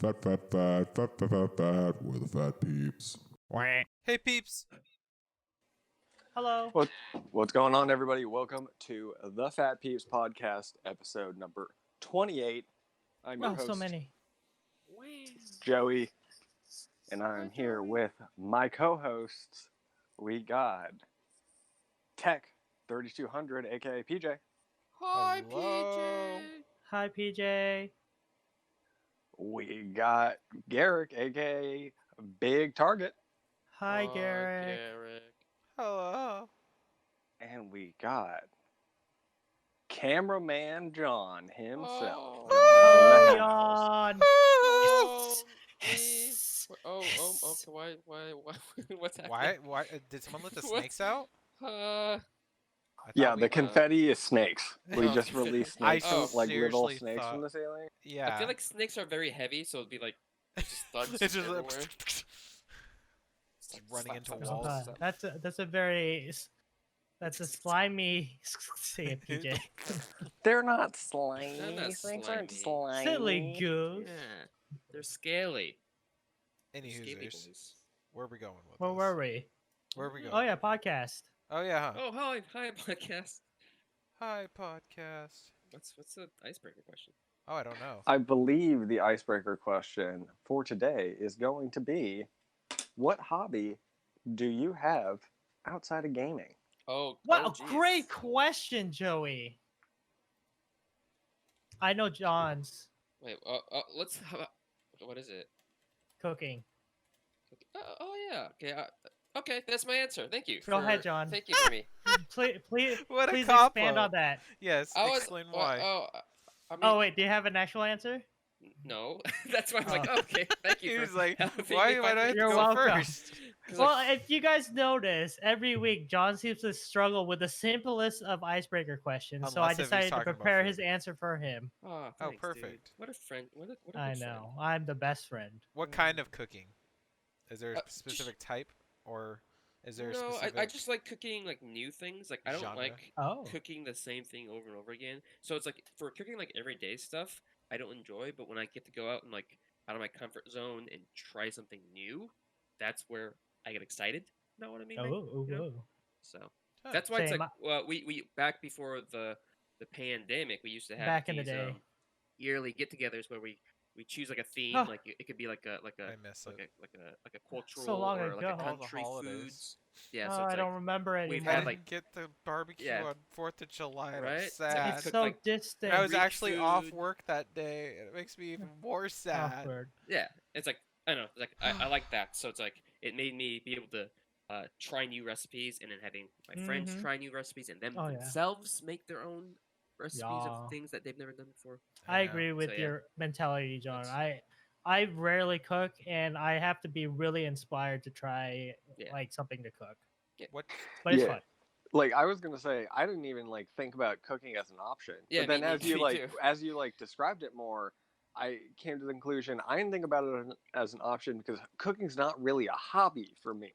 We're the Phat Peeps. Hey peeps! Hello. What's going on, everybody? Welcome to the Phat Peeps podcast, episode number 28. I'm your host, So many. Joey, and I'm here with my co-hosts. We got Tech 3200, aka PJ. Hi Hello. Hi, PJ. We got Garrick, aka Big Target, Hi, Garrett. Hello. and we got cameraman John himself. Oh, John. Jan. Yes. Okay. Why? What's happening? Why? Did someone let the What? snakes out? I thought Yeah, we- the confetti is snakes. We just confetti. released I snakes, like little seriously snakes thought- from the ceiling. Yeah. I feel like snakes are very heavy, so it'd be like just thuds it's just everywhere. like, running into Slap, walls. slap, slap. That's a slimy say it, PJ. They're not slimy. They're not Snakes aren't slimy. slimy. Silly goose. Yeah, they're scaly. They're Any scaly hoosers. boys. Where are we going with Where this? were we? Where are we going? Oh yeah, podcast. Oh yeah. Huh? Oh, hi, podcast. Hi podcast. What's the icebreaker question? Oh, I don't know. I believe the icebreaker question for today is going to be, what hobby do you have outside of gaming? Oh, Wow, geez. great question, Joey. I know John's Wait, let's have what is it? cooking. Oh yeah. Okay. Okay, that's my answer. Thank you. Go ahead, John. Thank you for me. Please What a expand cop-out. on that. Yes. I was. Explain why. I mean, Oh wait, do you have an actual answer? no. That's why I'm like, okay, thank you. He for was like, helping why me do find I have the to You're go welcome. first? 'Cause, Well, like, if you guys notice, every week John seems to struggle with the simplest of icebreaker questions, so I Unless if he's decided to talking about prepare food. his answer for him. oh, Oh, thanks, perfect. Dude. What a friend. What a I good know, I'm the best friend. What kind of cooking? Is there a just- specific type, or is there a No, specific? I just like cooking like new things. Like I don't genre? like Oh, cooking the same thing over and over again. So it's like for cooking like everyday stuff, I don't enjoy. But when I get to go out and like out of my comfort zone and try something new, that's where I get excited. Know what I mean? oh, you know? oh. So Huh. that's why it's Same. like well, we back before the pandemic, we used to have Back in the these, day. yearly get-togethers where we choose like a theme, Huh. like it could be like a I miss it. like a cultural So long or like a ago. All the country holidays. foods. Yeah, Oh, so it's I like, don't remember we've anymore. I had, didn't like- get the barbecue Yeah. on 4th of July. And Right? I'm It's like sad. It's cook, so like, distant. And I was Greek actually off food. work that day. And it makes me even more sad. Awkward. yeah, it's like I don't know, it's like I like that. So it's like it made me be able to try new recipes, and then having my friends Mhm. try new recipes, and them Oh, yeah. themselves make their own recipes Yeah. of things that they've never done before. I know. agree with So, yeah. your mentality, John. That's- I rarely cook, and I have to be really inspired to try Yeah. like something to cook. What? But it's Yeah. fun. Like, I was gonna say, I didn't even like think about cooking as an option. Yeah, but then me too. as you described it more, I came to the conclusion I didn't think about it as an option because cooking's not really a hobby for me.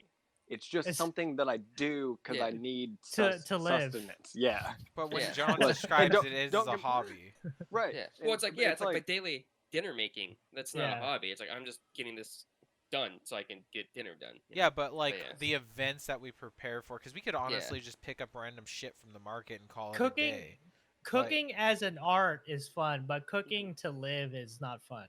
It's just It's- something that I do because Yeah. I need To live. sustenance. Yeah, But when Yeah. John Look, describes don't- it as don't a get- hobby. right. Yeah. Well, it's And like it's like my daily dinner making. That's not Yeah. a hobby. It's like I'm just getting this done so I can get dinner done. you Yeah, know? but like yeah. the events that we prepare for, because we could honestly just pick up random shit from the market and call Cooking- it a day. Cooking as an art is fun, but cooking to live is not fun.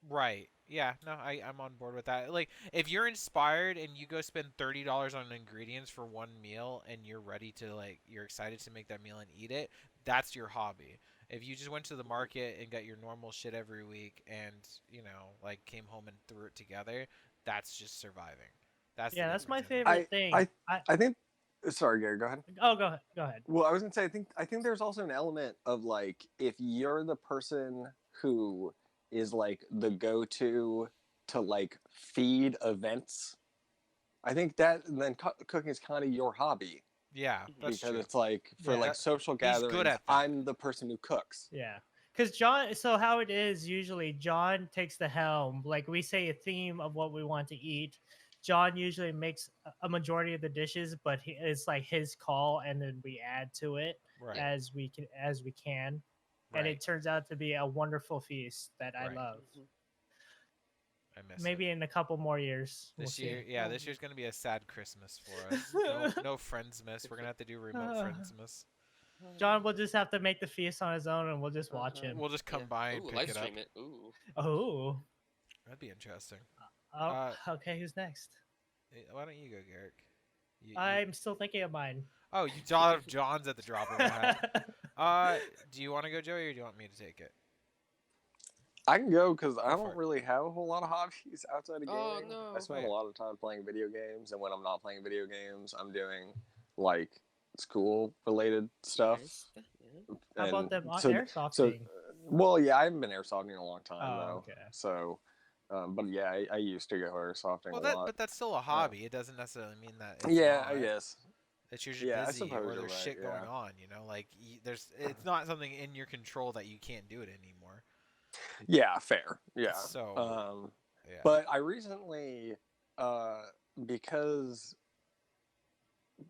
Right. Yeah. No, I'm on board with that. Like, if you're inspired and you go spend $30 on ingredients for one meal and you're ready to you're excited to make that meal and eat it, that's your hobby. If you just went to the market and got your normal shit every week and came home and threw it together, that's just surviving. That's the Yeah, that's my difference. favorite thing. I think. Sorry, Gary. Go ahead. Oh, go ahead. Well, I was gonna say, I think there's also an element of like, if you're the person who is like the go-to to like feed events, I think that then cooking is kind of your hobby Yeah, that's because true. it's like for Yeah. like social He's good gatherings, at that. I'm the person who cooks. Yeah. Because John, so how it is usually, John takes the helm. Like we say a theme of what we want to eat. John usually makes a majority of the dishes, but it's like his call, and then we add to it Right. as we can, and Right. it turns out to be a wonderful feast that I Right. love. Mhm. I miss Maybe it. in a couple more years. We'll This see. year, yeah, this year's gonna be a sad Christmas for us. No Friendsmas. We're gonna have to do remote Friendsmas. John will just have to make the feast on his own, and we'll just watch him. We'll just come by and Ooh, pick live it up. stream it. Ooh. Oh. That'd be interesting. Oh. Okay. Who's next? Why don't you go, Garrick? I'm still thinking of mine. Oh, you thought of John's at the drop of a hat. Do you want to go, Joey, or do you want me to take it? I can go because I Go for don't it. really have a whole lot of hobbies outside of gaming. Oh, no. I spend Wait. a lot of time playing video games, and when I'm not playing video games, I'm doing like school related stuff. Yeah. How about And them so- airsoft so- thing? Well, yeah, I haven't been airsofting in a long time Oh, though. okay. So, but yeah, I used to go airsofting Well, a lot. but that's still a hobby. It doesn't necessarily mean that. It's Yeah, not. I guess. It's you're just Yeah, I busy, suppose or you're there's right, shit going yeah. on. You know, like it's not something in your control that you can't do it anymore. Yeah, fair. Yeah. So, yeah. But I recently, because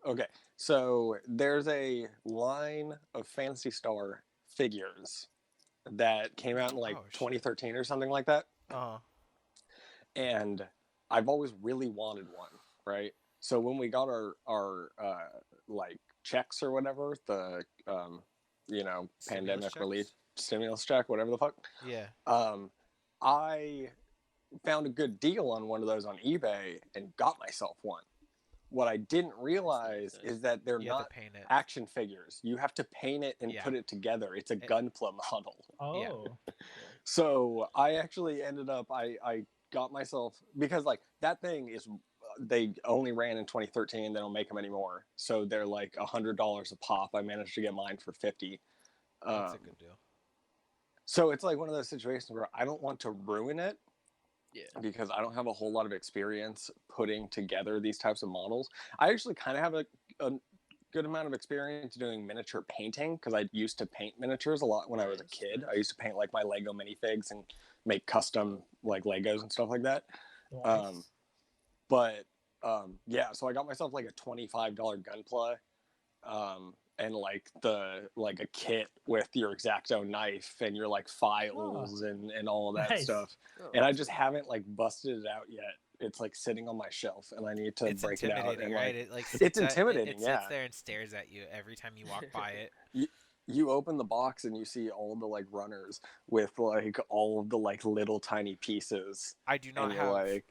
okay, so there's a line of Phantasy Star figures that came out in like Oh, shit. 2013 or something like that, and I've always really wanted one, right? So when we got our like checks or whatever, the pandemic relief stimulus check, whatever the fuck, Yeah. I found a good deal on one of those on eBay and got myself one. What I didn't realize is that they're You have not to paint it. action figures. You have to paint it and Yeah. put it together. It's a Gunpla model. Oh. So I actually ended up, I got myself, because like that thing is, they only ran in 2013. They don't make them anymore. So they're like $100 a pop. I managed to get mine for 50. That's a good deal. So it's like one of those situations where I don't want to ruin it. Yeah. Because I don't have a whole lot of experience putting together these types of models. I actually kind of have a good amount of experience doing miniature painting because I used to paint miniatures a lot when I was a kid. I used to paint like my Lego minifigs and make custom like Legos and stuff like that. Nice. Yeah, so I got myself like a $25 Gunpla. And like a kit with your X-Acto knife and your like files and all of that Nice. stuff. Oh, And I just haven't like busted it out yet. It's like sitting on my shelf and I need to It's break it out. intimidating, And right? like, It it's sits intimidating, it yeah. sits there and stares at you every time you walk by it. You open the box and you see all the like runners with like all of the like little tiny pieces. I do not And you're have like,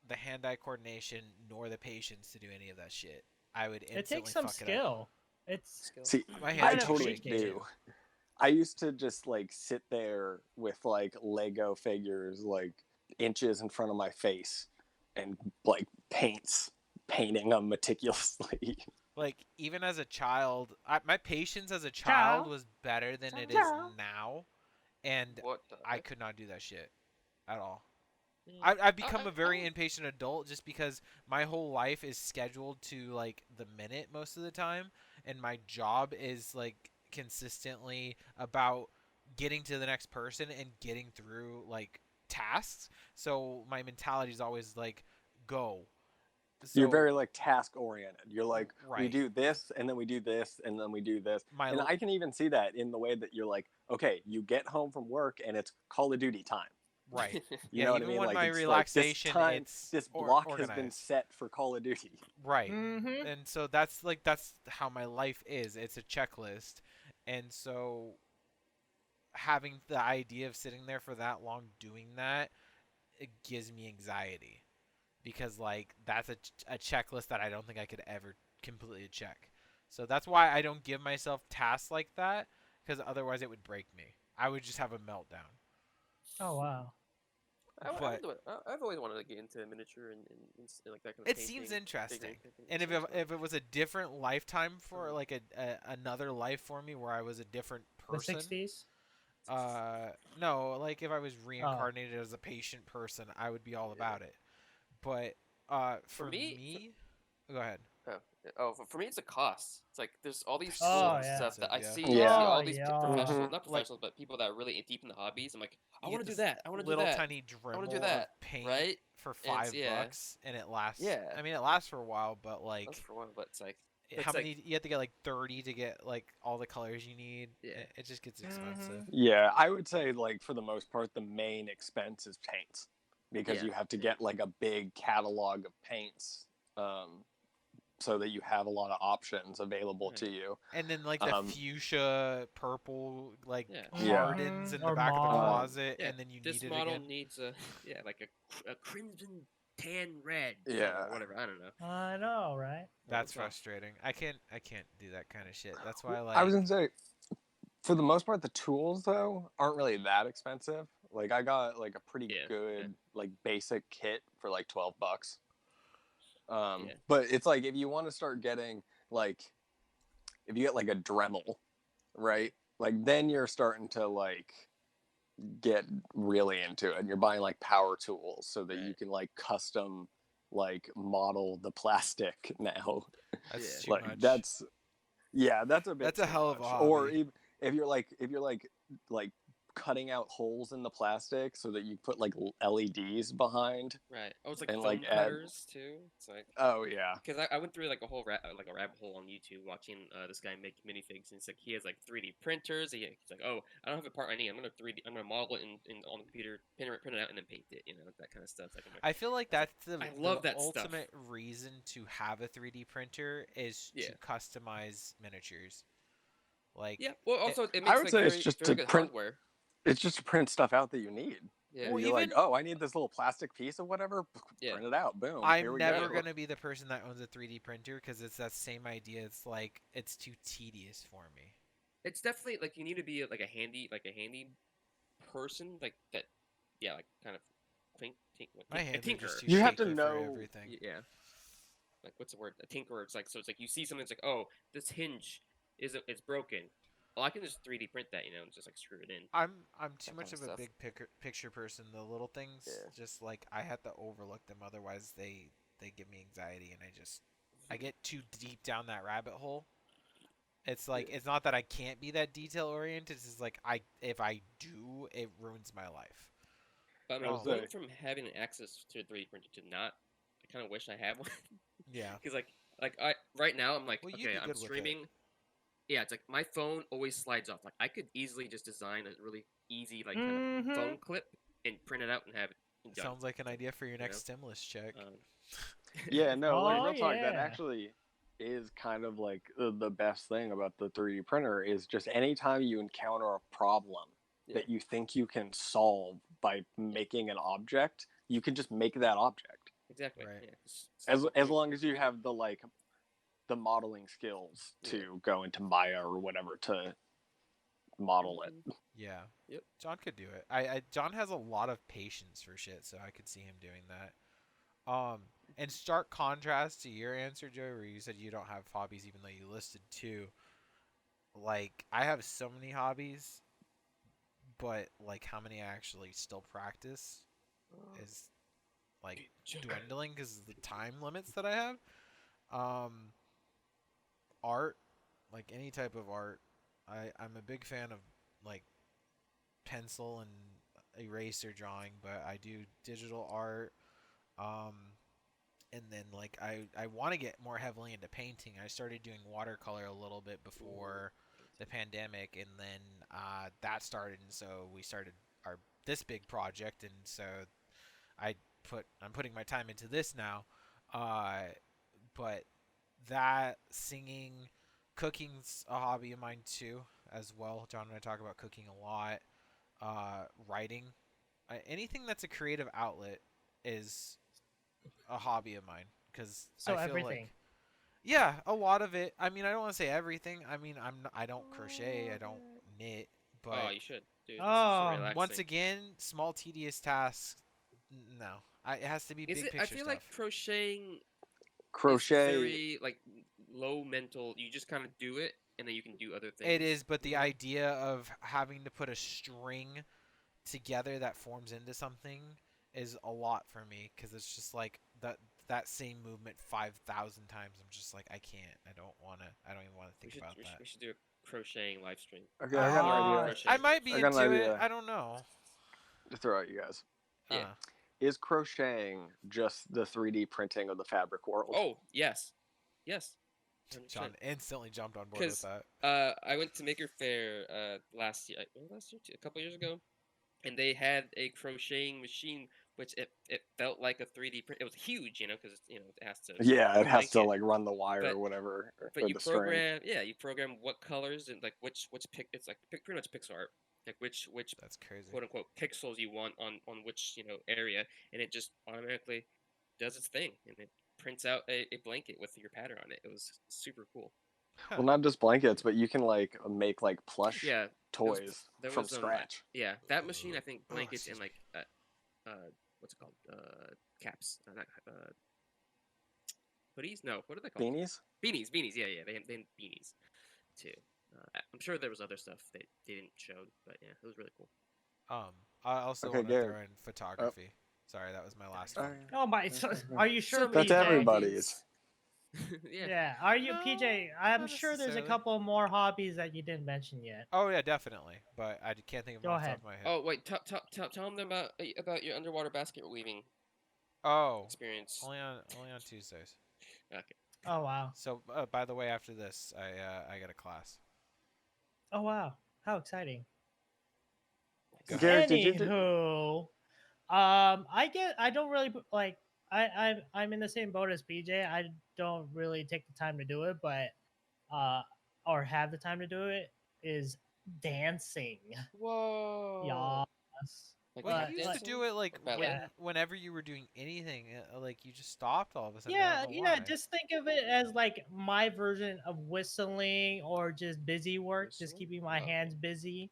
the hand-eye coordination nor the patience to do any of that shit. I would instantly It takes some fuck it up. skill. It's see, My I hands are totally shaking, do. too. I used to just like sit there with like Lego figures like inches in front of my face and like painting them meticulously. Like even as a child, my patience as a child was better than it is now, and What the I heck? could not do that shit at all. Yeah. I've become a very I- impatient adult just because my whole life is scheduled to like the minute most of the time, and my job is like consistently about getting to the next person and getting through like tasks. So my mentality is always like go. You're So very like task oriented. You're like, we Right. do this and then we do this and then we do this. my And l- I can even see that in the way that you're like, okay, you get home from work and it's Call of Duty time. right. You Yeah, know what I even mean? when like my it's relaxation, like this it's this block has been organized. set for Call of Duty. Right. Mm-hmm. And so that's how my life is. It's a checklist. And so having the idea of sitting there for that long doing that, it gives me anxiety because like that's a checklist that I don't think I could ever completely check. So that's why I don't give myself tasks like that because otherwise it would break me. I would just have a meltdown. Oh wow. But I've always wanted to get into miniature and like that kind of it seems painting, interesting. figure And painting. if it was a different lifetime for like another life for me where I was a different person. The 60s. No, like if I was reincarnated as a patient person, I would be all about it. But for me, go ahead. For me, it's a cost. It's like there's all these Oh, cool yeah. stuff that I Yeah. see. Yeah. I see all Oh, these yeah. professionals, Mhm. not professionals, but people that are really deep in the hobbies. I'm like, I You want get to do this that. I want to do little that. tiny Dremel wanna do that, of paint right? for And it's- $5, and it lasts. Yeah. I mean, it lasts for a while, but like, That's for one, but it's like how it's like- many? You have to get like 30 to get like all the colors you need. Yeah. It just gets expensive. Yeah, I would say like for the most part the main expense is paints. because Yeah. you have to get like a big catalog of paints, so that you have a lot of options available Right. to you. And then like the Um, fuchsia purple like Yeah. hardens in the Or back of the mauve. closet, Yeah, and then you this need it model again. needs a like a crimson tan red Yeah. color or whatever. I don't know. I know, right? That's What's wrong? frustrating. I can't do that kind of shit. That's why I was like gonna say, for the most part, the tools though aren't really that expensive. Like I got like a pretty Yeah, good yeah. like basic kit for like $12. Yeah. But it's like if you want to start getting like if you get like a Dremel, right? Like then you're starting to like get really into it, and you're buying like power tools so that you Right. can like custom like model the plastic now. that's Yeah. too Like much. that's a bit That's a too hell of a much. Or hobby. if you're like cutting out holes in the plastic so that you put like LEDs behind Right. Oh, it's like and foam like add. cutters too. It's like Oh yeah. because I went through like a whole like a rabbit hole on YouTube watching this guy make minifigs, and it's like he has like 3D printers. He's like, oh, I don't have a part I need. I'm gonna model it in on the computer, print it out, and then paint it. You know, that kind of stuff. Like, I feel like that's the I love that stuff. ultimate reason to have a 3D printer is Yeah. to customize miniatures. Like yeah. Well, also it I makes would like say very, it's just very to good print. hardware. It's just to print stuff out that you need. Yeah. And Well, you're like, even- oh, I need this little plastic piece of whatever. Yeah. Print it out. Boom. Here I'm we never go. gonna be the person that owns a 3D printer because it's that same idea. It's like it's too tedious for me. It's definitely like you need to be like a handy person like that. Yeah, like kind of My a hands are tinker. just too You have to shaky know- for everything. Yeah. Like what's the word? A tinkerer. It's like so. It's like you see something. It's like oh, this hinge it's broken. Well, I can just 3D print that, and just like screw it in. I'm too That much kind of of a stuff. big picture person. The little things, Yeah. just like I have to overlook them. Otherwise, they give me anxiety, and I get too deep down that rabbit hole. It's like it's not that I can't be that detail oriented. It's just like if I do, it ruins my life. But I mean, Oh. going from having access to a 3D printer to not, I kind of wish I had one. Yeah. Because like I right now I'm like Well, you'd okay, be I'm good with it. streaming. Yeah, it's like my phone always slides off. Like I could easily just design a really easy like kind of phone clip and print it out and have it done. Sounds like an idea for your You next know? stimulus check. Yeah, no, like Oh, real talk. That yeah. actually is kind of like the best thing about the 3D printer is just anytime you encounter a problem Yeah. that you think you can solve by making an object, you can just make that object. Exactly. Right. Yeah, it's As simple. as long as you have the modeling skills to go into Maya or whatever to model it. Yeah. Yep. John could do it. John has a lot of patience for shit, so I could see him doing that. In stark contrast to your answer, Joe, where you said you don't have hobbies even though you listed two. Like, I have so many hobbies, but like how many I actually still practice is like dwindling because of the time limits that I have. Art, like any type of art, I'm a big fan of like pencil and eraser drawing, but I do digital art. And then like I want to get more heavily into painting. I started doing watercolor a little bit before the pandemic, and then that started, and so we started this big project, and so I'm putting my time into this now. But that singing, cooking's a hobby of mine too, as well. John and I talk about cooking a lot. Writing, anything that's a creative outlet is a hobby of mine because So I feel everything. like yeah, a lot of it. I mean, I don't want to say everything. I mean, I don't crochet, I don't knit, but Oh, you should, dude. This is Oh, so relaxing. once again, small tedious tasks. No, it has to be Is big it? picture I feel stuff. like crocheting. Crochet. Is very like low mental. You just kind of do it, and then you can do other things. It is, but the you know? idea of having to put a string together that forms into something is a lot for me because it's just like that same movement 5,000 times. I'm just like I can't. I don't even want to think about that. We should do a crocheting live stream. Okay, I got an idea. Crochet. I might be I got an into it. idea. I don't know. To throw at you guys. Yeah. Is crocheting just the 3D printing of the fabric world? Oh yes, yes. 100%. John instantly jumped on board with 'Cause, that. I went to Maker Faire last year, a couple years ago, and they had a crocheting machine which it felt like a 3D print. It was huge, because it has to. Yeah, it has to blanket. like run the wire But- or whatever, But or you the string. program what colors and like which pick. It's like pretty much pixel art, like which That's crazy. quote unquote pixels you want on which area, and it just automatically does its thing, and it prints out a blanket with your pattern on it. It was super cool. Well, not just blankets, but you can like make like plush Yeah, toys there from was, scratch. Yeah, that machine, I think blankets excuse and like what's it called? Caps, not hoodies. No, what are they called? Beanies? Beanies. Yeah, they had beanies too. I'm sure there was other stuff that they didn't show, but yeah, it was really cool. I also Okay, want to Garrett. throw in photography. Sorry, that was my last one. Oh my! So, are you sure, So That's PJ? everybody's. Yeah. Yeah. Are you, No, PJ? I'm not sure there's a necessarily. couple more hobbies that you didn't mention yet. Oh yeah, definitely. But I can't think of Go them off the ahead. top of my head. Oh wait, tell them about your underwater basket weaving Oh, experience. only on Tuesdays. Okay. Oh wow! So by the way, after this, I got a class. Oh wow! How exciting! Go ahead. Garrett, did you? Anywho, I don't really like. I'm in the same boat as PJ. I don't really take the time to do it, but or have the time to do it is dancing. Whoa. Yes. Like Well, But, you used to like- do it like ballet? Yeah. whenever you were doing anything, like you just stopped all of a sudden. I Yeah, don't know why. just think of it as like my version of whistling or just busy work, just Whistling? keeping my Oh, hands busy.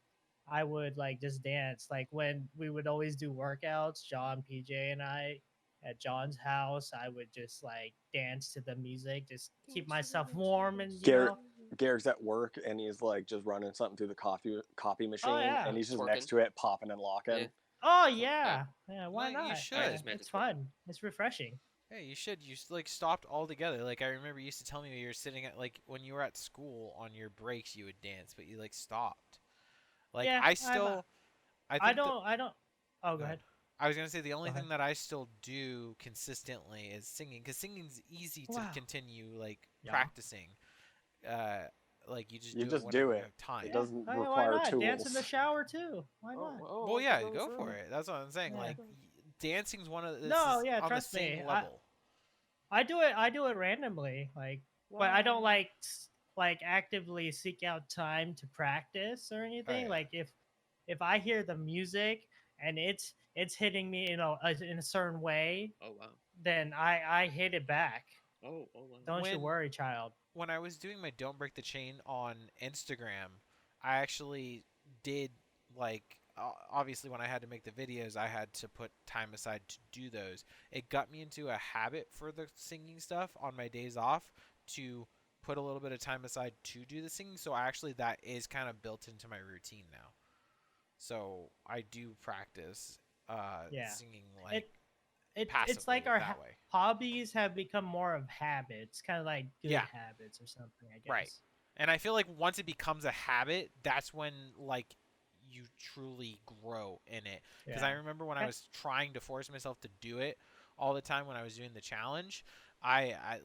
I would like just dance. Like when we would always do workouts, John, PJ, and I at John's house, I would just like dance to the music, just keep myself warm and Garrett, Garrett's at work and he's like just running something through the copy machine, yeah. and he's just Twerking. next to it, popping and locking. Yeah. Oh yeah, yeah. Why No, you not? should. Yeah, just imagine it's fun. It's refreshing. Hey, you should. You like stopped altogether. Like I remember you used to tell me when you were sitting at like when you were at school on your breaks, you would dance, but you like stopped. Like Yeah, I still, I think I the- don't. Oh, go ahead. I was gonna say the only Go thing ahead. that I still do consistently is singing, because singing's easy to Wow. continue like Yeah. practicing. Like you just You do just it do whenever you it. have time. It doesn't Why require not? tools. Dance in the shower too. Why not? Well, yeah, go for it. That's what I'm saying. Yeah. Like dancing's one of No, yeah, on trust the same me. level. I do it. I do it randomly, like, but I don't like actively seek out time to practice or anything. Right. Like if I hear the music and it's hitting me, in a certain way, Oh wow. then I hit it back. Oh wow. Don't you When- worry, child. When I was doing my Don't Break the Chain on Instagram, I actually did like obviously when I had to make the videos, I had to put time aside to do those. It got me into a habit for the singing stuff on my days off to put a little bit of time aside to do the singing. So actually that is kind of built into my routine now. So I do practice Yeah. singing like It's like passively our that way. hobbies have become more of habits, kind of like good Yeah. habits or something, I guess. Right. And I feel like once it becomes a habit, that's when like you truly grow in it. Because I Yeah. remember when I Eh. was trying to force myself to do it all the time when I was doing the challenge, I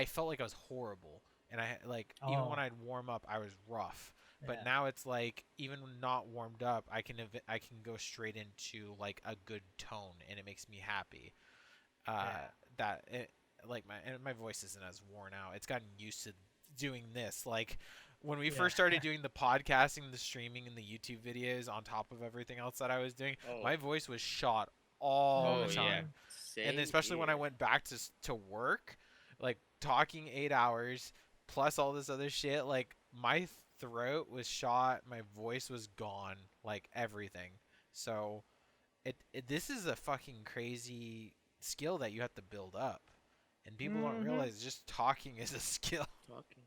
felt like I was horrible, and I like even when Oh. I'd warm up, I was rough. But Yeah. now it's like even when not warmed up, I can go straight into like a good tone, and it makes me happy. Yeah. That it, like my voice isn't as worn out. It's gotten used to doing this. Like when we Yeah. first started doing the podcasting, the streaming, and the YouTube videos on top of everything else that I was doing, Oh. my voice was shot all Oh, the yeah. time. And Same especially when I here. went back to work, like talking 8 hours plus all this other shit, like my throat was shot, my voice was gone, like everything. So this is a fucking crazy skill that you have to build up, and people don't Mhm. realize just talking is a skill. talking.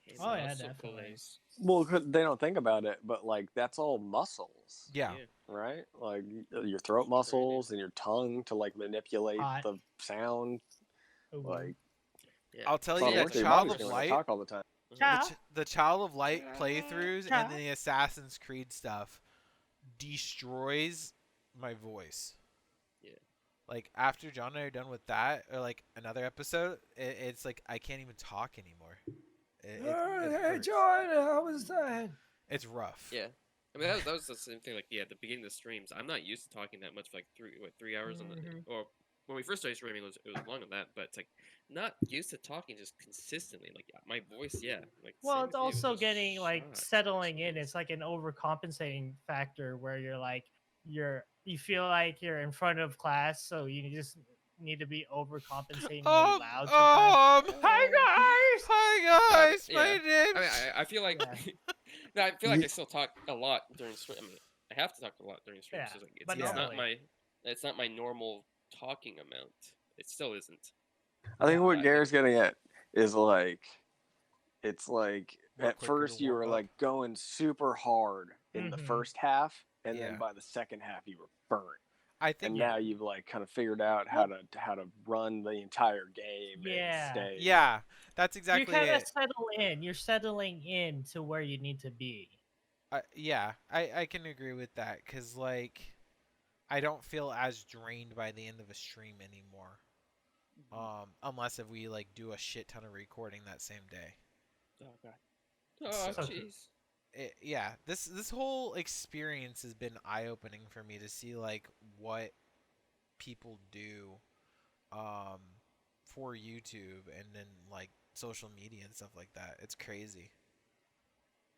Hey, Oh, yeah, muscle definitely. pulleys. Well, 'cause they don't think about it, but like that's all muscles, Yeah. right? Like your throat muscles and your tongue to like manipulate Hot. the sound. Ooh. Like Yeah. I'll tell it's you all that work your Child body's of doing. I Light, talk all the time. Ciao. the Child of Light playthroughs Ciao. and the Assassin's Creed stuff destroys my voice. Yeah. Like after John and I are done with that, or like another episode, it's like I can't even talk anymore. It hurts. how was that? It's rough. Yeah. I mean, that was the same thing. Like, yeah, at the beginning of the streams, I'm not used to talking that much for like 3 hours on the, Mhm. or when we first started streaming, it was longer than that. But it's like not used to talking just consistently. Like my voice, yeah, like Well, same it's with you, it's also just getting like shot. settling in. Jeez. It's like an overcompensating factor where you're like you feel like you're in front of class, so you just need to be overcompensatingly loud sometimes. Hi guys. Hi guys, Yeah. my I mean, name's. I feel like Yeah. no, I feel like I still talk a lot during stream. I mean, I have to talk a lot during streams. Yeah, So like, but Yeah. normally. it's not my normal talking amount. It still isn't. I think Yeah. what I Garrett's think getting at is like it's like More at quicker to first you warm were up. like going super hard in the Mhm. first half, and Yeah. then by the second half you were burnt. I think. And Yeah. now you've like kind of figured out how to run the entire game and Yeah. stay. Yeah, that's You exactly kind of it. settle in. You're settling in to where you need to be. Yeah, I can agree with that because like I don't feel as drained by the end of a stream anymore. Unless if we like do a shit ton of recording that same day. Oh god. Oh So- jeez. Yeah, this whole experience has been eye opening for me to see like what people do, um, for YouTube and then like social media and stuff like that. It's crazy.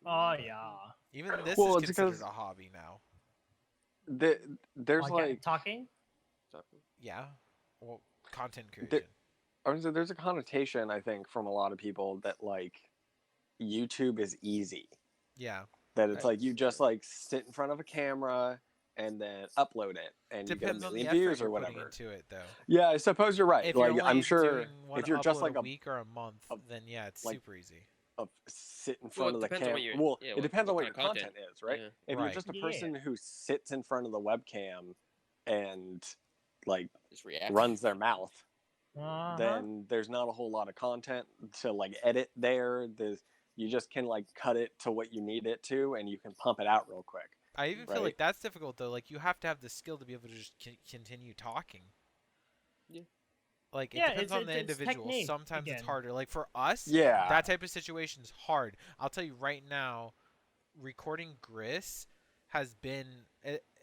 Oh yeah. Even this Well, is it's considered because a hobby now. there's like Talking. Yeah, well, content there, creation. honestly, there's a connotation I think from a lot of people that like YouTube is easy. Yeah, That it's like you just like sit in front of a camera and then upload it, and you get a depends on the million effort views you're or putting whatever. into it, though. Yeah, I suppose you're right. If Like you're only I'm sure doing one if you're just upload like a week or a month, a- then yeah, it's like- super easy. sit in Well, front it of the depends on camera. what you're- Well, yeah, it what- depends on what what your kind of content is, right? Yeah. If Right. you're just a Yeah. person who sits in front of the webcam and like Just react. runs their mouth, Uh-huh. then there's not a whole lot of content to like edit there. You just can like cut it to what you need it to, and you can pump it out real quick. I even feel Right. like that's difficult though. Like you have to have the skill to be able to just continue talking. Yeah. Like it Yeah, depends on the it's individual. technique Sometimes it's again. harder. Like for us, Yeah. that type of situation is hard. I'll tell you right now, recording Gris has been.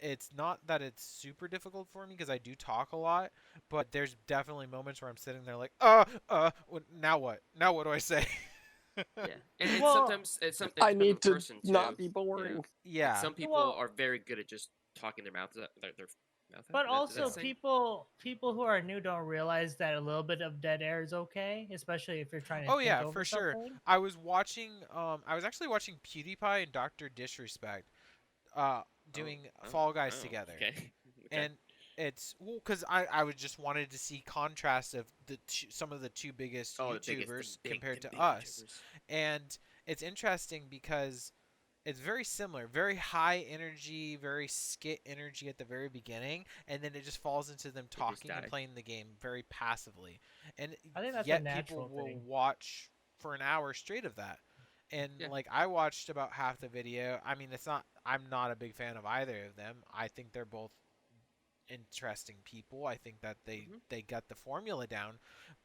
It's not that it's super difficult for me because I do talk a lot, but there's definitely moments where I'm sitting there like, now what? Now what do I say? Yeah, and Well, sometimes it I depends on need the to person too. not be boring. Like, Yeah. some people Well- are very good at just talking their mouth. Their mouth. But Is that also, the saying? people who are new don't realize that a little bit of dead air is okay, especially if you're trying to. Oh think yeah, over for sure. something. I was watching. I was actually watching PewDiePie and Dr. Disrespect, doing Oh, Fall Guys oh, together, Okay. Okay. and it's because I was just wanted to see contrast of some of the two biggest Oh, YouTubers the big compared to big us, YouTubers. and it's interesting because it's very similar, very high energy, very skit energy at the very beginning, and then it just falls into them talking and die. playing the game very passively. And I think that's a yet natural people will thing. watch for an hour straight of that. And Yeah. like I watched about half the video. I mean, I'm not a big fan of either of them. I think they're both interesting people. I think that they got the formula down,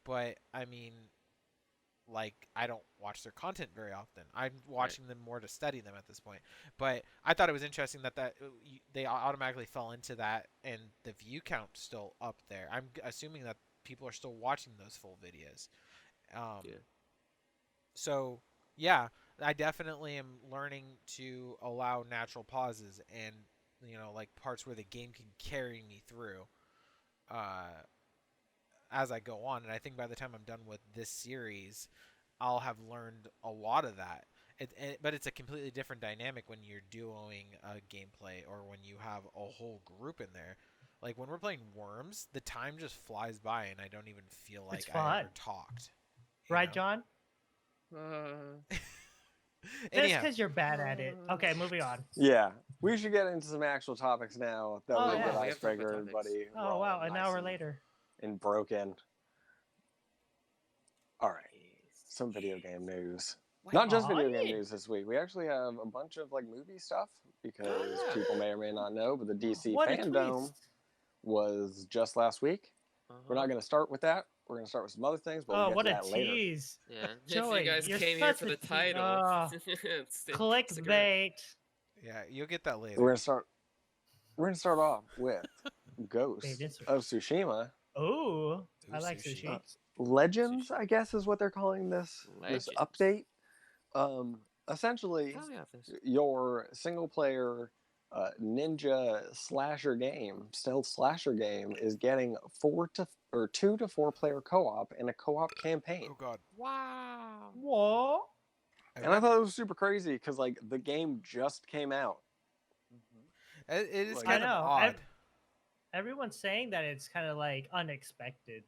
but I mean, like I don't watch their content very often. I'm watching them more to study them at this point. But I thought it was interesting that they automatically fell into that, and the view count still up there. I'm assuming that people are still watching those full videos. Yeah. So yeah, I definitely am learning to allow natural pauses and like parts where the game can carry me through as I go on. And I think by the time I'm done with this series, I'll have learned a lot of that. But it's a completely different dynamic when you're doing a gameplay or when you have a whole group in there. Like when we're playing Worms, the time just flies by and I don't even feel like It's I fun. ever talked. you Right, know? John? Just Anyhow, because you're bad at it. Okay, moving on. Yeah, we should get into some actual topics now. That Oh, was a yeah. good We have to talk about icebreaker, topics. buddy. We're Oh all wow, an nice hour and- later. and broken. All right, some video game news. Not just video game Right. news this week. We actually have a bunch of like movie stuff because Yeah. people may or may not know, but the DC What a Fandome twist. was just last week. We're not Uh-huh. going to start with that. We're going to start with some other things, but Oh, we'll what get a to that later. tease. Yeah. Joey, if you guys you're came here such for a the te- title, Oh, stick around. Clickbait. Yeah, you'll get that later. We're gonna start off with Ghost this- of Tsushima. Oh, I Ooh, like sushi. sushi. Legends, I guess, is what they're calling this Legends. update. Essentially, Tell me about this. your single player ninja slasher game, stealth slasher game, is getting 2 to 4 player co-op and a co-op campaign. Oh god. Wow. Whoa. And I thought it was super crazy because like the game just came out. It is Like- kind I of know. odd. Everyone's saying that it's kind of like unexpected.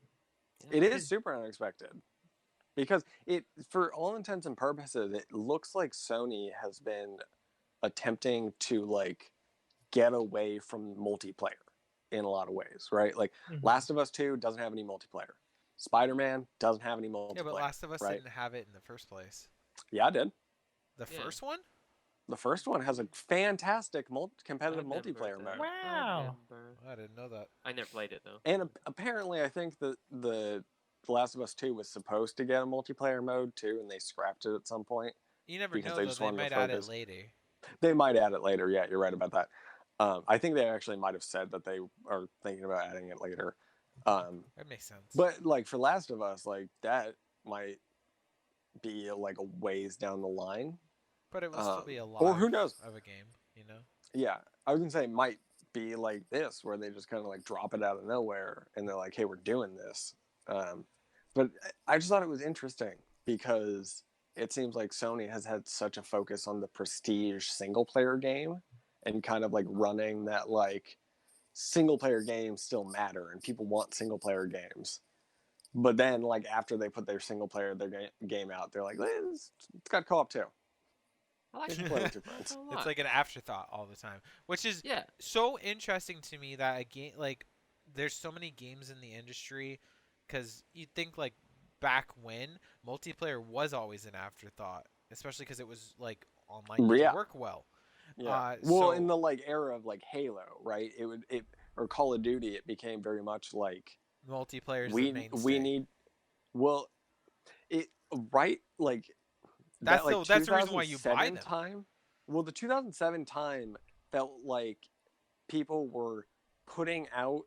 It is super unexpected because it, for all intents and purposes, it looks like Sony has been attempting to like get away from multiplayer in a lot of ways, right? Like Mhm. Last of Us 2 doesn't have any multiplayer. Spider-Man doesn't have any multiplayer. Yeah, but Last of Us right? didn't have it in the first place. Yeah, I did. The Yeah. first one? The first one has a fantastic competitive I remember multiplayer that. mode. Wow. I didn't know that. I never played it though. And apparently, I think the Last of Us 2 was supposed to get a multiplayer mode too, and they scrapped it at some point. You never Because know, they though. just They wanted to might add it focus. later. They might add it later. Yeah, you're right about that. I think they actually might have said that they are thinking about adding it later. That makes sense. But like for Last of Us, like that might be like a ways down the line. But it will still be a lot or who knows? of a game, you know? Yeah, I was gonna say it might be like this, where they just kind of like drop it out of nowhere and they're like, "Hey, we're doing this." But I just thought it was interesting because it seems like Sony has had such a focus on the prestige single player game and kind of like running that like single player games still matter and people want single player games. But then like after they put their single player game out, they're like, it's got co-op too. I like You should it. play with your friends. a It's lot. like an afterthought all the time, which is Yeah. so interesting to me that a game like there's so many games in the industry because you think like back when multiplayer was always an afterthought, especially because it was like online didn't Yeah. work well. Yeah. So- Well, in the like era of like Halo, right? It or Call of Duty, it became very much like Multiplayer is we the mainstay. we need. Well, it right like That's that like that's the reason why you buy 2007 them. time. Well, the 2007 time felt like people were putting out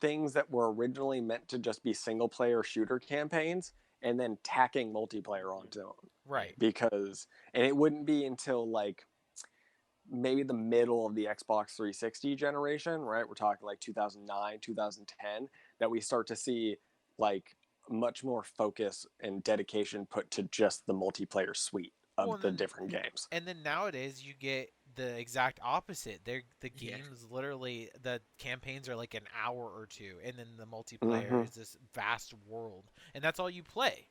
things that were originally meant to just be single player shooter campaigns and then tacking multiplayer onto them. Right. Because and it wouldn't be until like maybe the middle of the Xbox 360 generation, right? We're talking like 2009, 2010, that we start to see like much more focus and dedication put to just the multiplayer suite of Well, the then- different games. And then nowadays you get the exact opposite. The Yeah. games literally the campaigns are like an hour or two, and then the multiplayer Mhm. is this vast world, and that's all you play.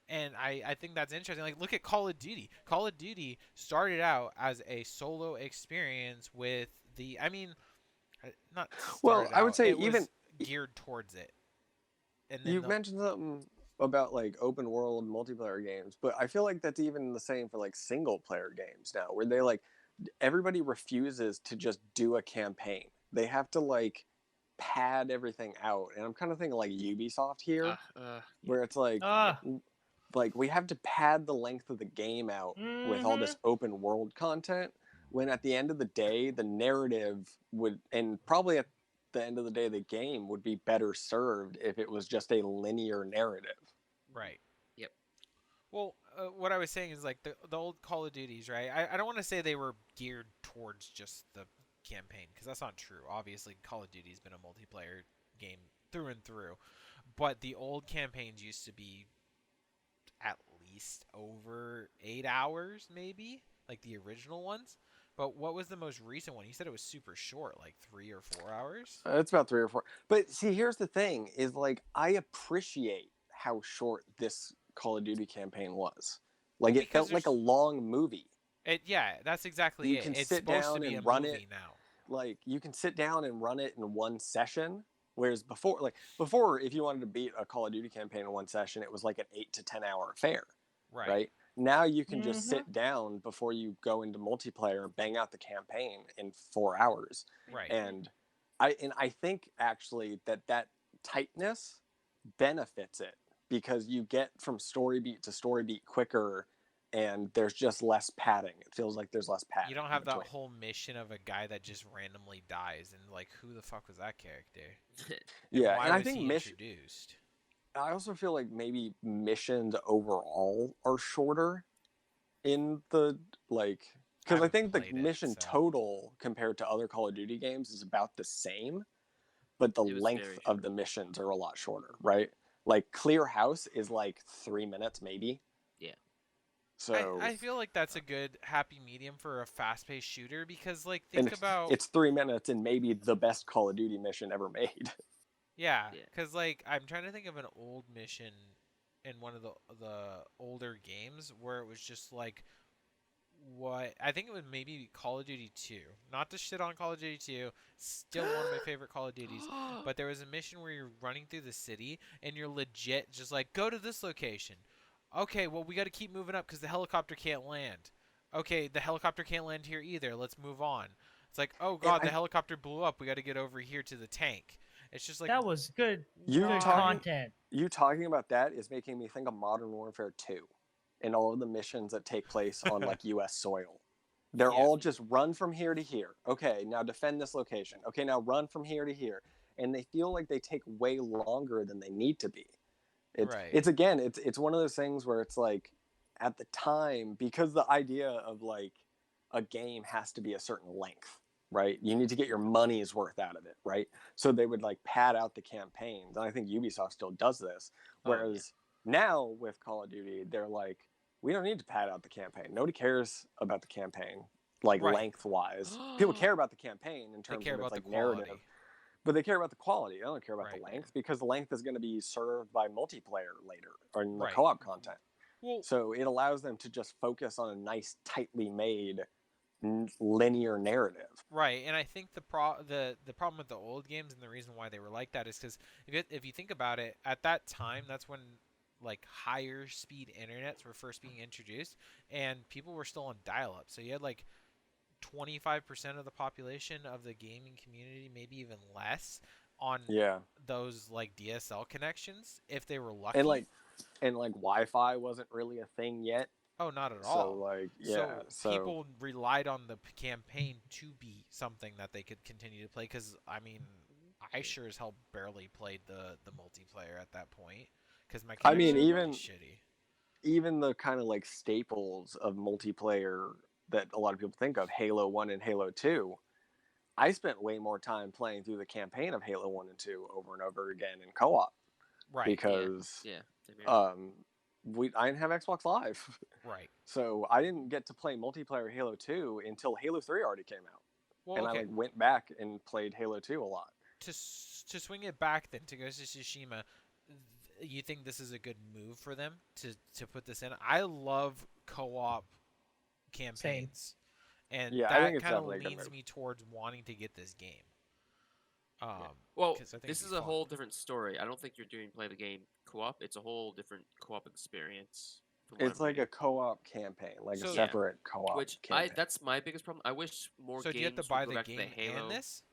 And I think that's interesting. Like look at Call of Duty. Call of Duty started out as a solo experience with the not Well, started I would out, say it was even- geared towards it. And then You mentioned something about like open world multiplayer games, but I feel like that's even the same for like single player games now, where they like everybody refuses to just do a campaign. They have to like pad everything out, and I'm kind of thinking like Ubisoft here, where it's like we have to pad the length of the game out with all this open world content, when at the end of the day the narrative would, and probably at the end of the day the game would be better served if it was just a linear narrative. Right. Yep. Well, what I was saying is like the old Call of Duties, right? I don't want to say they were geared towards just the campaign because that's not true. Obviously, Call of Duty's been a multiplayer game through and through, but the old campaigns used to be at least over 8 hours, maybe, like the original ones. But what was the most recent one? You said it was super short, like 3 or 4 hours. It's about 3 or 4. But see, here's the thing: is like I appreciate how short this Call of Duty campaign was. Like Well, it felt because like a long movie. Yeah, that's exactly You it. can It's sit supposed to down be and a run movie it. now. Like you can sit down and run it in one session, whereas before if you wanted to beat a Call of Duty campaign in one session, it was like an 8 to 10 hour affair. Right? Now you can just sit down before you go into multiplayer and bang out the campaign in 4 hours. Right. And I think actually that tightness benefits it because you get from story beat to story beat quicker, and there's just less padding. It feels like there's less padding. You don't have that between. whole mission of a guy that just randomly dies and like who the fuck was that character? And Yeah, why and I was think he introduced? I also feel like maybe missions overall are shorter in the like because I haven't think the played it, mission so- total compared to other Call of Duty games is about the same, but the It was length very of short. the missions are a lot shorter, right? Like Clear House is like 3 minutes maybe. Yeah. So I feel like that's a good happy medium for a fast-paced shooter because like and think about it's 3 minutes and maybe the best Call of Duty mission ever made. yeah, Yeah. because like I'm trying to think of an old mission in one of the older games where it was just like what I think it would maybe Call of Duty 2. Not to shit on Call of Duty 2, still one of my favorite Call of Duties. But there was a mission where you're running through the city and you're legit just like go to this location. Okay, well we got to keep moving up because the helicopter can't land. Okay, the helicopter can't land here either. Let's move on. It's like, oh god, the helicopter blew up. We got to get over here to the tank. It's just like That was good. You Good talking- content. You talking about that is making me think of Modern Warfare 2 and all of the missions that take place on like US soil. They're Yeah. all just run from here to here. Okay, now defend this location. Okay, now run from here to here. And they feel like they take way longer than they need to be. Right. It's one of those things where it's like at the time, because the idea of like a game has to be a certain length, right? You need to get your money's worth out of it, right? So they would like pad out the campaigns. And I think Ubisoft still does this. Whereas now with Call of Duty, they're like, we don't need to pad out the campaign. Nobody cares about the campaign, like Right. length-wise. People care about the campaign in They terms care of its about like the quality. narrative, but they care about the quality. They don't care about Right. the length because the length is going to be served by multiplayer later or in the Right. co-op content. Well, So it allows them to just focus on a nice, tightly made linear narrative. right, and I think the problem with the old games and the reason why they were like that is because if you think about it, at that time, that's when like higher speed internets were first being introduced, and people were still on dial-up. So you had like 25% of the population of the gaming community, maybe even less, on those like DSL connections if they were lucky. And like Wi-Fi wasn't really a thing yet. Oh, not at So all. like So people relied on the campaign to be something that they could continue to play. Because I mean, I sure as hell barely played the multiplayer at that point because my connection was really shitty. Even the kind of like staples of multiplayer that a lot of people think of, Halo 1 and Halo 2, I spent way more time playing through the campaign of Halo 1 and 2 over and over again in co-op. Right. Because I didn't have Xbox Live. Right. So I didn't get to play multiplayer Halo 2 until Halo 3 already came out. Well, and I like went back and played Halo 2 a lot. To swing it back then to Ghost of Tsushima, you think this is a good move for them to put this in? I love co-op campaigns. And that kind of leans me towards wanting to get this game. Well, this is a whole different story. I don't think you're doing play the game co-op. It's a whole different co-op experience. It's like a co-op campaign, like a separate co-op campaign. That's my biggest problem. I wish more games So do you have to buy the would go back game to the Halo. and this?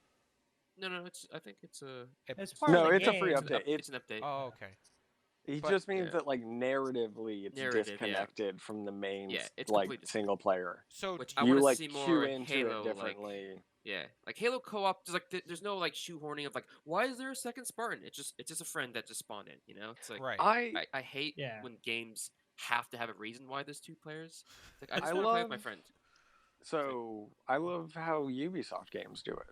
No, I think it's a... It's part of the it's game. a free update. It's an update. Oh, okay. It just means that like narratively it's disconnected from the main it's like single player. So which I you want to like see queue more into Halo, it differently. Like Halo co-op. There's no like shoehorning of like why is there a second Spartan? It's just a friend that just spawned in. You know, it's like I hate when games have to have a reason why there's two players. Like I just want to play with my friend. So I love how Ubisoft games do it.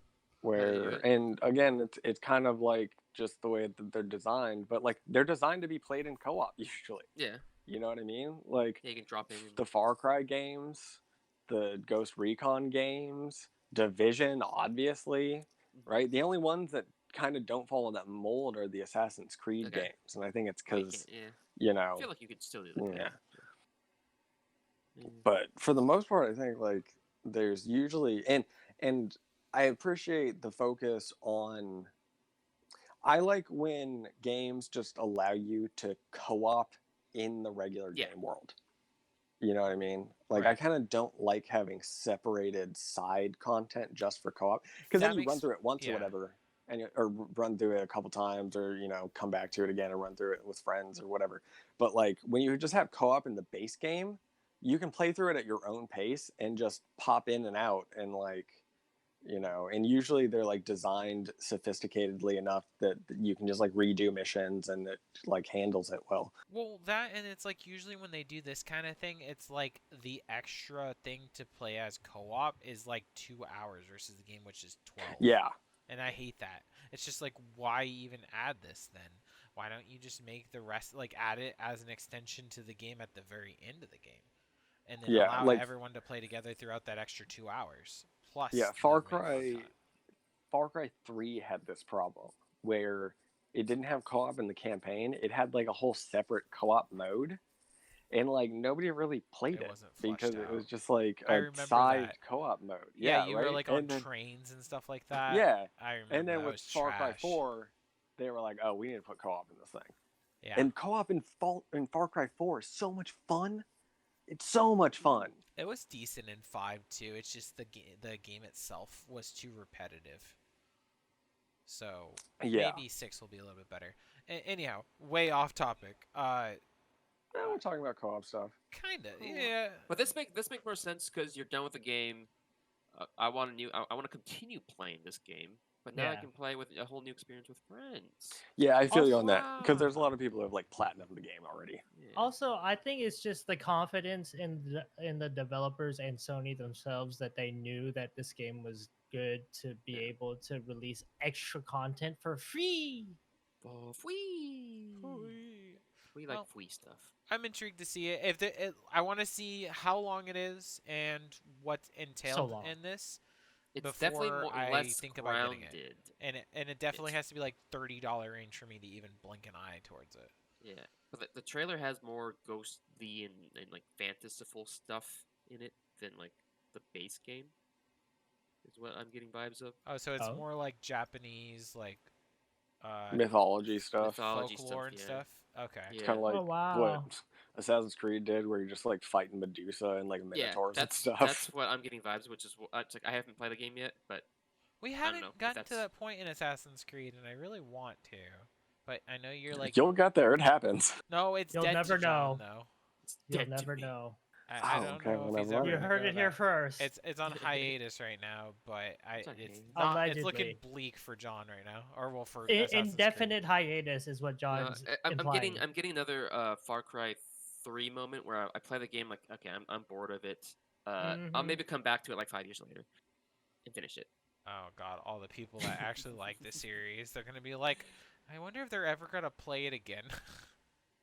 And again, it's kind of like just the way that they're designed, but like they're designed to be played in co-op usually. Yeah. You know what I mean? Like you can drop in the Far Cry games, the Ghost Recon games, Division, obviously, right? The only ones that kind of don't follow that mold are the Assassin's Creed games, and I think it's because you know. I feel like you could still do that. But for the most part, I think like there's usually and I appreciate the focus on. I like when games just allow you to co-op in the regular game world. You know what I mean? Like I kind of don't like having separated side content just for co-op because then you run through it once or whatever, or run through it a couple times, or come back to it again and run through it with friends or whatever. But like when you just have co-op in the base game, you can play through it at your own pace and just pop in and out, and like, you know, and usually they're like designed sophisticatedly enough that you can just like redo missions and it like handles it well. Well, that, and it's like usually when they do this kind of thing, it's like the extra thing to play as co-op is like 2 hours versus the game, which is 12. Yeah. And I hate that. It's just like, why even add this then? Why don't you just make the rest, like, add it as an extension to the game at the very end of the game? And then Yeah, allow like- everyone to play together throughout that extra 2 hours. Plus, Yeah, the Far main Cry content. Far Cry 3 had this problem where it didn't have co-op in the campaign. It had like a whole separate co-op mode, and like nobody really played It it wasn't fleshed because it was out. just like I a remember side that. co-op mode. Yeah, Yeah, you right? were like on and then, trains and stuff like that. yeah, I remember and then that with was Far Cry trash. 4, they were like, "Oh, we need to put co-op in this thing." Yeah. And co-op in Far Cry 4 is so much fun. It's so much fun. It was decent in 5 too. It's just the game itself was too repetitive. So Yeah. maybe 6 will be a little bit better. Anyhow, way off topic. Now we're talking about co-op stuff. Kinda. Cool. Yeah. But this make more sense because you're done with the game. I want to continue playing this game, but now I Yeah. can play with a whole new experience with friends. Yeah, I feel you Also- on that because there's a lot of people who have like platinum the game already. Yeah. Also, I think it's just the confidence in the developers and Sony themselves that they knew that this game was good to be Yeah. able to release extra content for free. Oh, we like Well, free stuff. I'm intrigued to see it. I want to see how long it is and what's entailed long. in this, It's definitely before I less think about getting it. grounded. and it definitely It's- has to be like $30 range for me to even blink an eye towards it. Yeah, but the trailer has more ghostly and like fanciful stuff in it than like the base game. Is what I'm getting vibes of. Oh, so it's Oh. more like Japanese, like Mythology stuff. Mythology folklore and yeah. stuff. Okay. Yeah. It's kind of like Oh, wow. what Assassin's Creed did, where you're just like fighting Medusa and like Minotaurs and that's stuff. that's what I'm getting vibes, which is it's like I haven't played the game yet, but We don't haven't know if gotten to that's- that point in Assassin's Creed, and I really want to. But I know you're like, You'll get there. It happens. no, it's You'll dead never to John, know. though. it's You'll dead to never me. know. I Oh, don't okay, know well, if he's never ever mind. You gonna heard go it here that. first. It's on hiatus right now, but It's on it's hiatus. not. It's looking Allegedly. bleak for John right now, or well for Assassin's Creed. Indefinite hiatus is what No, John's I'm implying. getting another Far Cry 3 moment where I play the game like okay I'm bored of it. I'll Mhm. maybe come back to it like 5 years later and finish it. Oh god, all the people that actually like this series, they're gonna be like, I wonder if they're ever gonna play it again.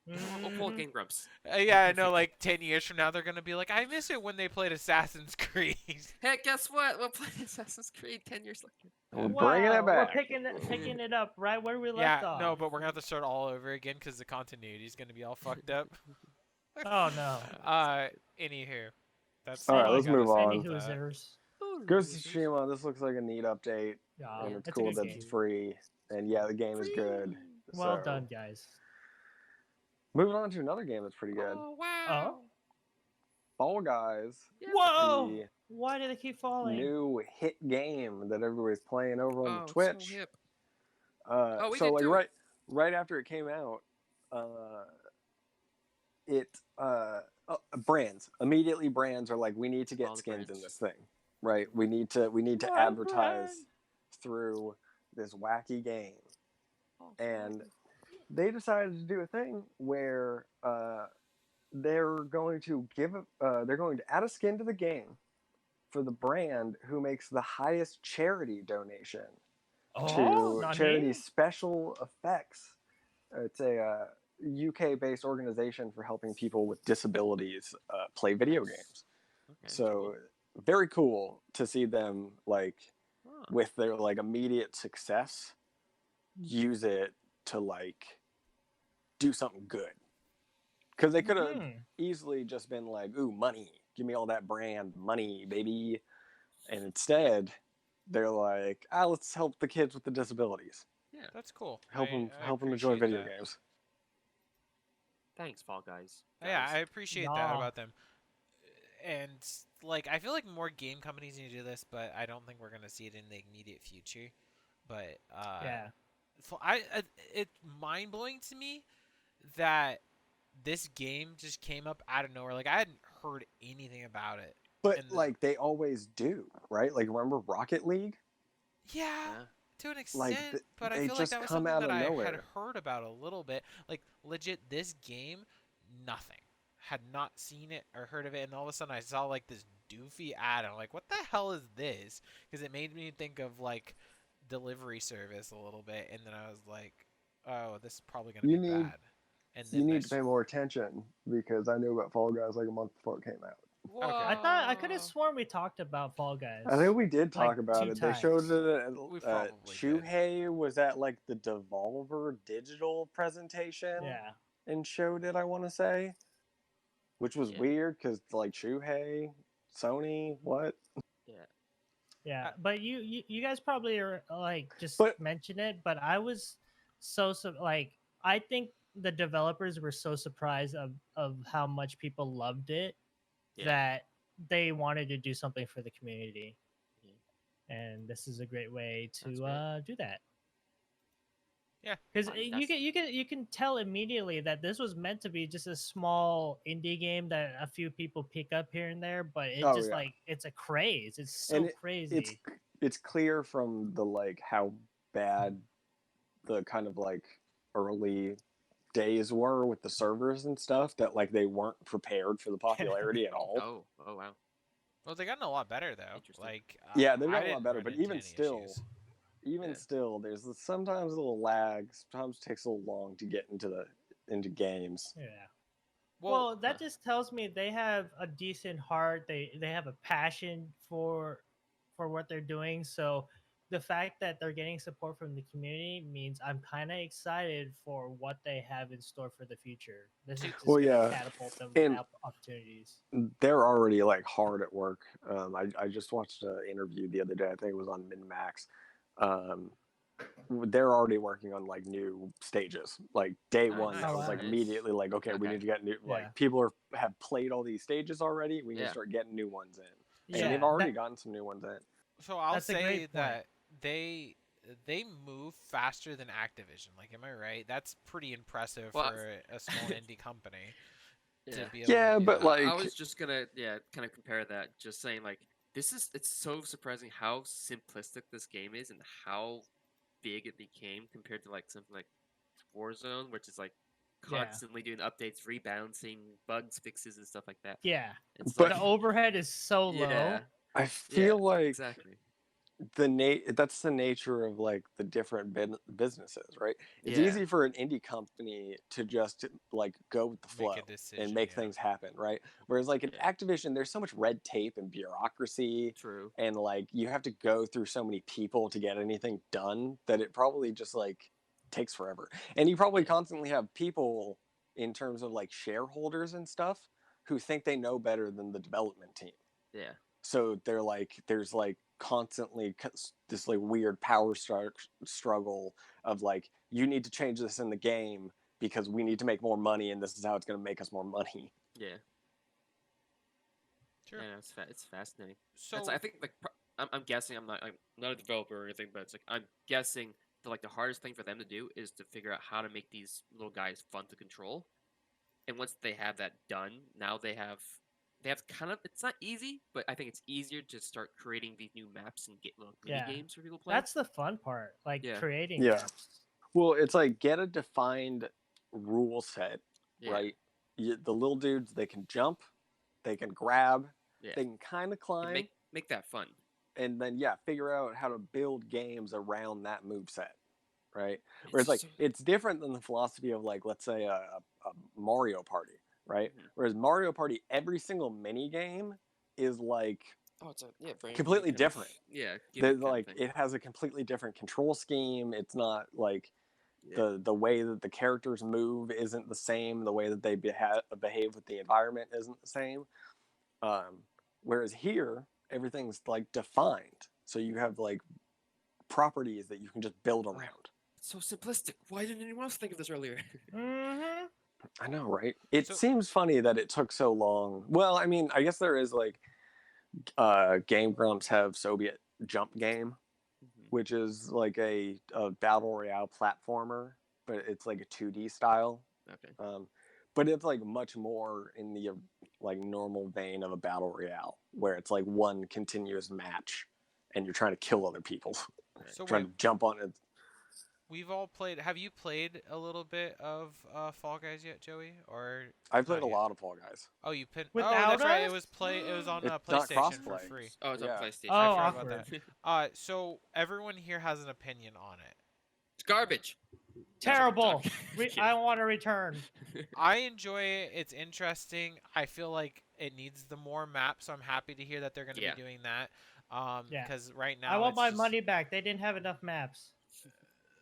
We'll pull Mhm. Game Grumps. Yeah, I know. Like 10 years from now, they're gonna be like, I miss it when they played Assassin's Creed. Hey, guess what? We'll play Assassin's Creed 10 years later. We're bringing it We're back. picking it up right where we Yeah, left off. no, but we're gonna have to start all over again because the continuity is gonna be all fucked up. Oh no. Anywho, that's All right, all I let's gotta move say on. Any about that. hoosers. Ghost of Tsushima. This looks like a neat update, Yeah, and it's a cool good that game. it's free. And yeah, the game is good. Well So, done, guys. Moving on to another game that's pretty good. Oh wow! Fall Guys. Whoa! The Why do they keep falling? new hit game that everybody's playing over on Oh, Twitch. So hip. We So did like too. right after it came out, brands are like, we need to All get the skins in brands. this thing, right? We need to My advertise brand. through this wacky game, Oh, and they decided to do a thing where they're going to add a skin to the game for the brand who makes the highest charity donation Oh, to not charity me. Special Effects. It's a UK-based organization for helping people with disabilities play video games. Okay, So very cool to see them like cool. Huh. with their like immediate success use it to like do something good. Because they could have Mhm. easily just been like, ooh, money, give me all that brand money, baby. And instead, they're like, let's help the kids with the disabilities. Yeah. That's cool. Help I them enjoy appreciate video that. games. Thanks, Fall Guys. Yeah, I guys. appreciate that Nah. about them. And like, I feel like more game companies need to do this, but I don't think we're gonna see it in the immediate future. But Yeah. it's mind blowing to me that this game just came up out of nowhere. Like I hadn't heard anything about it. But And like they always do, right? Like remember Rocket League? yeah, Yeah. to an Like extent, but I they feel like just that was come something out that of I had nowhere. heard about a little bit. Like legit, this game, nothing. Had not seen it or heard of it, and all of a sudden I saw like this doofy ad. And I'm like, what the hell is this? Because it made me think of like delivery service a little bit, and then I was like, oh, this is probably gonna You be need bad. And you then need to pay more attention because I knew about Fall Guys like a month before it came out. Whoa. I could have sworn we talked about Fall Guys. I think we did talk like about 2 it. They showed times. it We at probably did. Shuhei was at like the Devolver Digital presentation Yeah. and showed it, I want to say, which was Yeah. weird because like Shuhei, Sony, what? Yeah. Yeah, but you guys probably are like just But- mention it, but I was like I think the developers were so surprised of how much people loved it Yeah. that they wanted to do something for the community. Mhm. And this is a great way That's to do that. Yeah. Because I mean, you can tell immediately that this was meant to be just a small indie game that a few people pick up here and there, but it Oh, just yeah. like it's a craze. It's so And crazy. it's clear from the like how bad the kind of like early days were with the servers and stuff that like they weren't prepared for the popularity at all. Oh wow. Well, they gotten a lot better though. Interesting. Like Yeah, they've I gotten a didn't lot better, run but into even any still, issues. Yeah. there's sometimes a little lag. Sometimes it takes a little long to get into games. Yeah. Well, Well, that just tells me they have a decent heart. They have a passion for what they're doing. So the fact that they're getting support from the community means I'm kind of excited for what they have in store for the future. This is just Well, going to yeah, catapult them and opportunities. they're already like hard at work. I just watched an interview the other day. I think it was on MinMax. They're already working on like new stages. Like day Oh, one, that was like nice. immediately like, okay, we Okay. need to get new. Yeah. Like people have played all these stages already. We need to Yeah. start getting new ones in, Yeah, and they've already that- gotten some new ones in. so I'll That's a great say point. that they move faster than Activision. Like, am I right? That's pretty impressive Well, for a small indie company to Yeah. be able Yeah, to do but, that. like- I was just gonna kind of compare that. Just saying like it's so surprising how simplistic this game is and how big it became compared to like something like Warzone, which is like Yeah. constantly doing updates, rebalancing, bugs, fixes, and stuff like that. yeah. It's But- The overhead is so low. yeah, I feel yeah, like exactly. that's the nature of like the different businesses, right? It's Yeah. easy for an indie company to just like go with the Make flow a decision, and make yeah. things happen, right? Whereas like at Yeah. Activision, there's so much red tape and bureaucracy, True. and like you have to go through so many people to get anything done that it probably just like takes forever. And you probably Yeah. constantly have people in terms of like shareholders and stuff who think they know better than the development team. Yeah. So they're like there's like constantly this like weird power struggle of like you need to change this in the game because we need to make more money and this is how it's going to make us more money. Yeah. Sure. Yeah, it's fascinating. So I think like I'm guessing I'm not a developer or anything, but it's like I'm guessing that like the hardest thing for them to do is to figure out how to make these little guys fun to control. And once they have that done, now they have kind of it's not easy, but I think it's easier to start creating these new maps and get little mini Yeah. games for people to play. That's the fun part, like Yeah. creating Yeah. maps. Well, it's like get a defined rule set, Yeah. right? The little dudes, they can jump, they can grab, Yeah. they can kind of climb, And make that fun. and then figure out how to build games around that move set, right? Whereas like so- it's different than the philosophy of like let's say a Mario Party, right? Mhm. Whereas Mario Party, every single mini game is like Oh, it's a brand new completely kind of- different. yeah. gimmick there's kind of like thing. it has a completely different control scheme. It's not like Yeah. the way that the characters move isn't the same. The way that they behave with the environment isn't the same. Whereas here, everything's like defined. So you have like properties that you can just build around. It's so simplistic. Why didn't anyone else think of this earlier? Mm-hmm. I know, right? It So- seems funny that it took so long. Well, I mean, I guess there is like Game Grumps have Soviet Jump Game, Mhm. which is like a battle royale platformer, but it's like a 2D style. Okay. But it's like much more in the like normal vein of a battle royale, where it's like one continuous match, and you're trying to kill other people, So trying wait, to jump on it. we've all played. Have you played a little bit of Fall Guys yet, Joey? Or I played not a yet? lot of Fall Guys. Oh, you pin. Oh, Without that's right. It us? was It was on It's not PlayStation for crossplay. free. Oh, it's on Yeah. PlayStation. Oh, I forgot awkward. about that. So everyone here has an opinion on it. It's garbage. Terrible. Kidding. I want to return. I enjoy it. It's interesting. I feel like it needs the more maps, so I'm happy to hear that they're going to Yeah. be doing that. Yeah. Because right now I want it's my just- money back. They didn't have enough maps.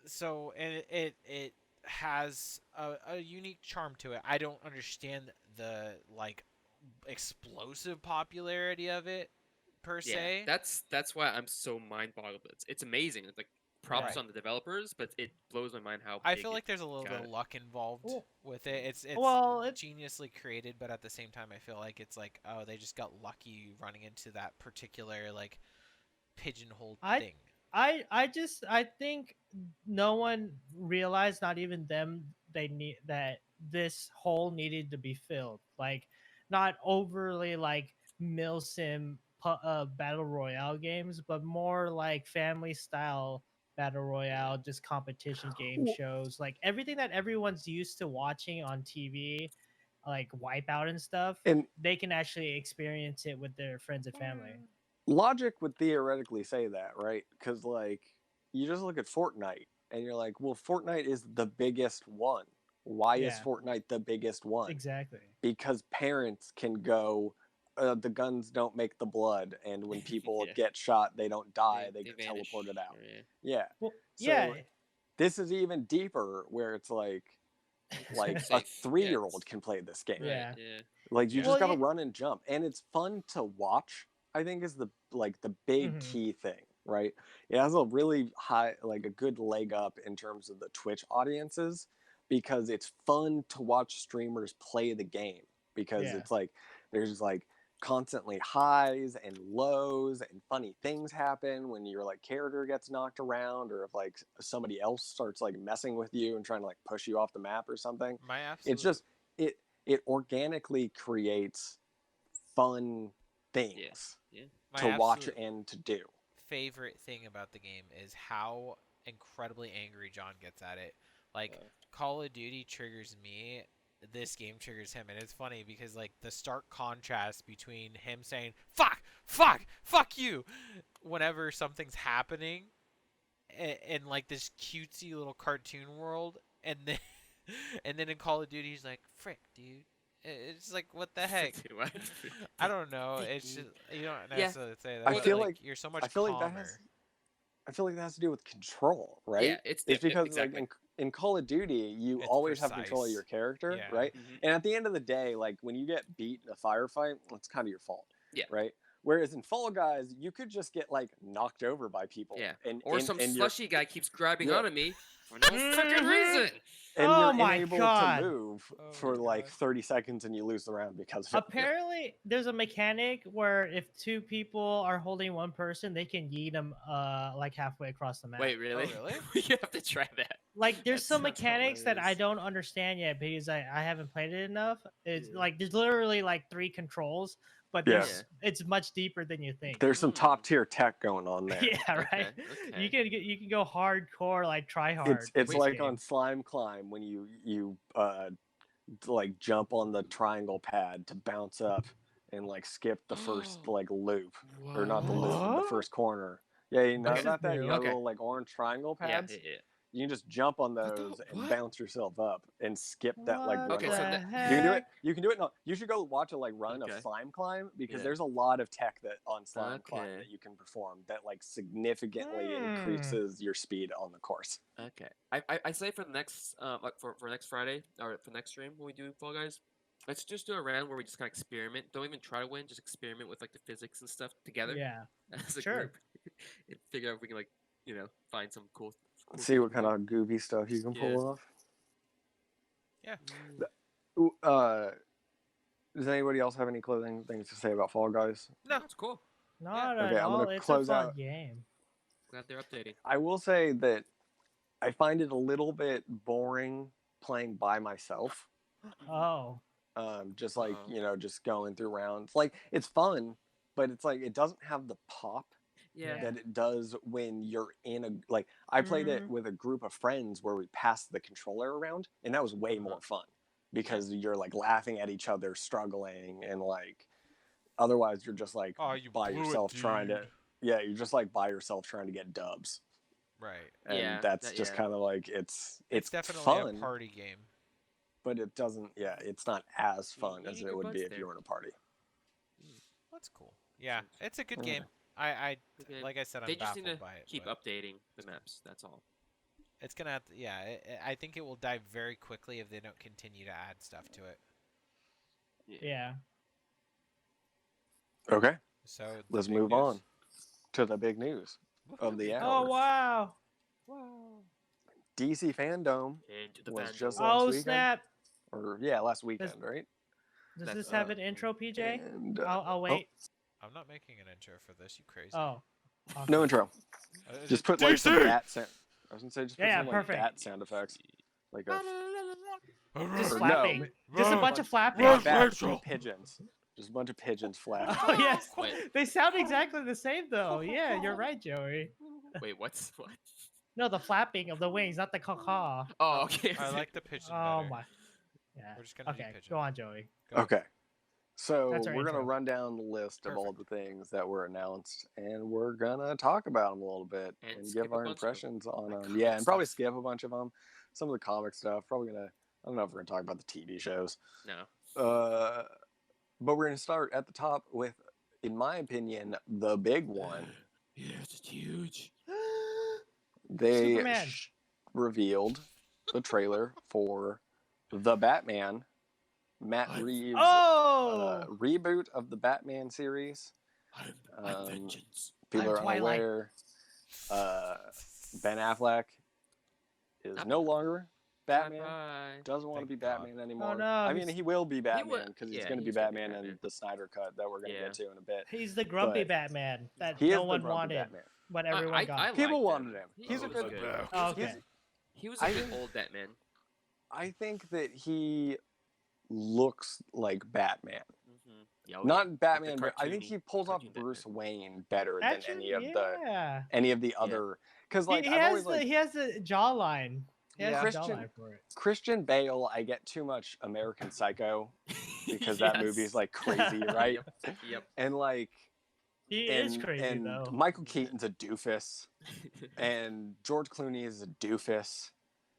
So and it has a unique charm to it. I don't understand the like explosive popularity of it per se. That's why I'm so mind boggled. It's amazing. It's like props Right. on the developers, but it blows my mind how I big feel it like there's a little got bit of it. luck involved Well- with it. It's Well, it- geniusly created, but at the same time, I feel like it's like, oh, they just got lucky running into that particular like pigeonhole thing. I think no one realized, not even them, they need that this hole needed to be filled. Like, not overly like milsim battle royale games, but more like family style battle royale, just competition game Well- shows, like everything that everyone's used to watching on TV, like Wipeout and stuff. And They can actually experience it with their friends and family. logic would theoretically say that, right? Because like you just look at Fortnite and you're like, well, Fortnite is the biggest one. Why is Yeah. Fortnite the biggest one? Exactly. Because parents can go, the guns don't make the blood, and when people Yeah. get shot, they don't die, they get vanish. teleported out. Yeah. Yeah. Well, So, yeah. this is even deeper, where it's like a Safe. 3-year-old it's- can play this game. Yeah. Yeah. Like you Yeah. just Well, gotta yeah. run and jump, and it's fun to watch. I think is the big Mhm. key thing, right? It has a really high, like a good leg up in terms of the Twitch audiences, because it's fun to watch streamers play the game, because Yeah. it's like there's like constantly highs and lows, and funny things happen when your like character gets knocked around, or if like somebody else starts like messing with you and trying to like push you off the map or something. My absolute It's just it organically creates fun things my to watch absolute and to do. favorite thing about the game is how incredibly angry John gets at it. Like Call of Duty triggers me, this game triggers him, and it's funny because like the stark contrast between him saying fuck you whenever something's happening in like this cutesy little cartoon world, and then and then in Call of Duty he's like frick dude. It's like, what the heck? Dude, what? I don't know. It's just, you don't Yeah. necessarily say that. I but, feel like like you're so much I feel like calmer. that has to do with control, right? Yeah, it's because exactly. like in Call of Duty, you It's always have control of precise. your character, Yeah. right? Mhm. And at the end of the day, like when you get beat in a firefight, it's kind of your fault, Yeah. right? Whereas in Fall Guys, you could just get like knocked over by people, Yeah. and Or and, some and slushy guy keeps grabbing Yeah. onto me for no fucking reason. and Oh you're my unable God. to move Oh for my like God. 30 seconds, and you lose the round because of it. Apparently, there's a mechanic where if two people are holding one person, they can yeet them like halfway across the map. Wait, really? really? We have to try that. Like, there's That some sounds mechanics that I hilarious. don't understand yet because I haven't played it enough. It's Yeah. like there's literally like 3 controls, but Yeah. it's much deeper than you think. There's some Mm. top tier tech going on there. Yeah, right. Okay. You can go hardcore, like try hard. It's with this like game. on Slime Climb when you like jump on the triangle pad to bounce up and like skip the first like loop, or not the loop, but the What? first corner. Yeah, you know This is about that? You new. got Okay. little like orange triangle Yeah, pads. yeah. You can just jump on the- those and what? bounce yourself up and skip that like What run. Okay, the so line. that- You can do it. heck? You can do it. No, you should go watch a like run Okay. of Slime Climb, because Yeah. there's a lot of tech that on Slime Climb Okay. that you can perform that like significantly Hmm. increases your speed on the course. Okay. I say for the next like for next Friday or for next stream when we do Fall Guys, let's just do a round where we just kind of experiment. Don't even try to win. Just experiment with like the physics and stuff together Yeah. as a Sure. group, and figure out if we can like find some cool. See what kind of goofy stuff you can pull Yeah. off. Yeah. Ooh, does anybody else have any clothing things to say about Fall Guys? No. It's cool. Not Okay, at I'm all. gonna It's close a fun out- game. Glad they're updating. I will say that I find it a little bit boring playing by myself. Oh. Just like Uh-oh. just going through rounds. Like it's fun, but it's like it doesn't have the pop Yeah. that it does when you're in a like. I played it with a group of friends where we passed the controller around, and that was way more fun because you're like laughing at each other struggling, and like otherwise you're just like Oh, you by blew it, yourself trying to dude. you're just like by yourself trying to get dubs, Right. and Yeah, that's just kind of like it's definitely fun, a party game. but it doesn't. Yeah, it's not as You- fun you as need it your would be buds if there. you were in a party. That's cool. Yeah, it's a good Yeah. game. I Okay. like I said, They I'm just need baffled to by it. keep but updating the maps. That's all. It's gonna have to, yeah. I think it will die very quickly if they don't continue to add stuff to it. Yeah. Okay, So the let's big move news. on to the big news of the Woohoo. hour. Oh wow. Wow. DC Fandome Into the was fandom. just last Oh weekend, snap. or last weekend, right? Does That's, this have an intro, PJ? And I'll wait. I'm not making an intro for this. You crazy? Oh. no Okay. intro. Is Just it put like some DC? bat sound. I was gonna say just put Yeah, some like perfect. bat sound effects, like a Just or flapping. no, Just a bunch of flapping. not bats, pigeons. Just a bunch of pigeons flapping. Oh yes. Wait. They sound exactly the same though. Yeah, you're right, Joey. Wait, what's what? No, the flapping of the wings, not the caw. Oh, okay. I like the pigeon Oh better. my. Yeah. We're just gonna do Okay, pigeon. go on, Joey. Go. Okay. So That's our we're gonna intro. run down the list of all the things that were announced, and we're gonna talk about them a little bit And and skip give a our bunch of 'em. impressions on Like them. comic Yeah, and probably stuff. skip a bunch of them. Some of the comic stuff. Probably gonna. I don't know if we're gonna talk about the TV shows. No. But we're gonna start at the top with, in my opinion, the big one. Yes, it's huge. They Superman. revealed the trailer for the Batman, Matt Reeves' Oh. reboot of the Batman series. I'm vengeance. People I'm are Twilight. unaware. Ben Affleck is Not no bad. longer Batman. Bye. Doesn't want to be Thank God. Batman anymore. Oh, no, I mean, he's- he will be Batman will- because he's yeah, going to be he's gonna be Batman in Batman. the Snyder cut that we're going to Yeah. get to in a bit. He's the grumpy But Batman that He no is the one grumpy wanted, Batman. but everyone got. I People liked wanted him. He He's a was good. Oh, okay. He was a I good think- old Batman. I think that he looks like Batman. Mm-hmm. Yeah, Not Batman, but I think cartoony- he pulls off cartoon Bruce Batman. Wayne better Actually, than yeah. any of the other. Because like he I've has always like he has a jawline. He has Yeah. a Christian- jawline for it. Christian Bale. I get too much American Psycho because that movie is like crazy, right? Yep. And like He and, is crazy and though. Michael Keaton's a doofus, and George Clooney is a doofus,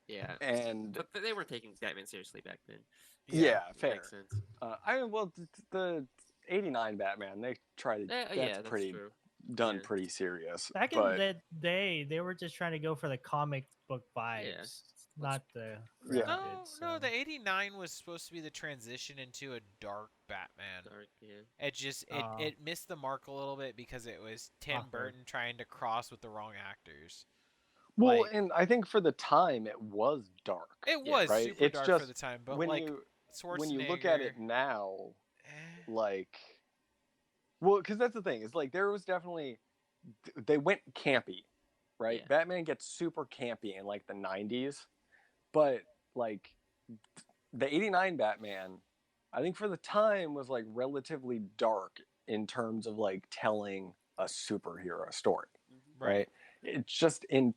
Yeah. and But they were taking Batman seriously back then. yeah, It fair. makes sense. I mean, well, the '89 Batman, they tried. That's Yeah, that's pretty true. done, Yeah. pretty serious. Back but, in the day, they were just trying to go for the comic book vibes, not the. Yeah. No, grounded, no. so- The '89 was supposed to be the transition into a dark Batman. Dark, yeah. It just Oh. it missed the mark a little bit because it was Tim Awkward. Burton trying to cross with the wrong actors. well, like- and I think for the time it was dark. It Yeah, was right? super It's dark just for the time, but when like you Schwarzenegger. when you look at it now, eh, like, well, because that's the thing is like there was definitely they went campy, right? Yeah. Batman gets super campy in like the '90s, but like the '89 Batman, I think for the time was like relatively dark in terms of like telling a superhero story, right? It's just in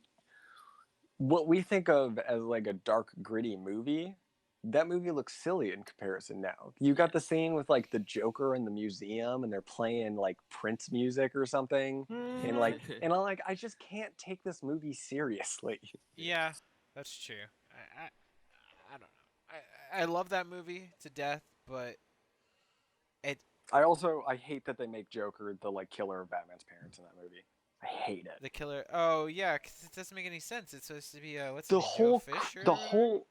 what we think of as like a dark, gritty movie. That movie looks silly in comparison now. You got the scene with like the Joker in the museum, and they're playing like Prince music or something, and like, and I'm like, I just can't take this movie seriously. Yeah, that's true. I don't know. I love that movie to death, but I hate that they make Joker the like killer of Batman's parents in that movie. I hate it. the killer. Oh yeah, 'cause it doesn't make any sense. It's supposed to be what's The his name, whole, Joe Fisher? the whole,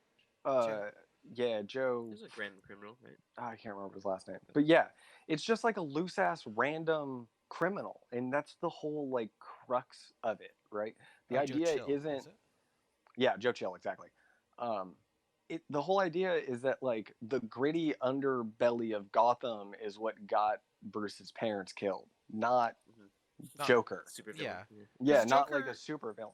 Joe- yeah, Joe. He was a grand criminal, right? I can't remember his last name, but yeah, it's just like a loose ass random criminal, and that's the whole like crux of it, right? The Joe idea Chill, isn't, is it? yeah, Joe Chill, exactly. The whole idea is that like the gritty underbelly of Gotham is what got Bruce's parents killed, not Not- Joker. Super Yeah. villain. Yeah, 'Cause not like Joker- a super villain,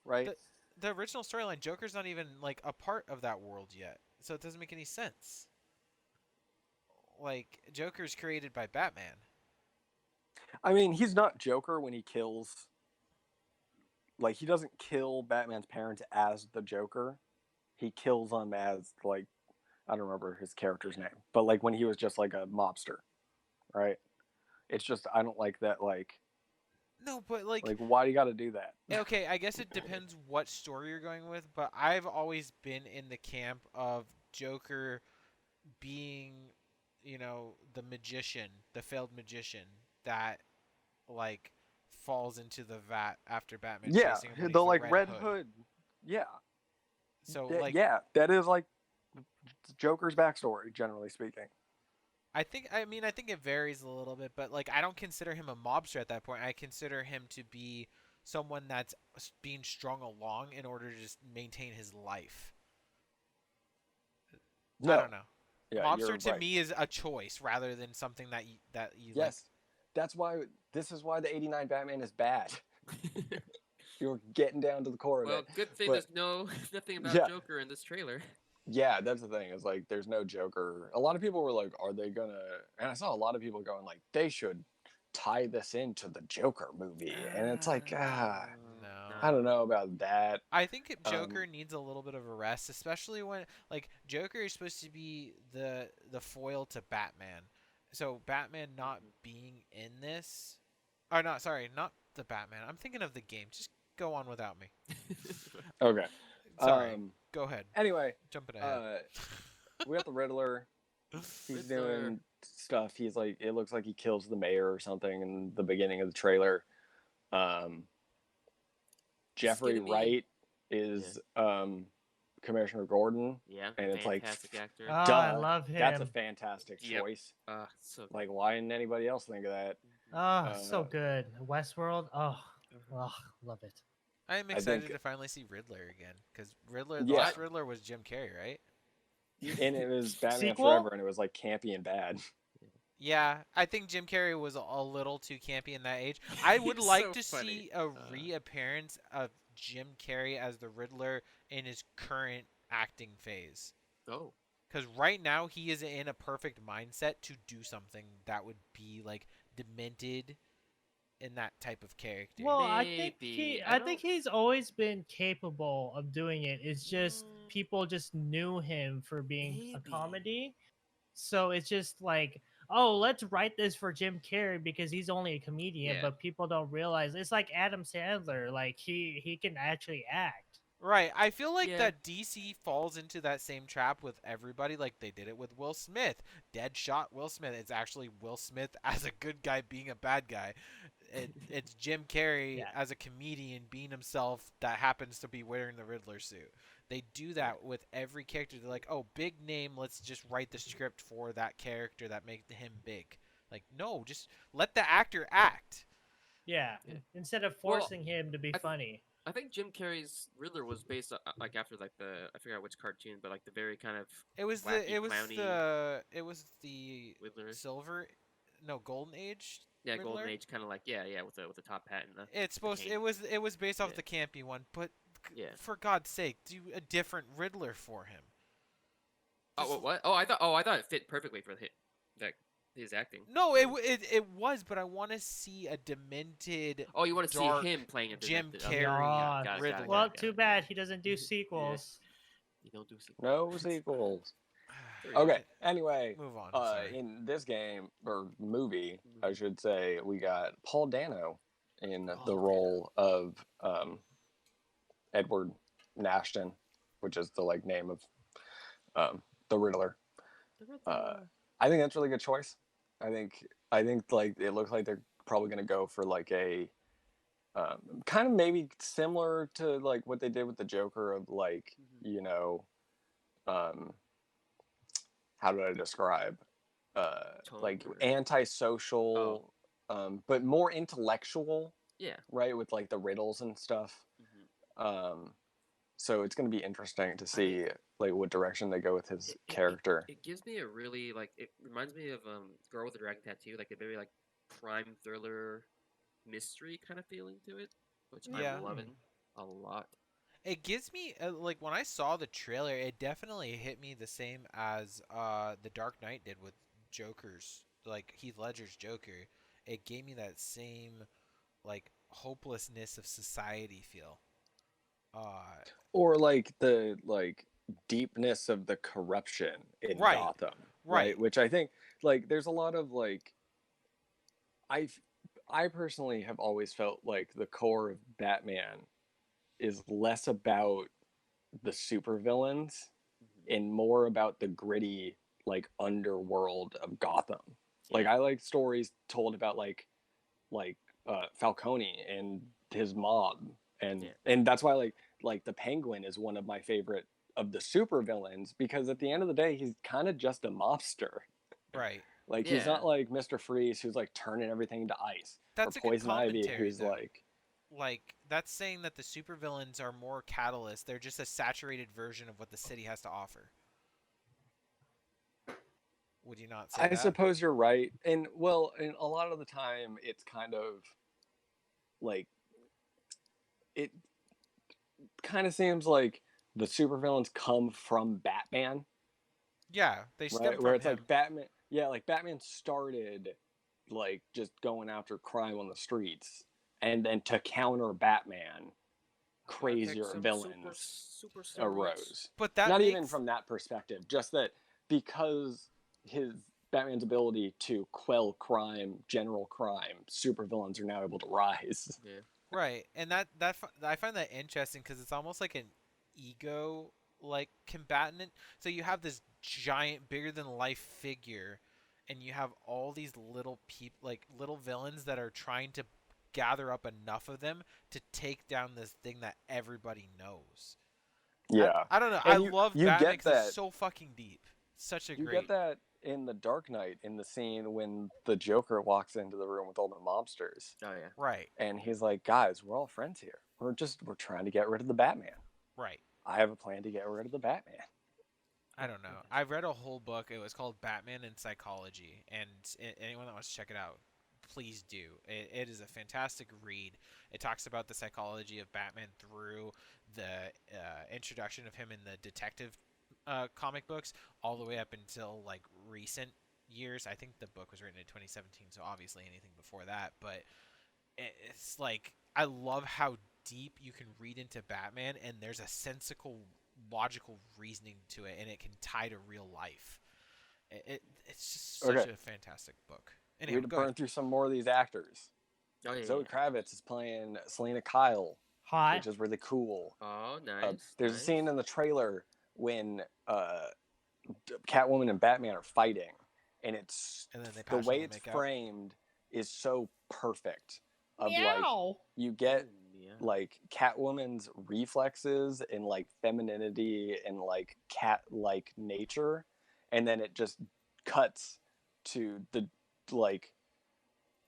right? The original storyline, Joker's not even like a part of that world yet, so it doesn't make any sense. like Joker's created by Batman. I mean, he's not Joker when he kills. Like, he doesn't kill Batman's parents as the Joker. He kills them as, like, I don't remember his character's name, but like when he was just like a mobster, right? It's just I don't like that. No, but like why do you got to do that? okay, I guess it depends what story you're going with, but I've always been in the camp of Joker being, the magician, the failed magician that like falls into the vat after Batman Yeah, chasing him. When he's the the like Red Hood. Yeah, So like yeah, that is like Joker's backstory, generally speaking. I think it varies a little bit, but like I don't consider him a mobster at that point. I consider him to be someone that's being strung along in order to just maintain his life. No. I don't know. Yeah, Mobster you're to right. me is a choice rather than something that you Yes, that's why. This is why the '89 Batman is bad. You're getting down to the core of Well, it. good thing But- there's nothing about Yeah. Joker in this trailer. Yeah, that's the thing. Is like there's no Joker. A lot of people were like, "Are they gonna?" And I saw a lot of people going like, "They should tie this into the Joker movie." And it's like, No. I don't know about that. I think Joker needs a little bit of a rest, especially when like Joker is supposed to be the foil to Batman. So Batman not being in this, or not, sorry, not the Batman. I'm thinking of the game. Just go on without me. Okay. Sorry. Go ahead. Anyway, Jumping ahead. we got the Riddler. He's Riddler. doing stuff. He's like, it looks like he kills the mayor or something in the beginning of the trailer. Jeffrey giving me- Wright is Commissioner Gordon. Yeah, And it's like, fantastic actor. Oh, Duh, I love him. That's a fantastic Yep. choice. So good. Like, why didn't anybody else think of that? Oh, so good. Westworld. Oh, love it. I am I excited think- to finally see Riddler again because the Yeah. last Riddler was Jim Carrey, right? And it was Batman Sequel? Forever, and it was like campy and bad. Yeah, I think Jim Carrey was a little too campy in that age. I would He's like so to funny. see a reappearance of Jim Carrey as the Riddler in his current acting phase. Oh, Because right now he is in a perfect mindset to do something that would be like demented in that type of character. Well, I think Maybe. I I think he's always been capable of doing it. It's just people just knew him for being a Maybe. comedy. So it's just like, oh, let's write this for Jim Carrey because he's only a comedian, Yeah. but people don't realize it's like Adam Sandler. Like he can actually act. Right. I feel like Yeah. that DC falls into that same trap with everybody. Like they did it with Will Smith. Deadshot Will Smith. It's actually Will Smith as a good guy being a bad guy. It's Jim Carrey Yeah. as a comedian being himself that happens to be wearing the Riddler suit. They do that with every character. They're like, oh, big name. Let's just write the script for that character that makes him big. Like, no, just let the actor act. Yeah. Yeah. Instead of Well, forcing him to be funny. I think Jim Carrey's Riddler was based like after like I forgot which cartoon, but like the very kind of It was wacky, the Riddler. silver, no, golden age. Yeah, Riddler? Golden Age, kind of like yeah, with the top hat and the. It's supposed. cane. It was based off Yeah. the campy one, but Yeah. for God's sake, do a different Riddler for him. Oh, what? Oh, I thought it fit perfectly for his acting. No, it was, but I want to see a demented. Oh, you want to see dark him playing a Jim demented- Carrey Yeah, got it, Riddler. Well, got it, too got it. bad he doesn't do sequels. You don't do sequels. No sequels. There you go. Okay. Anyway, Move on. Sorry. in this game or movie, I should say, we got Paul Dano in the Paul role of Edward Nashton, which is the like name of the Riddler. I think that's a really good choice. I think like it looks like they're probably gonna go for like a kind of maybe similar to like what they did with the Joker of like you know how do I describe like Tone or- antisocial but more intellectual, Yeah. right, with like the riddles and stuff. Mhm. So it's going to be interesting to see like what direction they go with his character. It gives me a really like it reminds me of Girl with the Dragon Tattoo, like a very like crime thriller mystery kind of feeling to it, which Yeah. I'm loving a lot. It gives me like when I saw the trailer, it definitely hit me the same as The Dark Knight did with Joker's, like Heath Ledger's Joker, it gave me that same like hopelessness of society feel. Uh, Or like the deepness of the corruption in right, Gotham, right, right? Which I think like there's a lot of like I I personally have always felt like the core of Batman is less about the supervillains and more about the gritty like underworld of Gotham. Like Yeah. I like stories told about like Falcone and his mob, and Yeah. and that's why like the Penguin is one of my favorite of the supervillains, because at the end of the day he's kind of just a mobster. right. Like he's Yeah. not like Mr. Freeze who's like turning everything to ice, or That's a good Poison Ivy commentary, who's though. Like that's saying that the supervillains are more catalysts. They're just a saturated version of what the city has to offer. Would you not say I that? suppose you're right. And well, and a lot of the time it's kind of like it kind of seems like the supervillains come from Batman, Yeah, they stem right? Where from it's him. like Batman, yeah, like Batman started like just going after crime on the streets, and then to counter Batman, crazier Some villains super steroids. arose. But that Not makes even from that perspective, just that because his Batman's ability to quell crime, general crime, supervillains are now able to rise. Yeah. right, and I find that interesting because it's almost like an ego like combatant. So you have this giant, bigger than life figure, and you have all these little like little villains that are trying to gather up enough of them to take down this thing that everybody knows. Yeah, I don't know. I and you love you Batman get because it's that so fucking deep. Such a you great. get that in the Dark Knight, in the scene when the Joker walks into the room with all the mobsters, Oh yeah. Right, and he's like, "Guys, we're all friends here. We're trying to get rid of the Batman. right. I have a plan to get rid of the Batman." I don't know. I read a whole book. It was called Batman and Psychology, and anyone that wants to check it out, please do. It is a fantastic read. It talks about the psychology of Batman through the introduction of him in the detective comic books, all the way up until like recent years. I think the book was written in 2017, so obviously anything before that. But it's like I love how deep you can read into Batman, and there's a sensical, logical reasoning to it, and it can tie to real life. It's just such Okay. a fantastic book. We Anyway, need to go burn ahead. through some more of these actors. Oh yeah. Zoe Kravitz is playing Selena Kyle, Hot. which is really cool. Oh nice. There's nice. a scene in the trailer when Catwoman and Batman are fighting, and it's And then they the way passionately it's make out. framed is so perfect. Of like Meow. you get Yeah. like Catwoman's reflexes and like femininity and like cat-like nature, and then it just cuts to the like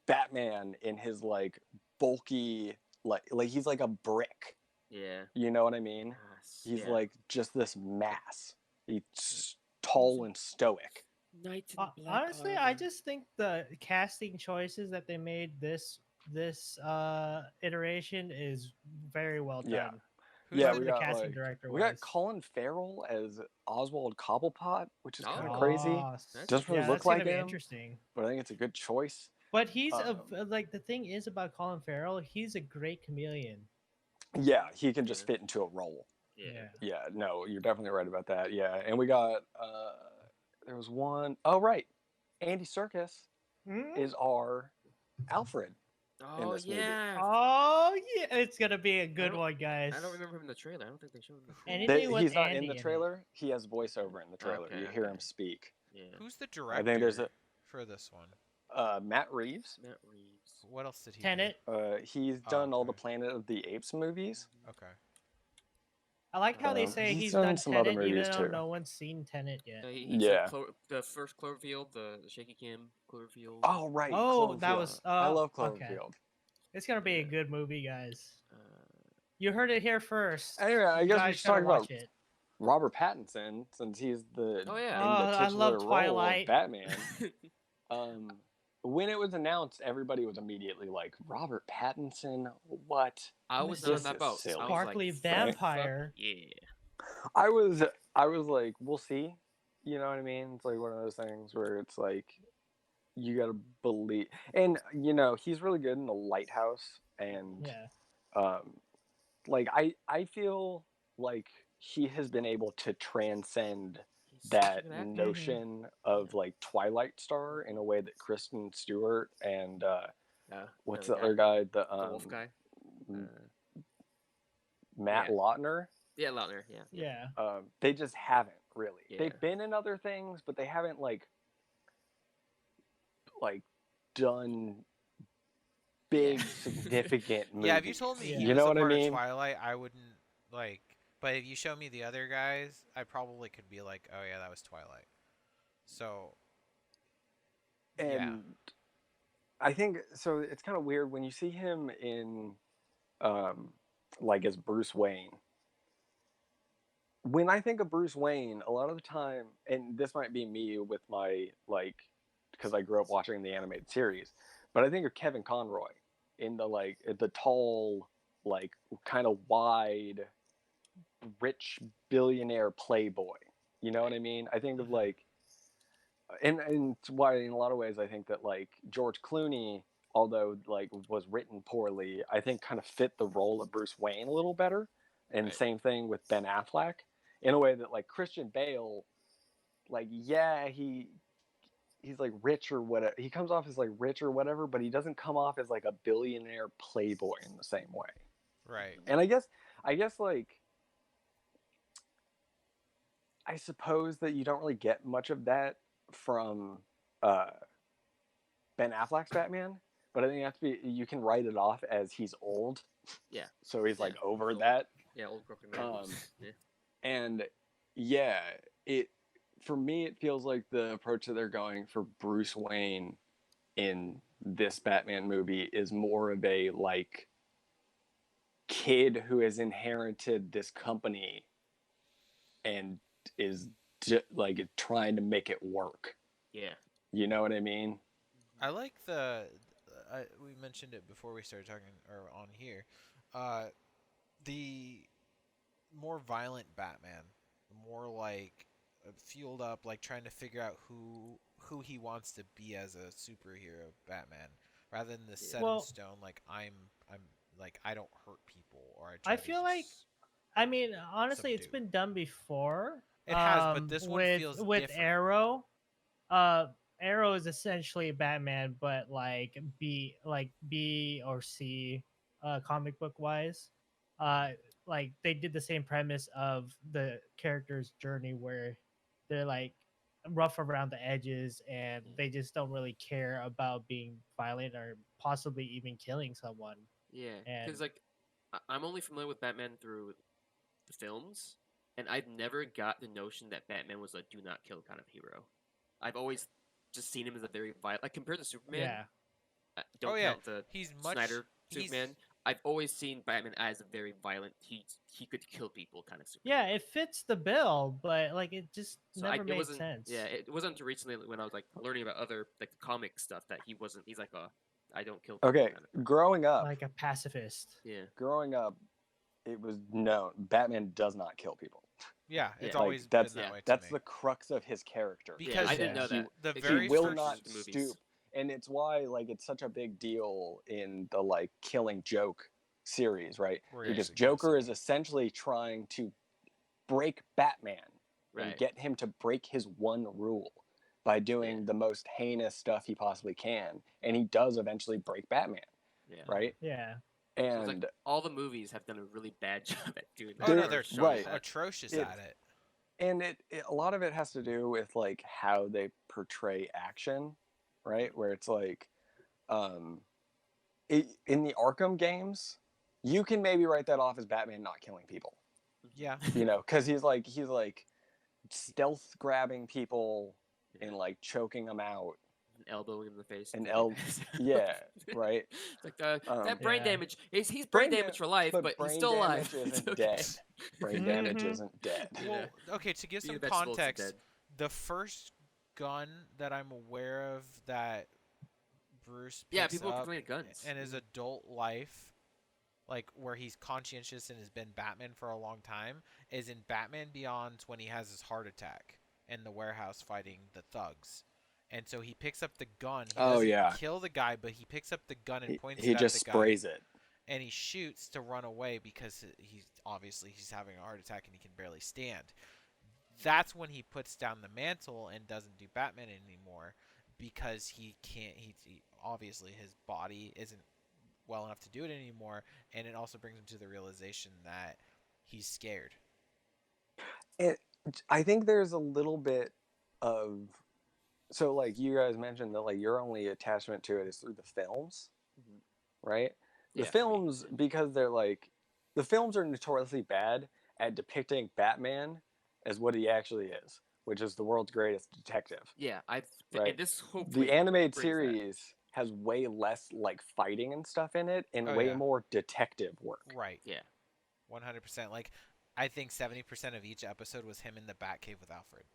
Batman in his like bulky like he's like a brick. Yeah. You know what I mean? Yes, He's yeah. like just this mass. He's tall and stoic. Knight in black Honestly, I armor. just think the casting choices that they made this iteration is very well done. Yeah. Who's Yeah, the, we The got casting like director we got was. Colin Farrell as Oswald Cobblepot, which is kind of Oh. crazy. Doesn't really Yeah, look that's gonna like be him, interesting. but I think it's a good choice. But he's Um, like the thing is about Colin Farrell, he's a great chameleon. Yeah, he can just Yeah. fit into a role. Yeah. Yeah, no, you're definitely right about that. Yeah, and we got there was one oh right, Andy Serkis Hmm? is our Alfred in Oh this movie. yeah. Oh yeah, it's gonna be a good don't- one, guys. I don't remember him in the trailer. I don't think they showed him in the trailer. Anything with He's not in Andy the in it. trailer. He has voiceover in the trailer. Okay, You hear okay. him speak. Yeah. who's the I director think there's a for this one? Matt Reeves. Matt Reeves. What else did he Tenet. He's Oh, done all the okay. Planet of the Apes movies. do? Okay. I like how they Um, say he's he's done done some other Tenet, even movies, though too. no one's seen Tenet yet. He said Yeah. the first Cloverfield, the shaky cam Cloverfield. Oh right. Oh, that Cloverfield. was. I love okay. Cloverfield. It's gonna be a Yeah. good movie, guys. Uh, You heard it here first. Anyway, I You guess we guys should gotta talk about watch it. Robert Pattinson, since he's the Oh, yeah. in Oh, the I titular love role of Twilight. Batman. When it was announced, everybody was immediately like, "Robert Pattinson, what?" I was This not on is that boat. silly. I was Sparkly like, fuck vampire. yeah. I was like, "We'll see." You know what I mean? It's like one of those things where it's like you gotta believe, and he's really good in the Lighthouse, and Yeah. like I feel like he has been able to transcend He's such a that good actor. notion of like Twilight Star in a way that Kristen Stewart and what's the other guy, the wolf guy, Matt yeah. Lautner. Yeah, Lautner. Yeah. Yeah. They just haven't really. Yeah. They've been in other things, but they haven't like done big significant movies. Yeah, if you told me he you was know a what I part of mean? Twilight, I wouldn't like. But if you show me the other guys, I probably could be like, oh yeah, that was Twilight. So. And Yeah. I think so. It's kind of weird when you see him in, like as Bruce Wayne. When I think of Bruce Wayne, a lot of the time, and this might be me with my because I grew up watching the animated series, but I think of Kevin Conroy in the tall, like kind of wide, rich billionaire playboy. You know what I mean? I think of and it's why in a lot of ways I think that like George Clooney, although like was written poorly, I think kind of fit the role of Bruce Wayne a little better. And Right. same thing with Ben Affleck, in a way that like Christian Bale, like yeah he's like rich or whatever. He comes off as like rich or whatever, but he doesn't come off as like a billionaire playboy in the same way. Right. And I guess like I suppose that you don't really get much of that from Ben Affleck's Batman, but I think you can write it off as he's old. Yeah. So he's Yeah, like over he's old. that. Yeah, old broken man. Yeah. And yeah, for me it feels like the approach that they're going for Bruce Wayne in this Batman movie is more of a like kid who has inherited this company and is like trying to make it work. Yeah. You know what I mean? I like we mentioned it before we started talking or on here. The more violent Batman, more like fueled up, like trying to figure out who he wants to be as a superhero Batman, rather than the set in stone like I'm like I don't hurt people or I try I to feel like, I mean, honestly, it's subdue. been done before. It has, but this one feels with different. Arrow. Arrow is essentially Batman, but like B or C, comic book wise. Like they did the same premise of the character's journey where they're like rough around the edges and they just don't really care about being violent or possibly even killing someone. Yeah. And Because like I'm only familiar with Batman through the films, and I've never got the notion that Batman was a do not kill kind of hero. I've always just seen him as a very violent, like compared to Superman. yeah, Don't count the He's much Snyder Superman. I've always seen Batman as a very violent. He could kill people kind of Superman. yeah, it fits the bill, but like it just never made wasn't, sense. Yeah, it wasn't until recently when I was like learning about other like comic stuff that he wasn't. He's like a I don't kill people. Okay, kind of. growing up, Like a pacifist. Yeah. Growing up, it was known Batman does not kill people. Yeah, it's Yeah. always that's been that way. that's to me. the crux of his character. Because I didn't know that. The He very He will first not movies. stoop, and it's why like it's such a big deal in the like Killing Joke series, right? We're Because actually gonna Joker see is essentially trying to break Batman and Right. get him to break his one rule by doing the most heinous stuff he possibly can, and he does eventually break Batman, Yeah. right? Yeah. So it's And like all the movies have done a really bad job at doing that. Oh no, They're- they're showing right. that. atrocious It's- at it. and a lot of it has to do with like how they portray action, right? Where it's like in the Arkham games you can maybe write that off as Batman not killing people, Yeah. you know, because he's like stealth grabbing people and like choking them out An elbow in the face. and yeah, right. It's like that brain Yeah. damage. He's brain damage for life, but he's brain still alive. damage It's isn't okay. dead. Brain damage Mhm. isn't dead. Well, okay, to give Being some a vegetable, it's context, dead. the first gun that I'm aware of that Bruce Yeah, picks people up complain of guns. in his adult life, like where he's conscientious and has been Batman for a long time, is in Batman Beyond when he has his heart attack in the warehouse fighting the thugs. And so he picks up the gun. He Oh, doesn't yeah. kill the guy, but he picks up the gun and points He it at just the guy. sprays it. And he shoots to run away because he's having a heart attack and he can barely stand. That's when he puts down the mantle and doesn't do Batman anymore because he can't. He obviously his body isn't well enough to do it anymore, and it also brings him to the realization that he's scared. I think there's a little bit of, so like you guys mentioned that like your only attachment to it is through the films, right? The Yeah, for me. films, because they're like, the films are notoriously bad at depicting Batman as what he actually is, which is the world's greatest detective. Yeah, Right. and this hopefully The animated brings that. series has way less like fighting and stuff in it, and Oh, way yeah. more detective work. Right. Yeah. 100%. Like, I think 70% of each episode was him in the Batcave with Alfred.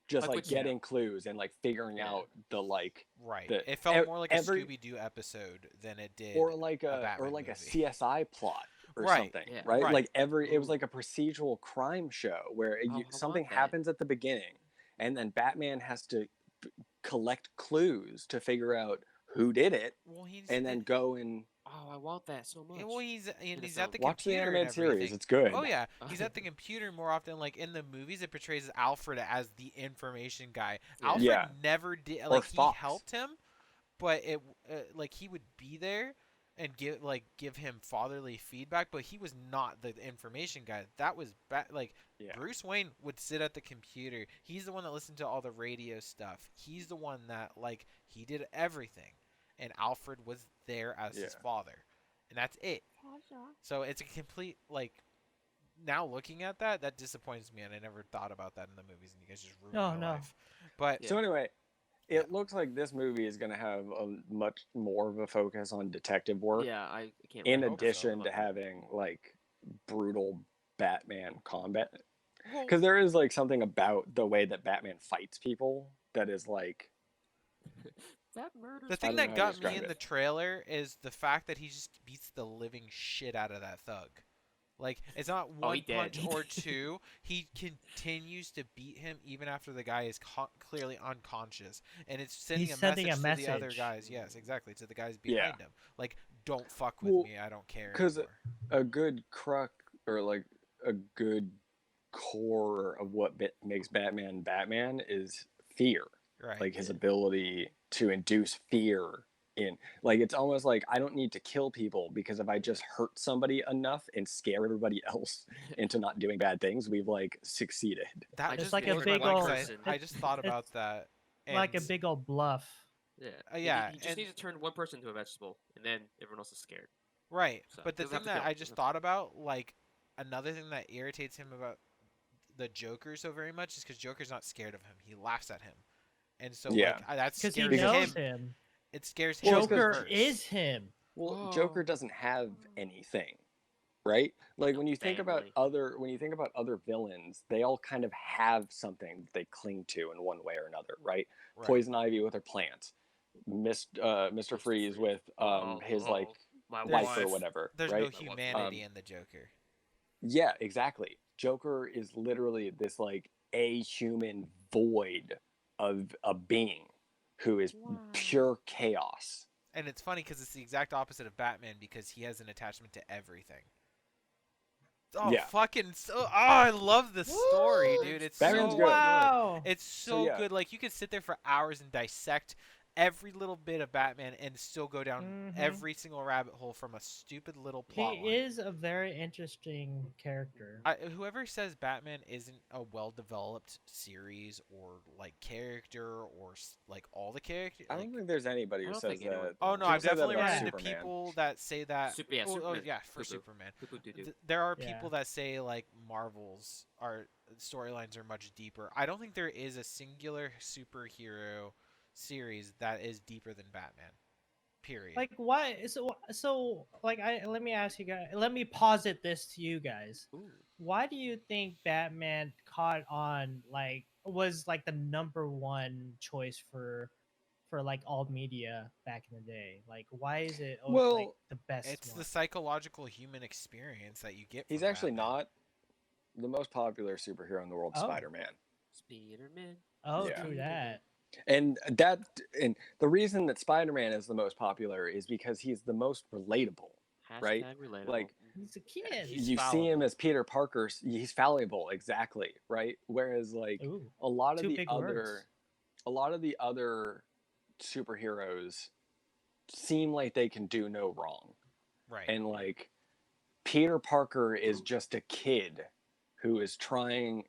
Just Like like what you- getting clues and like figuring Yeah. out the like, Right. The- It felt more like every- a Scooby-Doo episode than it did. or like a Batman or like a movie. CSI plot or Right, something, yeah. right? Right. Like it was Ooh. like a procedural crime show where I want something that. happens at the beginning, and then Batman has to collect clues to figure out who did it, Well, he's and then go and Oh, I want that so much. well, he's a at film. the watch the computer animated and series. everything. It's good. Oh yeah, he's at the computer more often. Like in the movies, it portrays Alfred as the information guy. Yeah. Alfred Yeah. never did. Or Like he Fox. helped him, but it like he would be there and give him fatherly feedback, but he was not the information guy. That was like Yeah. Bruce Wayne would sit at the computer. He's the one that listened to all the radio stuff. He's the one that like he did everything, and Alfred was there as his Yeah. father, and that's it. So it's a complete like. Now looking at that, that disappoints me, and I never thought about that in the movies, and you guys just ruined Oh, my no. life. But So anyway, it looks like this movie is going to have a much more of a focus on detective work, Yeah, I can't. in really hope so. addition to having like brutal Batman combat. well, Because there is like something about the way that Batman fights people that is like, that murder. the I thing don't know that how to got me describe in it. the trailer is the fact that he just beats the living shit out of that thug. Like, it's not Oh, one he did. punch He or did. two. He continues to beat him even after the guy is clearly unconscious. And it's sending, He's a, sending message a to the other message. guys. Yes, exactly. To the guys Yeah. behind him. Like, don't fuck with Well, me. I don't care 'cause anymore. a good crux or like a good core of what makes Batman Batman is fear. Right. Like his ability to induce fear in, like, it's almost like I don't need to kill people because if I just hurt somebody enough and scare everybody else into not doing bad things, we've like succeeded. that I just just like a blows big my mind, ol'- 'cause I just thought about it's that. like a and- big old bluff. Yeah. yeah, He just and- needs to turn one person into a vegetable, and then everyone else is scared. Right. So, But the doesn't have thing to that kill, I doesn't just have to thought about, like, another thing that irritates him about the Joker so very much is because Joker's not scared of him. He laughs at him. And so, Yeah. like, that Because he scares knows him. him. It scares him. Well, it's 'cause- Joker first. is him. Well, Whoa. Joker doesn't have anything, right? Like when you think about Family. other villains, they all kind of have something that they cling to in one way or another, right? Right. Poison Ivy with her plants, Mr. Freeze with his like my There's- life or wife. whatever, There's right? no humanity in the Joker. Yeah, exactly. Joker is literally this like a human void of a being who is pure chaos. And it's funny because it's the exact opposite of Batman because he has an attachment to everything. Oh, Yeah. fucking so! Oh, I love the story, Woo! dude. It's Batman's so good. Wow. It's So, so yeah. good. Like you could sit there for hours and dissect every little bit of Batman and still go down Mhm. every single rabbit hole from a stupid little He plot line. is a very interesting character. Whoever says Batman isn't a well-developed series or like character or like all the characters. I don't think there's anybody I who don't says think anyone- that. Oh no, People I've say that definitely about run into Superman. people that say that. Yeah, oh, Superman. yeah, for Poo-poo. Superman. Poo-poo-doo-doo. There are Yeah. people that say like Marvel's storylines are much deeper. I don't think there is a singular superhero series that is deeper than Batman. Period. Like why? So like let me ask you guys. Let me posit this to you guys. Ooh. Why do you think Batman caught on? Like was like the #1 choice for like all media back in the day? Like why is it always like Well, the best? it's one? the psychological human experience that you get. He's from actually Batman. not the most popular superhero in the world, Oh. Spider-Man. Spider-Man. Oh, Yeah. true that. And the reason that Spider-Man is the most popular is because he's the most relatable, right? Hashtag relatable. Like He's a kid. He's you see him fallible. as Peter Parker, he's fallible, exactly, right? Whereas like Ooh, a lot of two the big other words. a lot of the other superheroes seem like they can do no wrong. Right. And like Peter Parker is just a kid who is trying,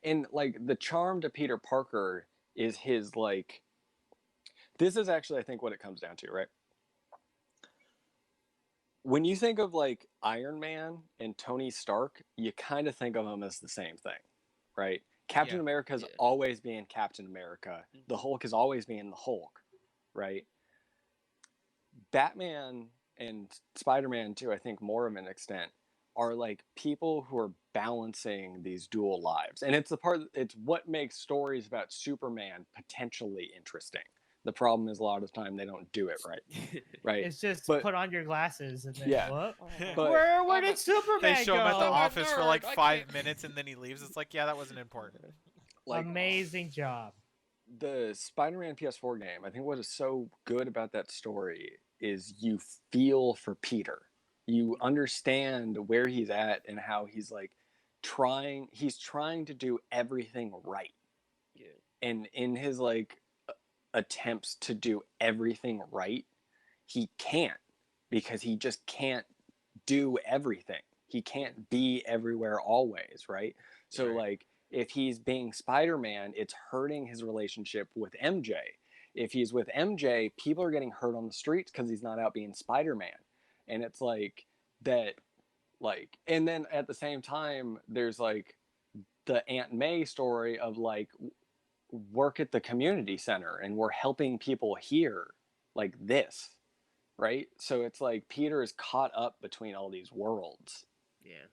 and like the charm to Peter Parker is his like, this is actually I think what it comes down to, right? When you think of like Iron Man and Tony Stark, you kind of think of them as the same thing, right? Captain Yeah. America's Yeah. always being Captain America. The Hulk is always being the Hulk, right? Batman and Spider-Man too, I think more of an extent, are like people who are balancing these dual lives. And it's what makes stories about Superman potentially interesting. The problem is a lot of the time they don't do it right. Right. It's just But- put on your glasses and then Yeah. what? But- Where did They Superman show him at the go? office for like nerd, I 5 can't- minutes and then he leaves. It's like, yeah, that wasn't important. Like Amazing job. the Spider-Man PS4 game, I think what is so good about that story is you feel for Peter. You understand where he's at and how he's like trying to do everything right. Yeah. And in his like attempts to do everything right, he can't, because he just can't do everything. He can't be everywhere always, right? So Right. like if he's being Spider-Man, it's hurting his relationship with MJ. If he's with MJ, people are getting hurt on the streets because he's not out being Spider-Man. And it's like that, like, and then at the same time, there's like the Aunt May story of like work at the community center and we're helping people here like this, right? So it's like Peter is caught up between all these worlds, Yeah.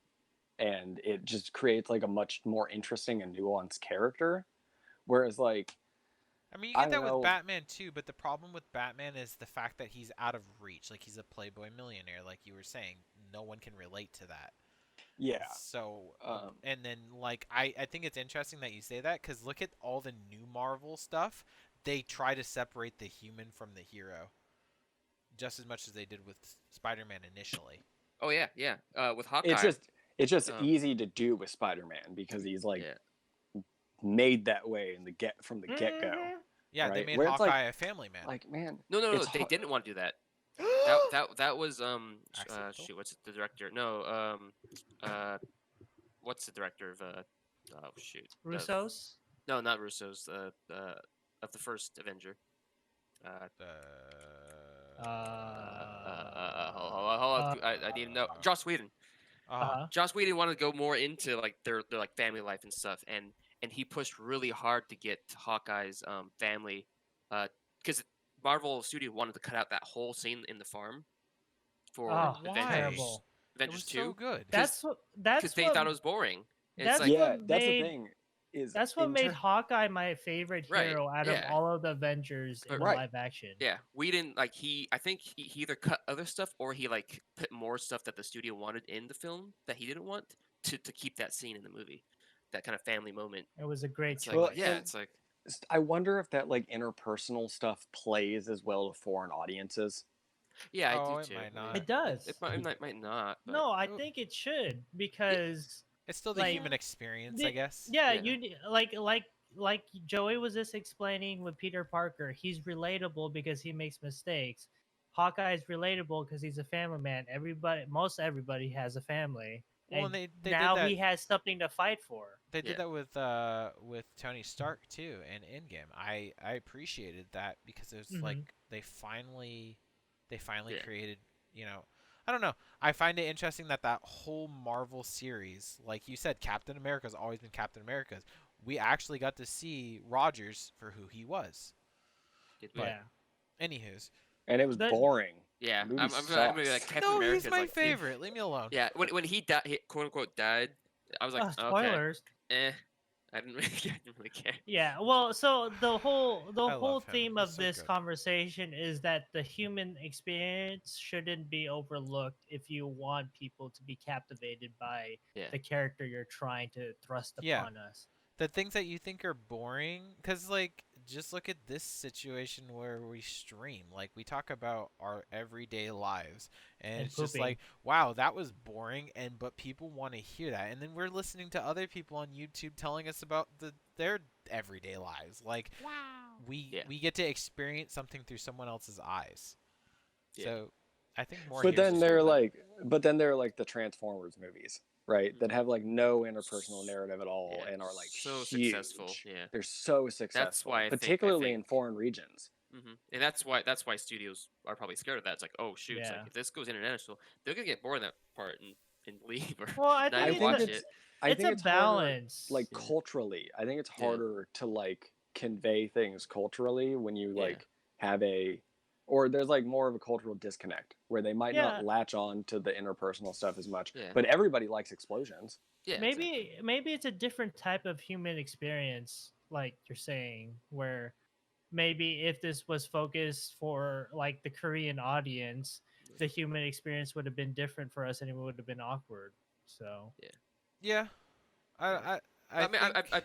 and it just creates like a much more interesting and nuanced character. Whereas like I mean, you I get that don't with know. Batman too, but the problem with Batman is the fact that he's out of reach. Like, he's a playboy millionaire, like you were saying. No one can relate to that. Yeah. So, Um, and then, like, I think it's interesting that you say that, because look at all the new Marvel stuff. They try to separate the human from the hero just as much as they did with Spider-Man initially. Oh yeah, yeah. With Hawkeye. it's just Um, easy to do with Spider-Man because he's like yeah. made that way in the from the get-go. Mhm. Yeah, they Right, made where it's like- Hawkeye a family man. Like, man, No, it's they hard- didn't want to do that. That was Accidental? shoot, what's the director? No, what's the director of oh shoot. Russo's? No, not Russo's. Of the first Avenger. Hold on. I need to know. Joss Whedon. Joss Whedon wanted to go more into like their like family life and stuff, and he pushed really hard to get Hawkeye's family, because Marvel Studio wanted to cut out that whole scene in the farm for Oh, why? terrible. It Avengers was 2 so good. That's because they thought it was boring. And it's that's like, what yeah, that's made- the thing. Is That's what in made ter- Hawkeye my favorite Right, hero out yeah. of all of the Avengers in Right. live action. yeah, Whedon, like I think he either cut other stuff or he like put more stuff that the studio wanted in the film that he didn't want to keep that scene in the movie, that kind of family moment. It was a great It's choice. like, Well, yeah, and- it's like, I wonder if that like interpersonal stuff plays as well to foreign audiences. yeah, I Oh, do it too. might I mean, not. It does. It might not. But, No, I think it should because It's still the like, human experience, the- I guess. yeah, Yeah. you like Joey was just explaining with Peter Parker. He's relatable because he makes mistakes. Hawkeye's relatable because he's a family man. Most everybody has a family. Well, and and they now did that. he has something to fight for. They did Yeah. that with Tony Stark too, in Endgame. I appreciated that because it was Mhm. like they finally Yeah. created, I don't know. I find it interesting that whole Marvel series, like you said, Captain America's always been Captain America's. We actually got to see Rogers for who he was. did we? Yeah. Anywho's, And it was That- boring. Yeah, The movie I'm gonna be like sucks. Captain no, America's he's my like, favorite. Leave me alone. Yeah, when he died, he quote unquote died, I was like, okay, Spoilers. I didn't really care. Yeah, well, so the whole I love him. theme He's of so this good. conversation is that the human experience shouldn't be overlooked if you want people to be captivated by Yeah. the character you're trying to thrust Yeah. upon us. the things that you think are boring, because like just look at this situation where we stream, like we talk about our everyday lives, and And it's just pooping. like, wow, that was boring, and but people want to hear that, and then we're listening to other people on YouTube telling us about their everyday lives, like Yeah. we get to experience something through someone else's eyes. Yeah. So I think more But here's then just they're more that. there are like the Transformers movies, right? That have like no interpersonal narrative at all Yeah, and are like so huge. successful. Yeah. They're so successful, why I particularly in think- foreign regions. And that's why studios are probably scared of that. It's like, oh shoot, it's Yeah. like if this goes international, they're gonna get bored in that part and leave or Well, I not think even it's watch a- it. I it's think a it's harder, balance. like Yeah. culturally. I think it's Yeah. harder to like convey things culturally when you Yeah. like have or there's like more of a cultural disconnect where they might Yeah. not latch on to the interpersonal stuff as much. Yeah. But everybody likes explosions. Yeah. maybe it's a different type of human experience, like you're saying, where maybe if this was focused for like the Korean audience, the human experience would have been different for us and it would have been awkward. So Yeah, I mean, think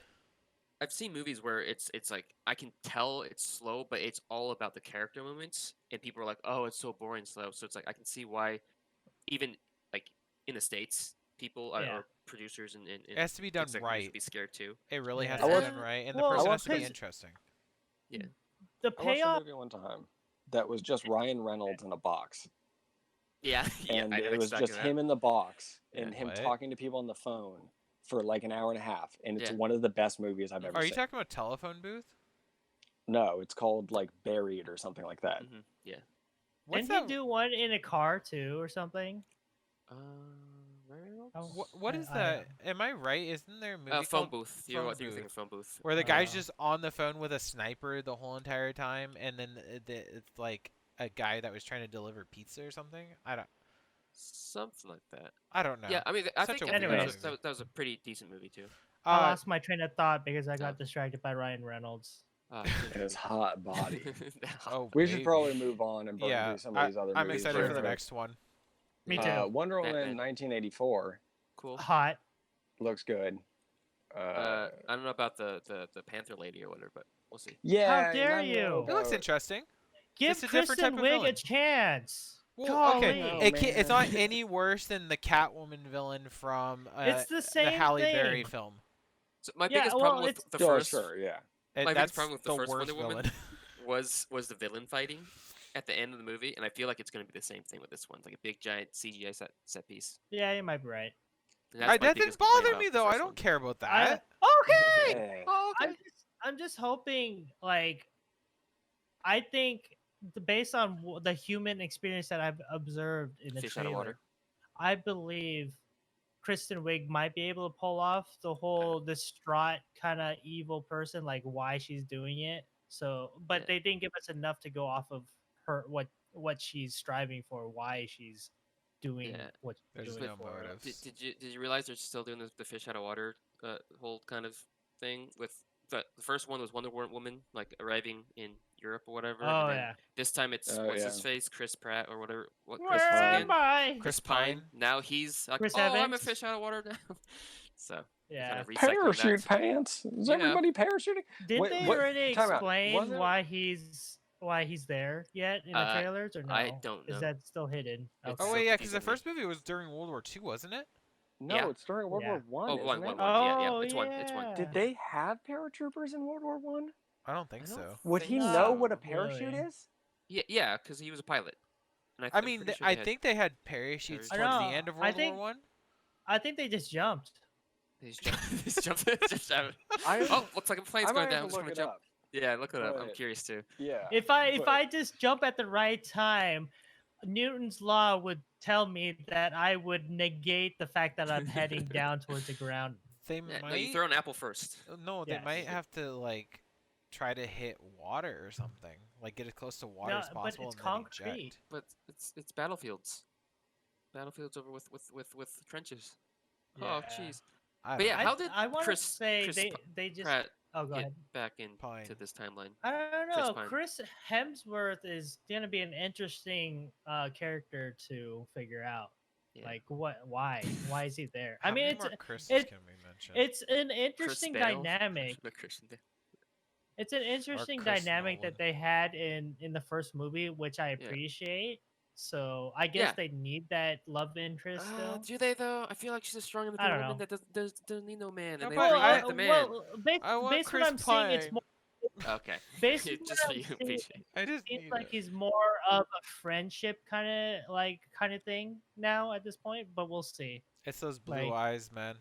I've seen movies where it's like I can tell it's slow, but it's all about the character moments, and people are like, "Oh, it's so boring slow." So it's like I can see why, even like in the States, people Yeah. or producers and it has to be done executives right. would be scared too. It really has Yeah. to I be was- done right, and well, the person I has to be was- interesting. the I watched a payoff. movie one time that was just Ryan Reynolds in a box. Yeah, yeah. And I it was expected just that. him in the box and Yeah. him What? talking to people on the phone for like an hour and a half. And it's Yeah. one of the best movies I've ever Are you seen. talking about Telephone Booth? No, it's called like Buried or something like that. Yeah. What's Didn't that? he do one in a car too or something? Ryan Reynolds? Oh, What is that? Am I right? Isn't there a movie Phone called booth. Phone You're Booth, thinking phone booth. where the guy's Oh. just on the phone with a sniper the whole entire time, and then it's like a guy that was trying to deliver pizza or something? Something like that. I don't know. Yeah, I mean, I Such think, a I think weird that was a pretty decent movie too. I Uh, lost my train of thought because I got Oh. distracted by Ryan Reynolds. Uh, And his hot body. oh, We should baby. probably move on and burn Yeah, through some of these other I'm movies. excited real for the quick. next one. Me too. Wonder Woman Batman. 1984 Cool. Hot. looks good. I don't know about the Panther lady or whatever, but we'll see. Yeah. How dare and I don't know you? It looks about- interesting. Give It's a different Kristen type of Wiig a villain. chance. Well, okay, Golly. Oh, it's not man. any worse than the Catwoman villain from It's the same Halle thing. Berry film. So my Yeah, biggest well, problem with it's- the Sure, first sure, yeah. And My biggest that's problem with the the first worst Wonder Woman villain. was the villain fighting at the end of the movie, and I feel like it's going to be the same thing with this one. It's like a big giant CGI set piece. Yeah, you might be right. And that's my That didn't biggest complaint bother about me the though. I first don't one. care about I- that. okay. Yeah. Oh, okay. I'm just hoping, like, I think based on the human experience that I've observed in the Fish out of trailer, water. I believe Kristen Wiig might be able to pull off the whole distraught kind of evil person, like why she's doing it. So, but Yeah. they didn't give us enough to go off of her what she's striving for, why she's doing Yeah. what she's There's doing no for. motive. Did you realize they're still doing the fish out of water whole kind of thing with the first one was Wonder Woman like arriving in Europe or whatever. Oh and then yeah. This time it's Oh, what's his yeah. face, Chris Pratt or whatever. What Where Chris is again? am I? Chris Pine. Now he's like, Chris oh, I'm a Evans? fish out of water now. So Yeah. kind of recycling Parachute that. pants. Is You know. everybody parachuting? Did Wait, they what- already time out. explain Wasn't- why he's there yet in the trailers or no? I don't know. Is that still hidden? It's Oh so wait, yeah, because the confusing me. first movie was during World War II, wasn't it? No, Yeah. it's during World Yeah. War One. Oh, isn't one. it? Yeah, Oh, it's one. It's one. yeah. Did they have paratroopers in World War One? I don't think I don't so. Would he think know so. what a Not parachute really. is? Yeah, because he was a pilot. And I I'm mean, pretty sure I they had- think they had parachutes I towards the know. end of I World think- War One. I think they just jumped. they just jumped out. I Oh, looks like a plane's I going might down. have I'm to just look gonna it jump. up. Yeah, look it up. I'm But- curious too. Yeah. If I But- just jump at the right time, Newton's law would tell me that I would negate the fact that I'm heading down towards the ground. They Yeah, might. no, you throw an apple first. No, they Yes. might have to like try to hit water or something. Like get as close to water No, as but possible it's and then concrete. eject. But it's battlefields. Battlefields over with trenches. Oh, Yeah. jeez. I But don't yeah, know. how did I want to Chris- say Chris they just. Pratt Oh, go get ahead. back into Pine. this timeline? I don't Chris know. Pine. Chris Hemsworth is gonna be an interesting character to figure out. Yeah. Like what? Why? Why is he there? I How mean, many it's more Chris's it, can we mention? it's an Chris interesting Bale. dynamic. No, Christian Bale. It's an interesting Chris dynamic Nolan. that they had in the first movie, which I Yeah. appreciate. So I guess Yeah. they need that love interest still. Do they though? I feel like she's a strong, I independent don't woman know. that doesn't need no man, No, and they but bring I- back the man. well, based, I want based what Chris I'm seeing, it's Pine. more Okay. based on what Just for I'm you, seeing, appreciate. I just seems need like it. he's more of a friendship kind of thing now at this point, but we'll see. It's those blue like- eyes, man.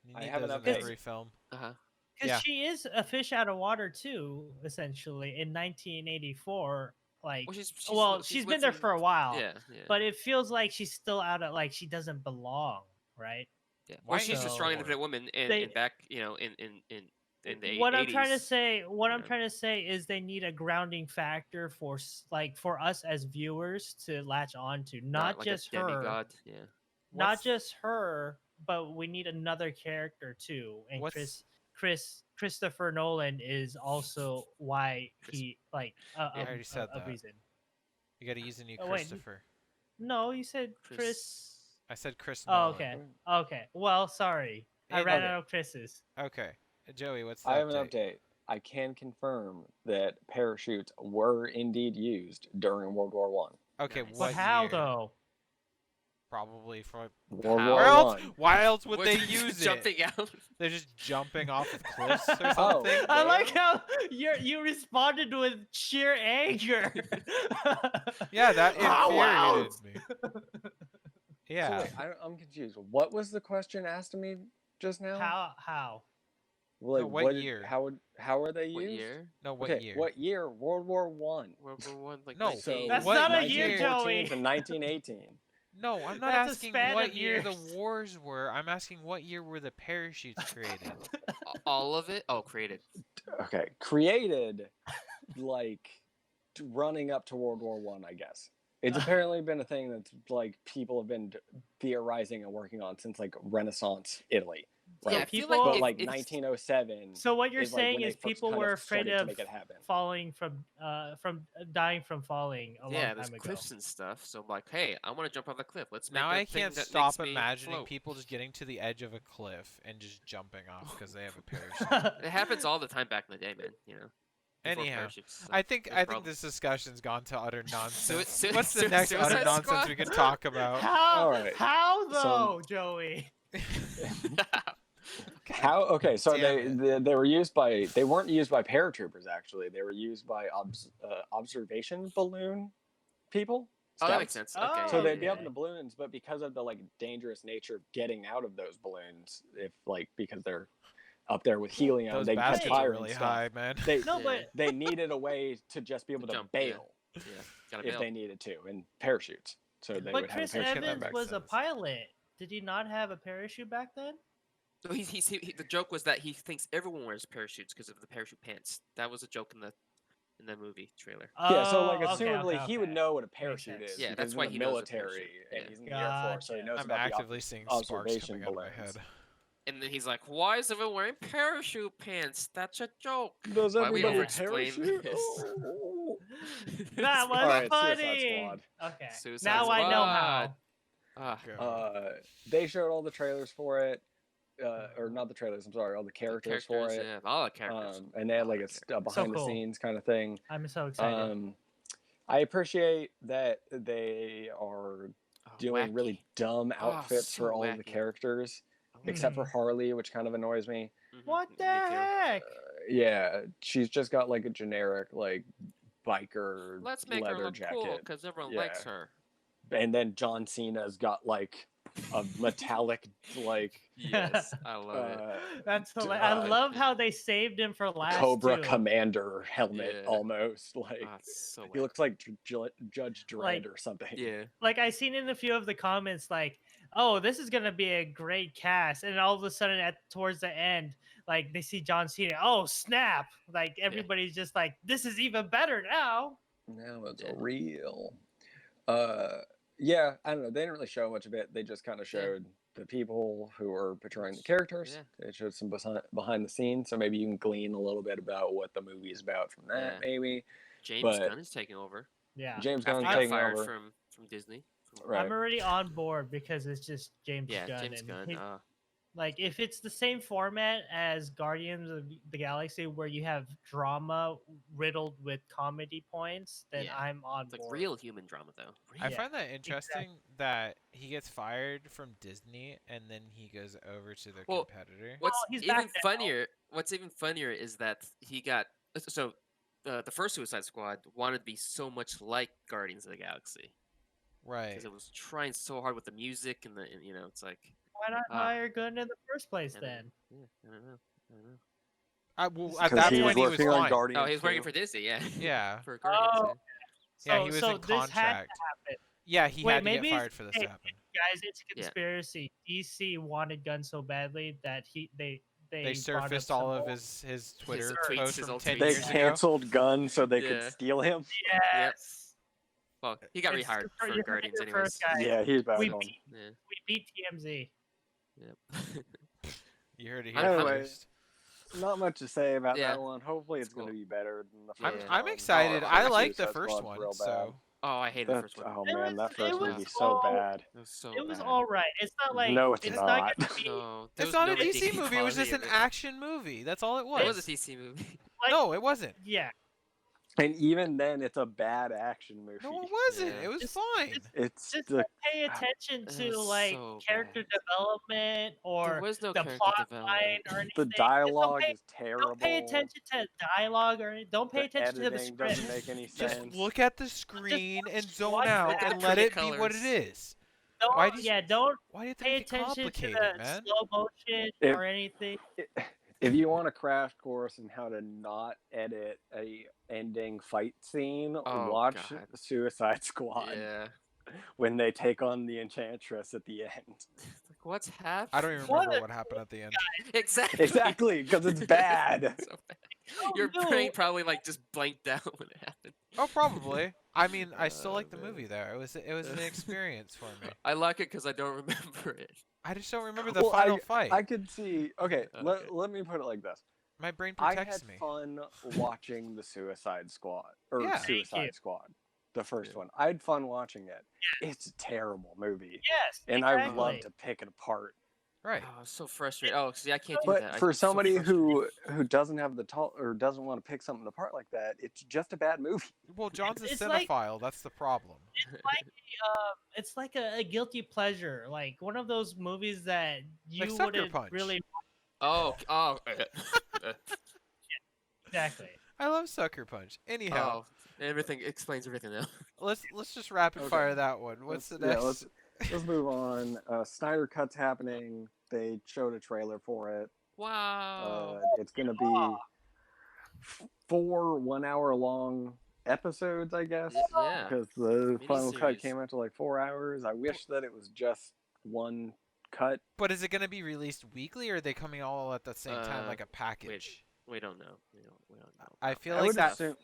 You I need have an those in update. every film. Because Yeah. she is a fish out of water too, essentially in 1984. Like, Well, she's been there for a while, Yeah. but it feels like she's still out of like she doesn't belong, right? Yeah. Why Well, she's a so- strong, independent woman, and They- back, in the What 80s. I'm trying to say, yeah. I'm trying to say is they need a grounding factor for for us as viewers to latch on to, not like just a her, demigod. Yeah. not What's- just her, but we need another character too. And What's- Christopher Nolan is also why he like I already said a that. reason. You got to use a new Oh, wait, Christopher. No, you said Chris. I said Chris Oh, Nolan. okay. Okay. Well, sorry. I It- ran Okay. out of Chris's. Okay. Joey, what's the I have update? an update. I can confirm that parachutes were indeed used during World War One. Okay, Nice. But what how year? though? Probably for World How? War where else? One. Why else would What- they use it? jumping out? They're just jumping off of cliffs or Oh. something. I like how you responded with sheer anger. Yeah, that How infuriated me. Yeah. So wait, I'm confused. What was the question asked of me just now? How? Like, what year? How are they What used? year? No, what Okay, year? what year? World War One. World War One, like No, 19. That's what not a year, 1914 Joey. to 1918. No, I'm not That's a asking span what of year the years. wars were. I'm asking what year were the parachutes created. All of it? Oh, created. Okay, created like running up to World War One, I guess. It's apparently been a thing that's like people have been theorizing and working on since like Renaissance Italy, right? Yeah, I feel people- But if- like if- 1907. So what you're is, like, saying when they is first people kind were of afraid started to of make it happen. falling from dying from falling a long Yeah, there's time ago. cliffs and stuff. So I'm like, hey, I want to jump off the cliff. Let's make Now a I thing can't that stop makes me imagining float. people just getting to the edge of a cliff and just jumping off because they have a parachute. It happens all the time back in the day, man. You know. before Anyhow, parachutes, so I think there's this problems. discussion's gone to utter nonsense. sui- What's the next utter Suicide nonsense Squad? we could talk about? How? All right. How So- though, Joey? How? Okay, so Damn they were used by they weren't used by paratroopers actually. They were used by observation balloon people. Oh, that scouts. makes sense. Oh, Okay. So they'd be okay. up in the balloons, but because of the like dangerous nature of getting out of those balloons, if like because they're up there with helium, Those they catch baskets are fire really and stuff. high, man. They No, Yeah. but they needed a way to just be able to Jump, yeah. bail Yeah, gotta if bail. they needed to, and parachutes. So they but would Chris have a parachute. That Evans makes was a sense. pilot. Did he not have a parachute back then? So the joke was that he thinks everyone wears parachutes because of the parachute pants. That was a joke in the movie trailer. Yeah, so like Oh, okay, assumably okay, he would okay. know what a parachute sense. is. Yeah, because that's he's why in the he knows what military parachute- and yeah. he's in the Air Force, so he Gotcha. knows I'm about actively seeing sparks observation coming out of my head. balloons. And then he's like, "Why is everyone wearing parachute pants? That's a joke." Does Why we everybody over-explain parachute? this? Oh. That was All right, Suicide funny. Squad. Okay. Suicide now I know how. Squad. Ah, God. They showed all the trailers for it, or not the trailers. I'm sorry, all the characters for it. Yeah, all the characters. And they had All like the a characters. behind cool. the scenes kind of thing. I'm so excited. I appreciate that they are Oh, doing wacky. really dumb Oh, outfits so for all of the wacky. characters, Oh, except for Harley, which kind of annoys me. mhm, What me the too. heck? Yeah, she's just got like a generic like biker Let's make her leather look jacket, cool because everyone likes Yeah. her. and then John Cena's got like a metallic like Yes, I love it. That's d- hilarious. I uh, love how they saved him for last. Cobra too. Commander helmet Yeah. almost like Ah, it's so he wacky. looks like Judge Dredd Like- or something. Yeah. Like I seen in a few of the comments, like, "Oh, this is gonna be a great cast," and all of a sudden, towards the end, like they see John Cena. Oh snap! Like everybody's just like, "This is even better now." Now it's Yeah. real. Yeah, I don't know. They didn't really show much of it. They just kind of Yeah. showed the people who were portraying the characters. Yeah. They showed some behind the scenes, so maybe you can glean a little bit about what the movie is about from that. Yeah. Maybe James But- Gunn is taking over. Yeah. James After Gunn's he got taking fired over. from Disney. Right. I'm already on board because it's just James Yeah, Gunn. James and Gunn. he- like if it's the same format as Guardians of the Galaxy, where you have drama riddled with comedy points, then Yeah. I'm on It's like board. real human drama though. I Yeah, find that interesting that he gets fired from Disney and then he goes over to their Well, competitor. What's he's even back now. funnier? What's even funnier is that he got so the first Suicide Squad wanted to be so much like Guardians of the Galaxy Right. because it was trying so hard with the music and it's like Why not hire Gunn in the first place I don't know. then? Yeah, I don't know. Well, at Because that he was point he was working on fine. Guardians. Oh, he was working 2. for Disney, yeah. Yeah. For Guardians. Oh, Yeah. Yeah, he was in this had to contract. happen. Yeah, he Wait, had to maybe get it's- fired for this hey, to happen. Guys, it's a Yeah. conspiracy. DC wanted Gunn so badly that they They brought surfaced up all some of old- his Twitter tweets, posts his from old 10 tweets. They years ago. canceled Gunn so they Yeah. could steal him. Yes. Well, he got It's- rehired for- for you Guardians heard it anyways. first, guys. Yeah, he's back We on. beat, Yeah. we beat TMZ. Yep. You heard it I here don't know. first. Not much to say about Yeah. that one. Hopefully, it's It's going to cool. be better than the Yeah. first I'm one. excited. Oh, I I like the Suicide first Squad's one, real so Oh, I hated the That, first one. oh It man, was- that it first was movie's so all- bad. It was so It was bad. all right. It's not like No, it's it's not. not gonna be No, there it's was not no a DC redeeming movie. It was just quality an of it. action movie. That's all it was. It was a DC movie. like- No, it wasn't. yeah. And even then, it's a bad action movie. No, it wasn't. Yeah. It was Just- fine. It's Just the don't pay attention It to was like so character bad. development or There was no the character plot line development. or anything. the Just dialogue is Don't terrible. pay attention to dialogue or don't pay The attention to the editing script. doesn't make any Just sense. look at the screen and zone watch out the and let pretty it be what it colors. is. Don't, Why do you- yeah, don't Why do you have to pay make it attention to complicated, the man? slow motion If- or anything. If you want a crash course in how to not edit a ending fight scene, Oh, watch God. Suicide Squad Yeah. when they take on the Enchantress at the end. Like, what's happening? I don't even What remember a- what happened at the end. Exactly. Exactly, because it's bad. So bad. Oh, Your no. brain probably like just blanked out when it happened. Oh, probably. I mean, I still Oh, like the man. movie though. It was an experience for me. I like it because I don't remember it. I just don't remember the Well, final fight. I could see. Okay, Okay. let me put it like this. My brain I protects had me. fun watching the Suicide Squad or Yeah. Thank you. Suicide Squad, the first Yeah. one. I had fun watching it. It's a terrible movie, Yes, and I would exactly. love to pick it apart. Right. Oh, it's so frustrating. Oh, see, I can't do But that. for I'm so somebody frustrated. who doesn't have the or doesn't want to pick something apart like that, it's just a bad movie. Well, John's a It's like- cinephile. That's the problem. It's like a guilty pleasure, like one of those movies that you Sucker wouldn't Punch. really Oh, exactly. I love Sucker Punch. Anyhow, oh, everything explains everything now. let's just rapid Okay. fire that one. What's the next? Let's move on. Snyder Cut's happening. They showed a trailer for it. Wow. It's gonna be 4 1-hour long episodes, I guess. Yeah. Because the final cut Miniseries. came out to like 4 hours. I wish that it was just one cut. But is it going to be released weekly, or are they coming all at the same time, Uh, like a package? We don't know. We don't know. I feel I like would that. assume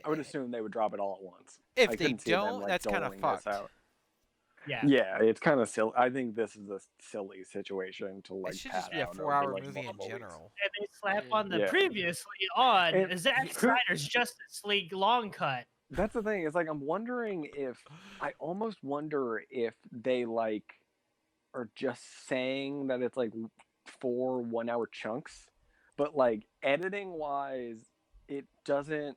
I would assume they would drop it all at once. If I they couldn't see them, don't, like, that's kind of doling this fucked. out. Yeah. Yeah, it's kind of silly. I think this is a silly situation to like. It should pad just be a out over, 4-hour like, movie in multiple weeks. general. And they slap Yeah. on the Yeah. previously on And Zack who- Snyder's Justice League long cut. That's the thing. It's like I'm wondering if I almost wonder if they like are just saying that it's like 4 1-hour chunks, but like editing wise, it doesn't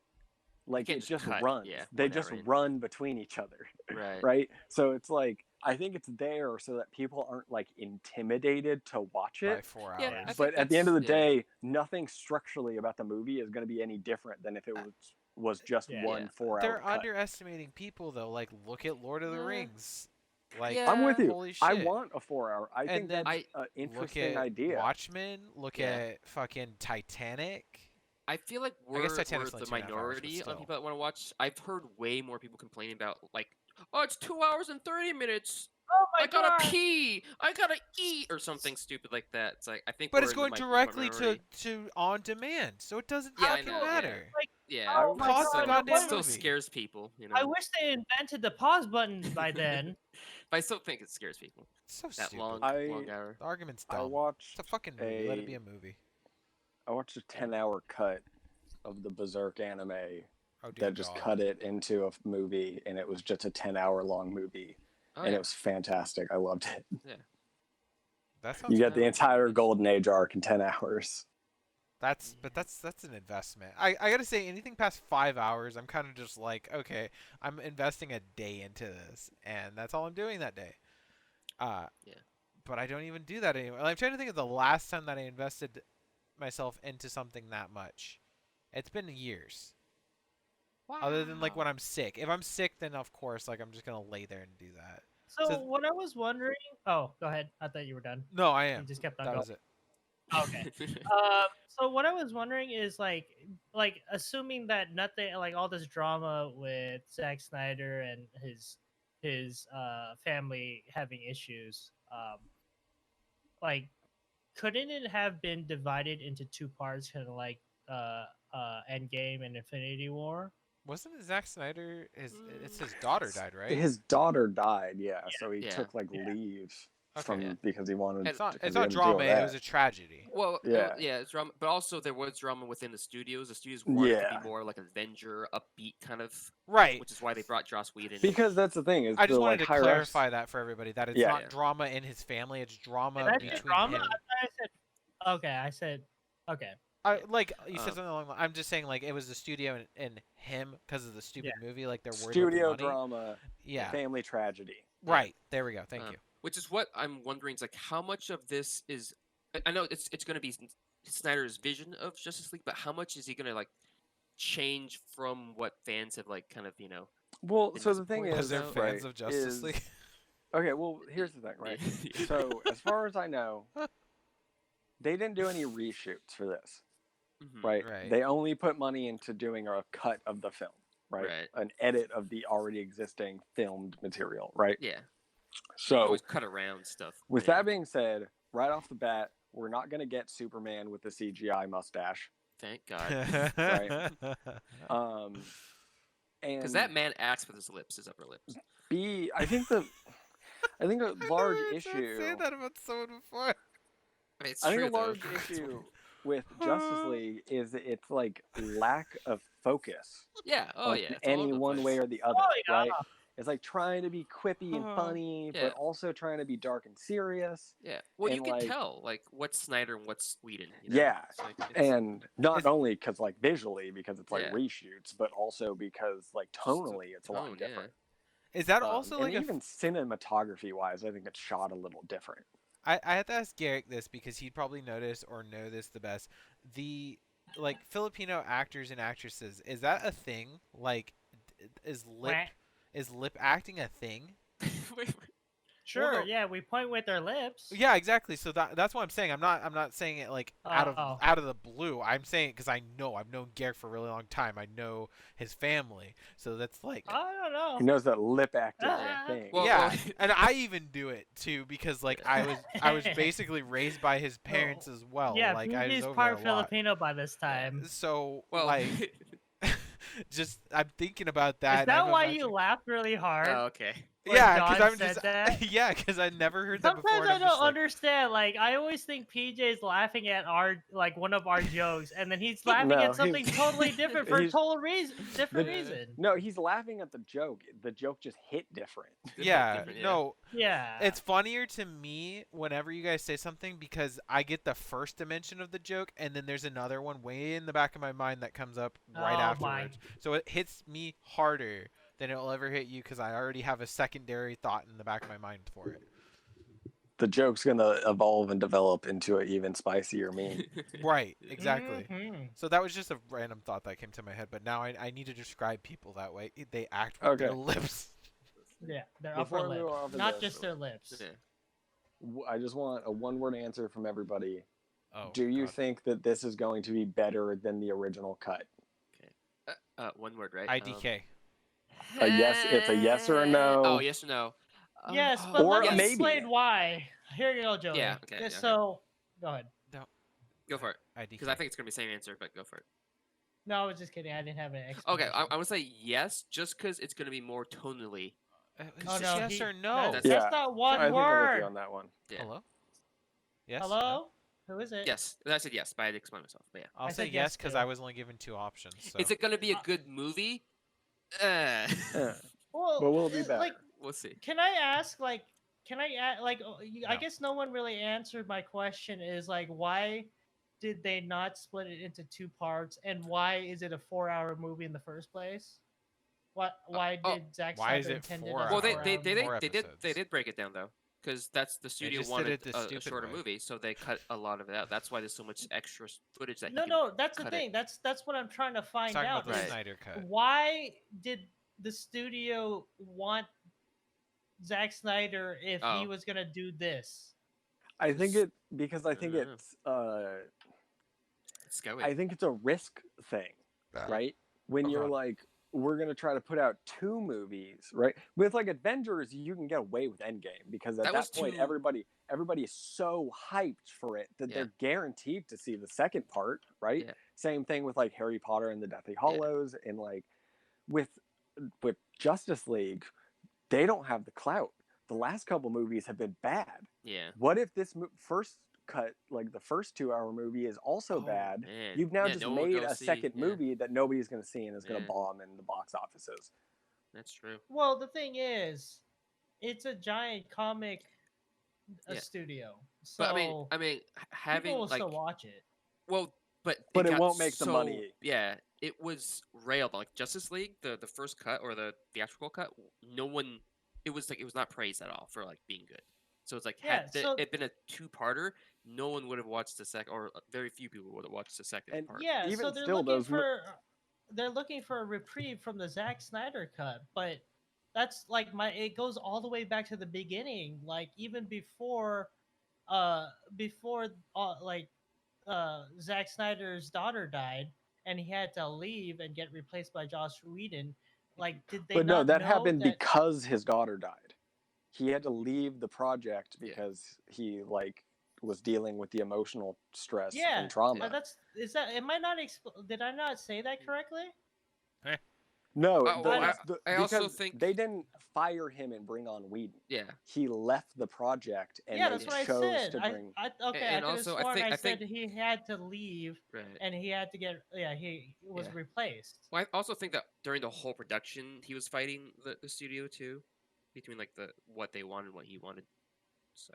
like can't it just just cut, runs. yeah, They 1 just hour in. run between each other, Right. right? So it's like I think it's there so that people aren't like intimidated to watch By it. 4 Yeah, hours. I think But at the end of the that's- yeah. day, nothing structurally about the movie is going to be any different than if it was just Yeah. one Yeah. 4-hour They're cut. underestimating people though. Like, look at Lord of the Yeah. Rings. Like, Yeah. I'm with you. holy shit. I want a 4-hour. I think then that's an look interesting at idea. Watchmen. Look Yeah. at fucking Titanic. I feel like I guess we're Titanic's only the 2.5 hours, but minority still. of people that want to watch. I've heard way more people complaining about like, oh, it's 2 hours and 30 minutes. Oh my I gotta god! pee. I gotta eat, or something stupid like that. It's like I think. But we're it's the going directly minority. to on demand, so it doesn't Yeah, I fucking know, yeah. matter. Yeah. Oh my Pause the god! goddamn It still movie. scares people, you know. I wish they invented the pause button by then. But I still think it scares people. It's so That stupid. long I- hour. The argument's I dumb. watched It's a fucking movie. Let it be a movie. I watched a 10-hour cut of the Berserk anime Oh dear that just God. cut it into a movie, and it was just a 10-hour long movie. Oh, and yeah. it was fantastic. I loved it. That sounds. You get the cool. entire Golden Age arc in 10 hours. That's an investment. I gotta say, anything past 5 hours, I'm kind of just like, okay, I'm investing a day into this, and that's all I'm doing that day. Yeah. But I don't even do that anymore. I'm trying to think of the last time that I invested myself into something that much. It's been years. Wow. Other than like when I'm sick. If I'm sick, then of course, like I'm just gonna lay there and do that. So what I was wondering. Oh, go ahead. I thought you were done. No, I You am. just kept on That going. was it. Okay. So what I was wondering is like assuming that nothing, like all this drama with Zack Snyder and his family having issues, like couldn't it have been divided into two parts, kind of like Endgame and Infinity War? Wasn't it Zack Snyder? It's his daughter died, right? His daughter died, yeah. So he Yeah. took like Yeah. leave Okay. from Yeah. because he wanted. It's not. because It's he not had to deal with drama. It that. was a tragedy. Well, Yeah. yeah, it's drama, but also there was drama within the studios. The studios wanted it to Yeah. be more like Avenger, upbeat kind of, Right. which is why they brought Joss Whedon. Because that's the thing is I just the, wanted like, to higher-ups- clarify that for everybody that it's Yeah. not Yeah. drama in his family. It's drama Did I say between drama? him. I thought I said. Okay, I said. Okay. Like you said Um, something along. I'm just saying like it was the studio and him because of the stupid movie. Like they're worried studio about the money. drama, Yeah. family tragedy. Right. There we go. Thank Um, you. Which is what I'm wondering is like how much of this is. I know it's going to be Snyder's vision of Justice League, but how much is he going to like change from what fans have like kind of Well, been so the thing disappointed Because is, they're about? fans right, of Justice is- League. Okay, well, here's the thing, right? Yeah. So as far as I know, they didn't do any reshoots for this, Mhm. right? Right. They only put money into doing a cut of the film, right? Right. An edit of the already existing filmed material, right? Yeah. You So always cut around stuff. with yeah. that being said, right off the bat, we're not going to get Superman with the CGI mustache. Thank God, Right. And because that man acts with his lips, his upper lips. I think a large issue. Say that about someone before. It's I think true, a large though. issue with Justice League is its like lack of focus Yeah. Oh on yeah. it's all any over the one place. way or the other, Oh, yeah. right? It's like trying to be quippy and funny, Yeah. but also trying to be dark and serious. Yeah. Well, you and, can like- tell like what's Snyder and what's Whedon. You know? Yeah, It's like, it's- and not It's- only because like visually, because it's like Yeah. reshoots, but also because like tonally, it's a lot tone, yeah. different. Is that also and like a even cinematography wise, I think it's shot a little different. I have to ask Garrick this because he'd probably notice or know this the best. The like Filipino actors and actresses, is that a thing? Like, is lip acting a thing? Wait, Sure. no. Yeah, we point with our lips. Yeah, exactly. So that's what I'm saying. I'm not saying it like out of the blue. I'm saying it because I've known Garrick for a really long time. I know his family, so that's like. I don't know. He knows that lip acting is Ah. a thing. Well, Yeah, and I even do it too because like I was Yeah. basically raised by his parents as well. Yeah, like I was he's over part there a lot. Filipino by this time. So well, like, just I'm thinking about that. Is and that I'm why you imagining- laughed really hard? oh, okay. when Yeah, John because I'm said just that? yeah, because I never heard that before. Sometimes and I I'm just don't like, understand. Like I always think PJ's laughing at one of our jokes, and then he's laughing No, at something he's- totally different for a he's- total different The- reason. No, he's laughing at the joke. The joke just hit different. Yeah, Different, no, Yeah. it's funnier to me whenever you guys say something because I get the first dimension of the joke, and then there's another one way in the back of my mind that comes up right Oh, my. afterwards. So it hits me harder than it will ever hit you because I already have a secondary thought in the back of my mind for it. The joke's gonna evolve and develop into an even spicier meme. Right, exactly. Mhm. So that was just a random thought that came to my head, but now I need to describe people that way. They act with their Okay. lips. Yeah, their Before upper we lip, move off of not this, just their lips. Yeah. I just want a one-word answer from everybody. Oh, Do you God. think that this is going to be better than the original cut? One word, right? IDK. A yes- it's a yes or a no. Oh, yes or no. Yes, Oh, but Or let me maybe. explain why. Here you go, Joey. Yeah, okay, Just yeah, okay. so, go ahead. Go for it. IDK. Because I think it's gonna be the same answer, but go for it. No, I was just kidding. I didn't have an Okay, explanation. I would say yes, just because it's gonna be more tonally. It's Oh, just no, yes he- or no. That's Yeah. not one I think I'm with word. you on that one. Yeah. Hello? Yes? Hello? No? Who is it? Yes, I said yes, but I had to explain myself. But yeah, I'll I say said yes yes, because too. I was only given two options. So. is it gonna be a good movie? Yeah. Well, But will it be like, better? We'll see. Can I ask, like, I No. guess no one really answered my question. Is like, why did they not split it into 2 parts, and why is it a 4-hour movie in the first place? Why oh, did Zack why is Snyder it intend it 4 as Well, a they hours? they 4-hour they, movie? they, Four they did they episodes. did break it down though, because that's the studio just did wanted it the a stupid shorter way. movie, so they cut a lot of it out. That's why there's so much extra footage that No, you can no, that's the cut thing. That's what I'm trying to He's find talking about out. the Right. Is Snyder cut. why did the studio want Zack Snyder if he Oh. was gonna do this? I think Just- it because I think know. it's It's scary. I think it's a risk thing, right? When Oh, you're God. like, we're gonna try to put out 2 movies, right? With like Avengers, you can get away with Endgame because at That that was point, too- everybody is so hyped for it that Yeah. they're guaranteed to see the second part, right? Yeah. Same thing with like Harry Potter and the Deathly Hallows, and like with Justice League, they don't have the clout. The last couple movies have been bad. Yeah. What if this first cut, like the first 2-hour movie, is also Oh, bad? man. You've now Yeah, just no one will made go a see, second yeah. movie that nobody's going to see and is going Yeah. to bomb in the box offices. That's true. Well, the thing is, it's a giant comic Yeah. studio, But so I mean, having people will like still watch it. well, but But it got won't make the money. Yeah, it was railed like Justice League, the first cut or the theatrical cut. No one, it was not praised at all for like being good. So it's like Yeah, had so- it been a 2-parter, no one would have watched the second, or very few people would have watched the second And part. Yeah, so Even they're still, looking those they're looking for a reprieve from the Zack Snyder cut, but that's like it goes all the way back to the beginning, like even before like Zack Snyder's daughter died and he had to leave and get replaced by Joss Whedon. Like, did they But no, not that know happened that... because his daughter died. He had to leave the project Yeah. because he like was dealing with the emotional stress Yeah, and trauma. am I not did I not say that correctly? No, Oh, well, I also because think- they didn't fire him and bring on Whedon. Yeah, He left the project and Yeah, they that's what I chose said. to bring. Okay, And I could have also, I sworn think- I I think- said he had to leave right. and he had to get he was Yeah. replaced. Well, I also think that during the whole production, he was fighting the studio too, between like what they wanted, what he wanted. So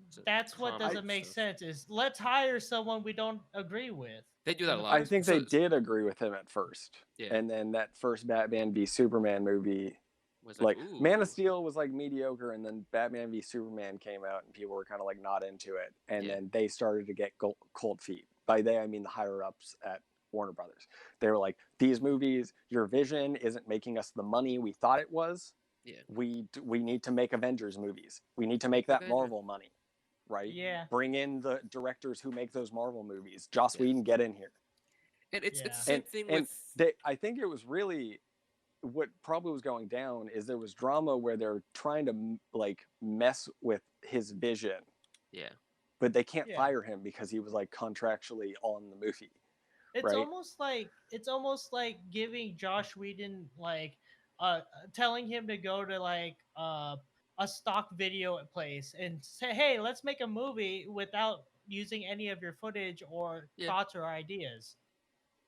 it's a That's what common doesn't make stuff. sense. Is let's hire someone we don't agree with. They do that a lot. I think they So- did agree with him at first. Yeah. And then that first Batman v Superman movie, Was like Man ooh. of Steel was like mediocre, and then Batman v Superman came out, and people were kind of like not into it, and Yeah. then they started to get cold feet. By they, I mean the higher ups at Warner Brothers. They were like, "These movies, your vision isn't making us the money we thought it was. Yeah. We need to make Avengers movies. We need to make that Avengers. Marvel money, right? Yeah. Bring in the directors who make those Marvel movies. Joss Yes. Whedon, get in here." And it's Yeah. the same thing and with I think it was really what probably was going down is there was drama where they're trying to like mess with his vision, yeah. but they can't Yeah. fire him because he was like contractually on the movie. It's Right. almost like giving Josh Whedon like telling him to go to like a stock video place and say, "Hey, let's make a movie without using any of your footage or Yeah. thoughts or ideas."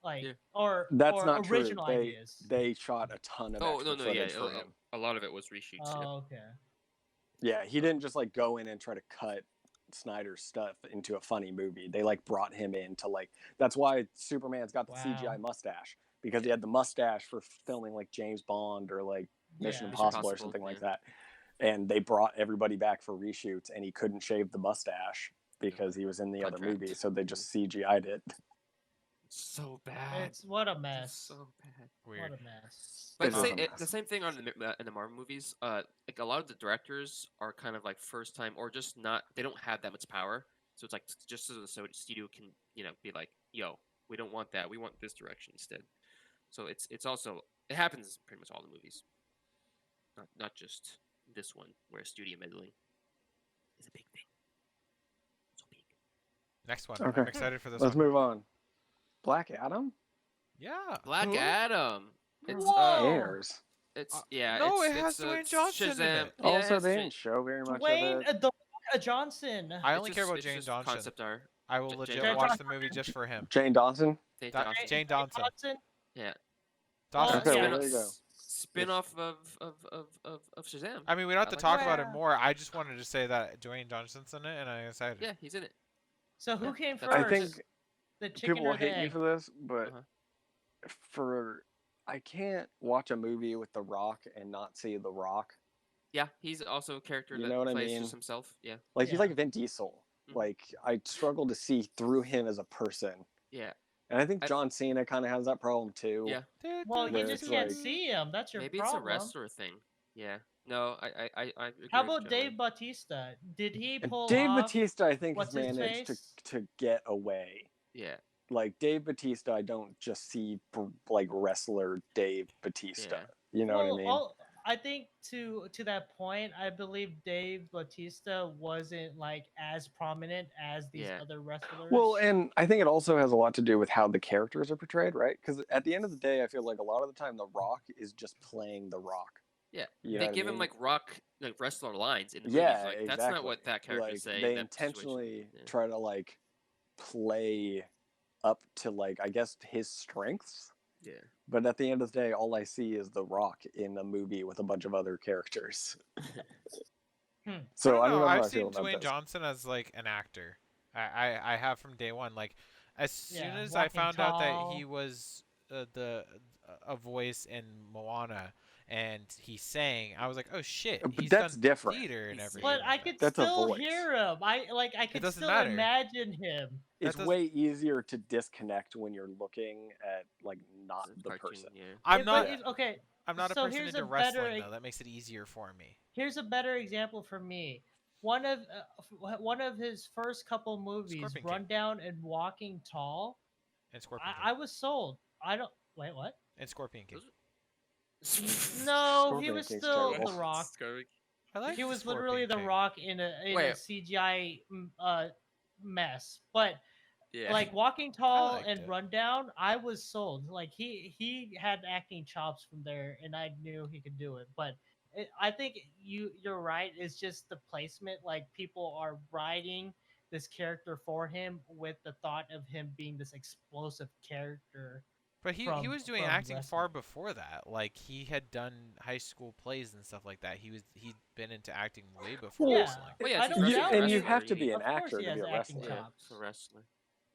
Like Yeah. or That's or not original true. ideas. They shot a ton of Oh extra no, yeah. footage for him. A lot of it was reshoots. yeah. Oh, okay. Yeah, he didn't just like go in and try to cut Snyder's stuff into a funny movie. They like brought him in to like that's why Superman's got the CGI Wow. mustache because he had the mustache for filming like James Bond or like Mission Yeah. Impossible or Impossible, something like yeah. that. And they brought everybody back for reshoots and he couldn't shave the mustache because he was in the other Contract. movie, so they just CGI'd it. So bad. It's what a It's mess. so bad. Weird. What a mess. But It is a the mess. same thing on in the Marvel movies. Like a lot of the directors are kind of like first time or just not. They don't have that much power. So it's like just so the studio can be like, yo, we don't want that. We want this direction instead. So it's also it happens in pretty much all the movies. Not just this one where studio meddling is a big thing. So big. Next one. Okay. I'm excited for this Let's one. move on. Black Adam? Yeah. Black Who? Adam. It's Whoa! Airs. It's Uh, yeah. no, it's, it has it's, Dwayne Johnson in Shazam. it. Yeah, Also, it's they Shazam. didn't show very much Dwayne of it. The Rock Johnson. I It's only just- care about it's Jane just Johnson. Concept art. I will Jane legit Johnson. watch the movie just for him. Jane Dawson? Jane That- Johnson. Jane Dawson. Johnson. Yeah. Dawson. Okay, well, yeah. there you go. spin-off of Shazam. I mean, we don't have to like talk that. about it Yeah. more. I just wanted to say that Dwayne Johnson's in it, and I'm excited. Yeah, he's in it. So who Yeah, came that's- I first? think The chicken people or the hate me egg? for this, but Uh-huh. I can't watch a movie with The Rock and not see The Rock. Yeah, he's also a character You that know what I plays mean? just himself. Yeah. Like he's Yeah. like Vin Diesel. Mhm. Like I struggle to see through him as a person. Yeah. And I think I- John Cena kind of has that problem too. Yeah. Well, you Where just it's can't like- see him. That's your Maybe it's a problem. wrestler thing. Yeah. No, I agree How with about Joey. Dave Bautista? Did he And pull Dave off? Bautista, I think, has what's his managed face? to get away. Yeah. Like Dave Bautista, I don't just see like wrestler Dave Bautista. Yeah. You know what I mean? I think to that point, I believe Dave Bautista wasn't like as prominent as these Yeah. other wrestlers. Well, and I think it also has a lot to do with how the characters are portrayed, right? Because at the end of the day, I feel like a lot of the time, The Rock is just playing The Rock. Yeah. You They know what I give him mean? like wrestler lines in the Yeah, movies. Like exactly. that's not what that character's like, saying. They that intentionally situation. Yeah. try to like play up to like I guess his strengths. Yeah. But at the end of the day, all I see is The Rock in a movie with a bunch of other characters. So I don't know how I I've feel seen about Dwayne this. Johnson as like an actor. I have from day one. Like as soon Yeah, as I Walking found out that Tall. he was a voice in Moana and he sang, I was like, oh shit, But he's that's done different. theater and He's- everything. But I could That's a still voice. hear him. I could doesn't still matter. imagine him. It's does- way easier to disconnect when you're looking at like not It's a the cartoon, person. Yeah. I'm But not. okay. I'm not a so person here's into a better wrestling e- though. That makes it easier for me. Here's a better example for me. One of his first couple movies, Scorpion King. Rundown and Walking Tall. And Scorpion I King. was sold. I don't wait. What? And Scorpion King. No, he Scorpion was King's still terrible. The Rock. I like He the was literally Scorpion The King. Rock in a Wait. CGI mess. But Yeah. like Walking Tall liked and it. Rundown, I was sold. Like he had acting chops from there, and I knew he could do it. But I think you're right. It's just the placement. Like people are writing this character for him with the thought of him being this explosive character. But he from- was doing from acting far wrestling. before that. Like he had done high school plays and stuff like that. He'd been into acting way before Yeah. wrestling. Well, yeah, I it's don't just doubt and you it. have to be an Of course actor he to be has a acting wrestler. Yeah, chops. it's a wrestler.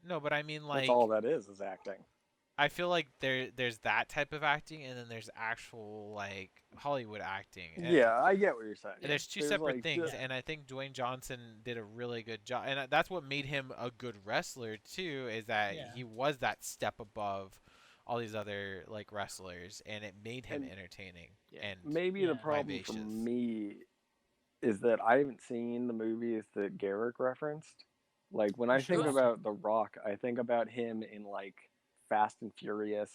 No, but I mean like That's all that is acting. I feel like there's that type of acting and then there's actual like Hollywood acting. And Yeah, I get what you're saying. there's two separate like, things, the- and I think Dwayne Johnson did a really good job, and that's what made him a good wrestler too. Is that Yeah. he was that step above all these other like wrestlers, and it made him And entertaining. Yeah. And Maybe the Yeah. problem for vivacious. me is that I haven't seen the movies that Garrick referenced. Like when I You think should. about The Rock, I think about him in like Fast and Furious.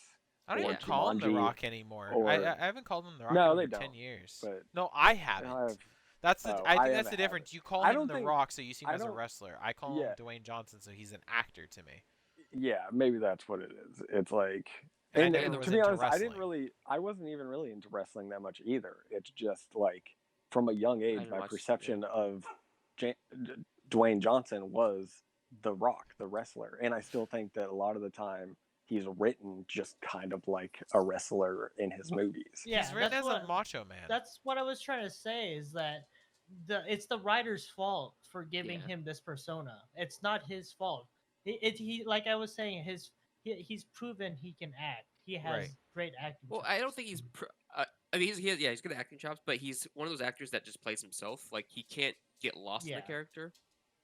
I don't or even call him The Jumanji, Rock anymore. or- I haven't called him The Rock No, in they over 10 don't, years. but No, I haven't. I've- That's the. oh, I I think that's haven't the difference. You call I him don't The think- Rock, so you see him I as a don't- wrestler. I call yeah. him Dwayne Johnson, so he's an actor to me. yeah, maybe that's what it is. It's like, And I and, never and was to be into honest, wrestling. I wasn't even really into wrestling that much either. It's just like from a young age, didn't my watch- perception of Dwayne Johnson was The Rock, the wrestler, and I still think that a lot of the time he's written just kind of like a wrestler in his movies. Yeah, he's written that's as what, a macho man. That's what I was trying to say. Is that it's the writer's fault for giving Yeah. him this persona. It's not his fault. He like I was saying, he's proven he can act. He has Right. great acting. Well, I don't think he's. I mean, he's good at acting chops, but he's one of those actors that just plays himself. Like he can't get lost in Yeah. the character.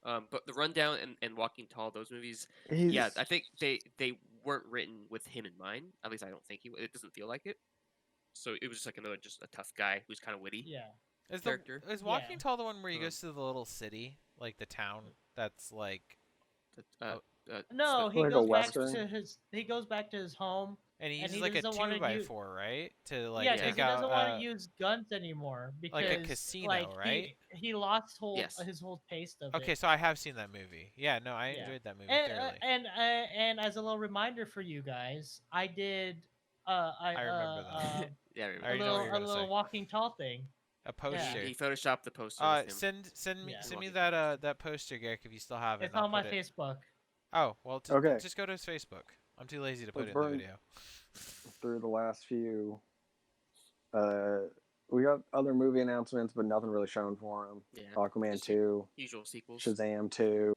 But the Rundown and Walking Tall, those movies, He's, yeah, I think they weren't written with him in mind. At least I don't think it doesn't feel like it. So it was just like just a tough guy who's kind of witty. Yeah. Is character. Is Walking Yeah. Tall the one where he Um, goes to the little city, like the town that's like, No, it's he Like a goes back Western? to his home. and he And uses he like a doesn't wanna 2x4, right? To like yeah, because take he out. doesn't want to use guns anymore because like a casino, like, right? He lost Yes. his whole taste of it. Okay, so I have seen that movie. Yeah, no, I Yeah. enjoyed that movie And thoroughly. and as a little reminder for you guys, I did I remember that. yeah, I I remember. a already know little what you're gonna say. Walking Tall thing. A poster. He photoshopped the poster. with him. Send me Yeah. send me Walking that that poster, Garrick, if you still have it. It's and I'll on my put it- Facebook. Oh well, Okay. just go to his Facebook. I'm too lazy to put Let's it in the burn- video. through the last few. We got other movie announcements, but nothing really shown for them. Yeah. Aquaman Just 2, Usual sequels. Shazam 2.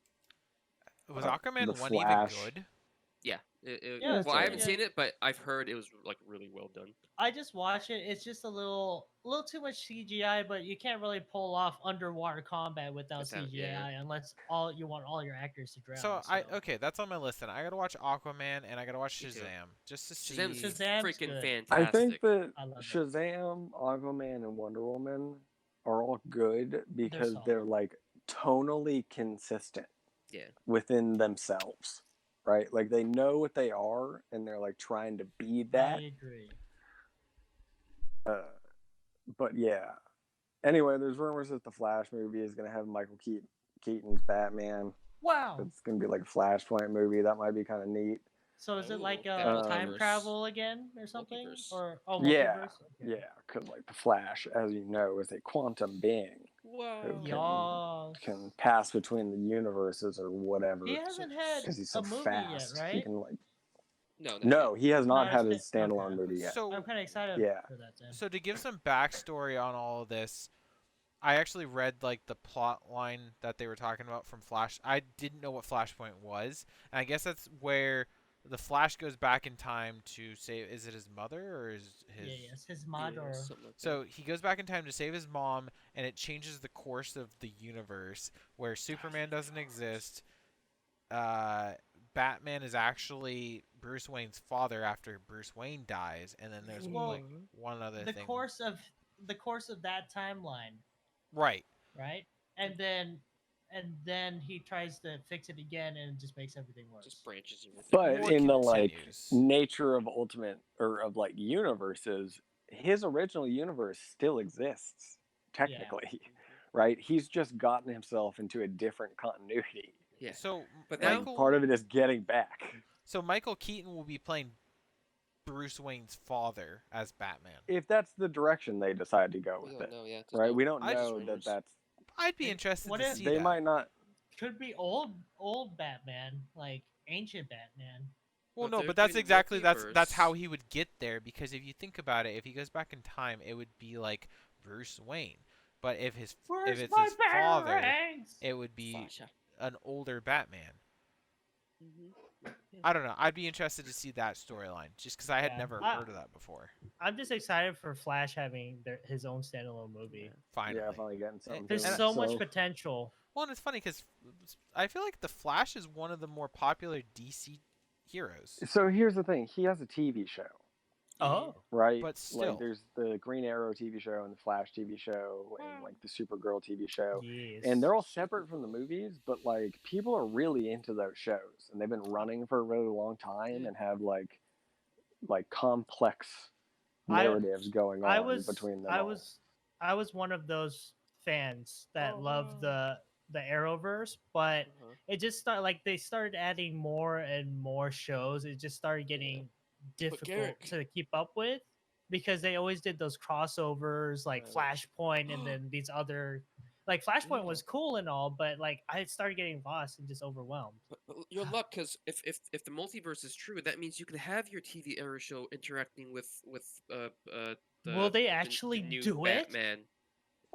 Was The Aquaman 1 even Flash. good? Yeah. Yeah, it's well, I haven't alright. seen it, but I've heard it was like really well done. I just watch it. It's just a little too much CGI, but you can't really pull off underwater combat without Without- CGI yeah. unless you want all your actors to drown. So okay, that's on my list. Then I gotta watch Aquaman and I gotta watch Me too. Shazam just to see. Shazam's Shazam's freaking good. fantastic. I think that I love it. Shazam, Aquaman, and Wonder Woman are all good because solid. they're like tonally consistent Yeah. within themselves, right? Like they know what they are and they're like trying to be that. I agree. But yeah. Anyway, there's rumors that the Flash movie is going to have Michael Keaton's Batman. Wow. It's going to be like a Flashpoint movie. That might be kind of neat. So is it like that time multiverse. travel again or something? Multiverse. Or Yeah, multiverse? Okay. yeah, because like the Flash, as you know, is a quantum being Wow. Yes. can pass between the universes or whatever. He hasn't had Because he's so a movie fast, yet, right? he can like. No. No, he has not No, had it's his standalone okay. movie yet. So I'm kind of excited Yeah. for that then. So to give some backstory on all of this, I actually read like the plot line that they were talking about from Flash. I didn't know what Flashpoint was, and I guess that's where the Flash goes back in time to save. Is it his mother or his? Yes, his mod or Something like So he goes back in time to save his mom, and it changes the course of the universe where Superman doesn't exist. Batman is actually Bruce Wayne's father after Bruce Wayne dies, and then there's like one other the thing. course of that timeline, Right. right? And then he tries to fix it again, and it just makes everything worse. Just branches everything. But More in the like continues. nature of ultimate or of like universes, his original universe still exists technically, right? He's just gotten himself into a different continuity. Yeah. So, But Michael, now- Like part of it is getting back. so Michael Keaton will be playing Bruce Wayne's father as Batman. If that's the direction they decide to go We with don't it, know, yeah. right? We don't I just know that rumors. that's. I'd be interested What to if- see They that. might not. Could be old Batman, like ancient Batman. Well, But no, there'd but that's be exactly that's multiverse. how he would get there, because if you think about it, if he goes back in time, it would be like Bruce Wayne. But if it's his father, parents? it would be Flash. an older Batman. Mm-hmm. I don't know. I'd be interested to see that storyline, just because I had Yeah. never heard of that before. I'm just excited for Flash having his own standalone movie. Finally. Yeah, finally getting something. There's to it. so much potential. Well, and it's funny because I feel like the Flash is one of the more popular DC heroes. So here's the thing: he has a TV show, Oh, right? But still. like there's the Green Arrow TV show and the Flash TV show and like the Supergirl TV show. yes. And they're all separate from the movies, but like people are really into those shows, and they've been running for a really long time and have like complex narratives going on I was between them. I all. was one of those fans that Oh, loved wow. the Arrowverse, but Uh-huh. it just started like they started adding more and more shows. It just started getting difficult Garrick- to keep up with because they always did those crossovers like Right. Flashpoint and then these other like Flashpoint Yeah. was cool and all, but like I started getting lost and just overwhelmed. But you're luck, because if the multiverse is true, that means you can have your TV era show interacting with Will they the actually new do it? Batman,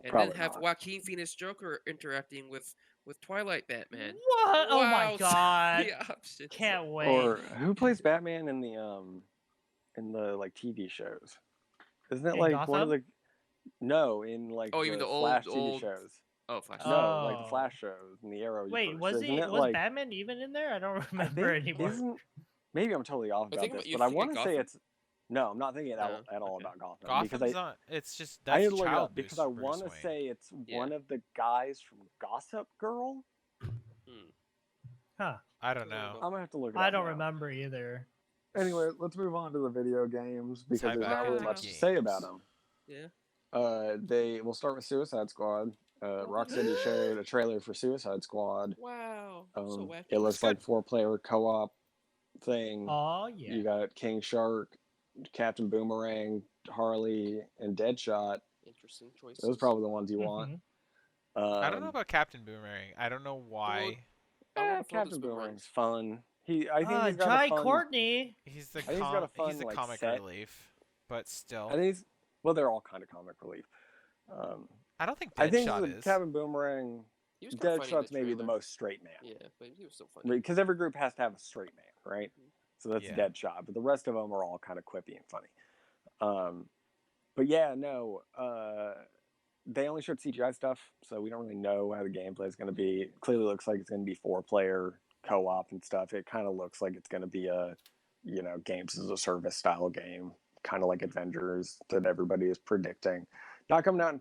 and Probably then have not. Joaquin Phoenix Joker interacting with Twilight Batman. What? Oh my Wow, so god. many options. Can't wait. Or who plays Batman in the like TV shows? Isn't it In like one of Gotham? the in like Oh, you mean the Flash old- TV shows? Oh, Flash. No, like Oh. the Flash shows and the Arrow. Wait, universe. was Isn't he it, was like, Batman even in there? I don't I remember think, anymore. maybe I'm totally off I about think this, you but I think want to say Gotham? it's no. I'm not thinking No, at all okay. about Gotham because Gotham's I not. It's just I that's need to look it child up because abuse I for Bruce want to Wayne. say it's Yeah. one of the guys from Gossip Girl. Huh. I don't know. I'm gonna have to look it up. I don't now. remember either. Anyway, let's move on to the video games because Tie there's back not really into much to say about games. them. Yeah. They will start with Suicide Squad. Rocksteady showed a trailer for Suicide Squad. Wow. So wacky. It looks like 4-player co-op thing. Oh yeah. You got King Shark, Captain Boomerang, Harley, and Deadshot. Interesting choices. Those are probably the ones you want. Mhm. I don't know about Captain Boomerang. I don't know why. I wanna throw Captain this Boomerang's fun. I think he's got Jai a fun. Courtney. He's the I think he's got a fun, he's the like, comic set. relief, but still. I think Well, they're all kind of comic relief. I don't think I think Deadshot the is. Captain Boomerang, He was kinda funny in Deadshot's the maybe the trailer. most straight man. Yeah, but he was still funny. Because every group has to have a straight man, right? Mhm. So that's Yeah. Deadshot, but the rest of them are all kind of quippy and funny. But yeah, no, they only showed CGI stuff, so we don't really know how the gameplay is going to be. It clearly looks like it's going to be 4-player co-op and stuff. It kind of looks like it's going to be a, games as a service style game, kind of like Avengers that everybody is predicting. Not coming out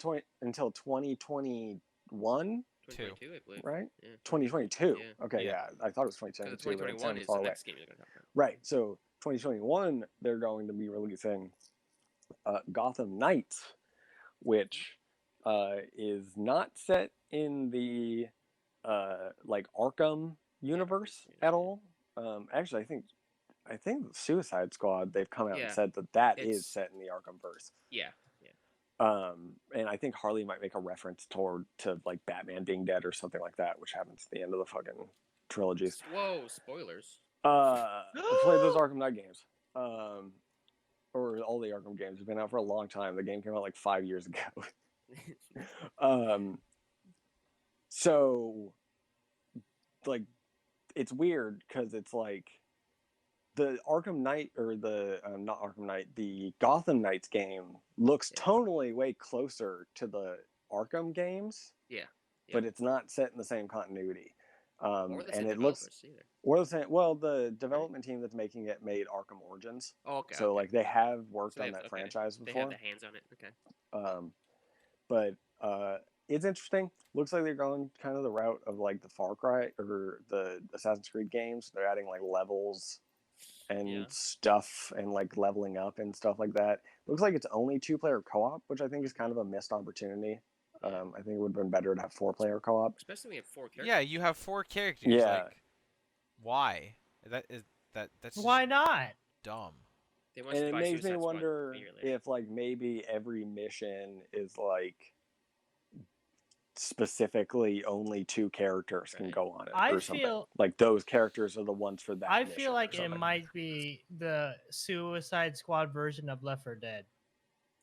until 2021, 2022, I believe. right? Yeah. 2022. Yeah. Okay, Yeah. yeah. I thought it was Because 2022. but it 2021 sounded is far the away. next game you're going to talk about. Right. So 2021, they're going to be releasing Gotham Knights, which is not set in the like Arkham universe Yeah. at all. Actually, I think the Suicide Squad, they've come out Yeah. and said that is It's- set in the Arkham verse. Yeah. And I think Harley might make a reference to like Batman being dead or something like that, which happens at the end of the fucking trilogies. Whoa, spoilers. Play those Arkham Knight games. Or all the Arkham games have been out for a long time. The game came out like 5 years ago. So like it's weird because it's like the Arkham Knight or the not Arkham Knight, the Gotham Knights game looks tonally way closer to the Arkham games. Yeah. But it's not set in the same continuity. Or the same And it looks developers either. or the same. Well, the development team that's making it made Arkham Origins, Oh, okay. so okay. like they have worked So they on have- that okay. franchise They before. have the hands on it. Okay. But it's interesting. Looks like they're going kind of the route of like the Far Cry or the Assassin's Creed games. They're adding like levels and stuff and like leveling up and stuff like that. Looks like it's only 2-player co-op, which I think is kind of a missed opportunity. I think it would have been better to have 4-player co-op. Especially when you have 4 characters. Yeah, you have 4 characters. Yeah. Like, why? That's just Why not? dumb. They want And to it buy makes me Suicide Squad wonder a year later. if like maybe every mission is like specifically only 2 characters can Right. go on it I or something. feel- Like those characters are the ones for that I mission feel or like it something. might be the Suicide Squad version of Left 4 Dead.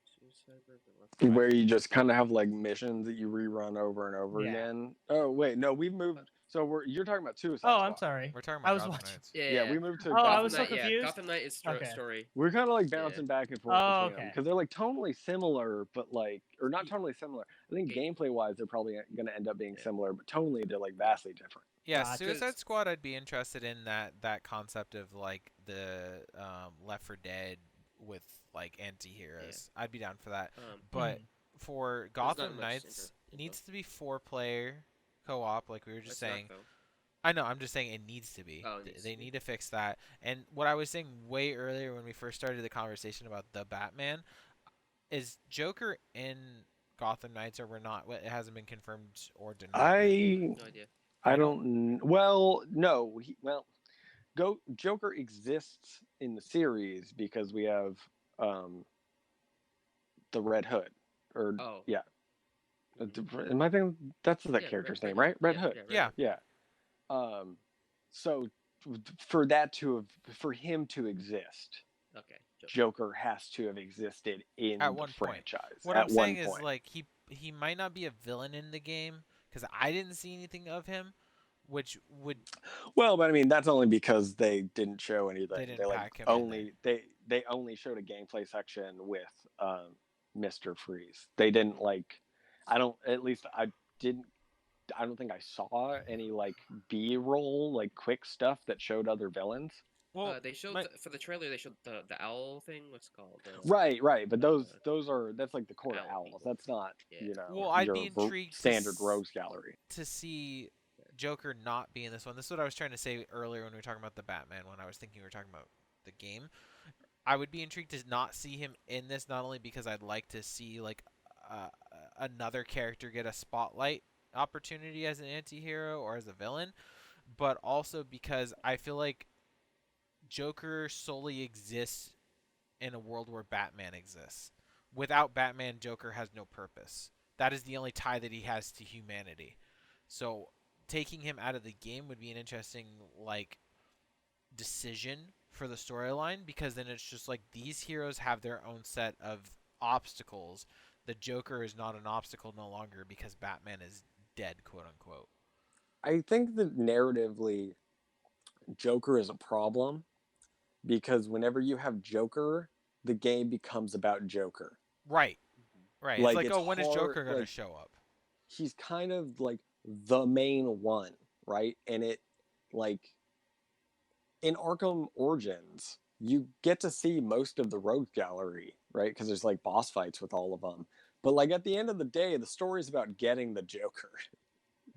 Suicide version of Left 4 Dead. Where you just kind of have like missions that you rerun over and over Yeah. again. Oh wait, no, we've moved. So you're talking about Suicide Oh, Squad. I'm sorry. We're talking I about was Gotham watching- Knights. Yeah. We moved to. Oh, I Gotham was so Knights. Knight, confused. Gotham Knight is Okay. story. We're kind of like bouncing back and forth Oh, between them okay. because they're like tonally similar, but like, or not Ye- tonally similar. I think Ga- gameplay wise, they're probably going to end up being Yeah. similar, but tonally they're like vastly different. Yeah, Gotcha. Suicide Squad. I'd be interested in that concept of like the Left 4 Dead with like anti-heroes. I'd be down for that. But for not Gotham much Knights, info. needs to be 4-player co-op, like we were just That's not, saying. though. I know. I'm just saying it needs to be. Oh, it needs They to be. need to fix that. And what I was saying way earlier when we first started the conversation about the Batman is Joker in Gotham Knights, or we're not. It hasn't been confirmed or denied. No idea. I don't. Well, no. Joker exists in the series because we have the Red Hood, or Oh. yeah. Am I thinking that's the Yeah, character's Red name, right? Red yeah, Hood. Red Yeah. Hood. Yeah. So for him to exist, Okay. Joker has to have existed in At the one point. franchise. What at I'm one saying is point. like he might not be a villain in the game because I didn't see anything of him, which would Well, but I mean that's only because they didn't show anything. They didn't like pack him in only they only showed a gameplay section with Mr. Freeze. They didn't like I don't think I saw any like B-roll like quick stuff that showed other villains. well They showed for the trailer. They showed the owl thing. What's it called? Right. But that's like the court of Owl owls. people. That's not Yeah. Well, I'd your be intrigued to standard rogues gallery. to see Joker not be in this one. This is what I was trying to say earlier when we were talking about the Batman. When I was thinking we were talking about the game, I would be intrigued to not see him in this. Not only because I'd like to see like another character get a spotlight opportunity as an anti-hero or as a villain, but also because I feel like Joker solely exists in a world where Batman exists. Without Batman, Joker has no purpose. That is the only tie that he has to humanity. So taking him out of the game would be an interesting like decision for the storyline, because then it's just like these heroes have their own set of obstacles, the Joker is not an obstacle no longer because Batman is dead, quote unquote. I think that narratively, Joker is a problem because whenever you have Joker, the game becomes about Joker. Right. Right. It's Like like, it's oh, when is hard, Joker gonna like show up? he's kind of like the main one, right? And it like in Arkham Origins, you get to see most of the rogue gallery, right? Because there's like boss fights with all of them. But like at the end of the day, the story is about getting the Joker.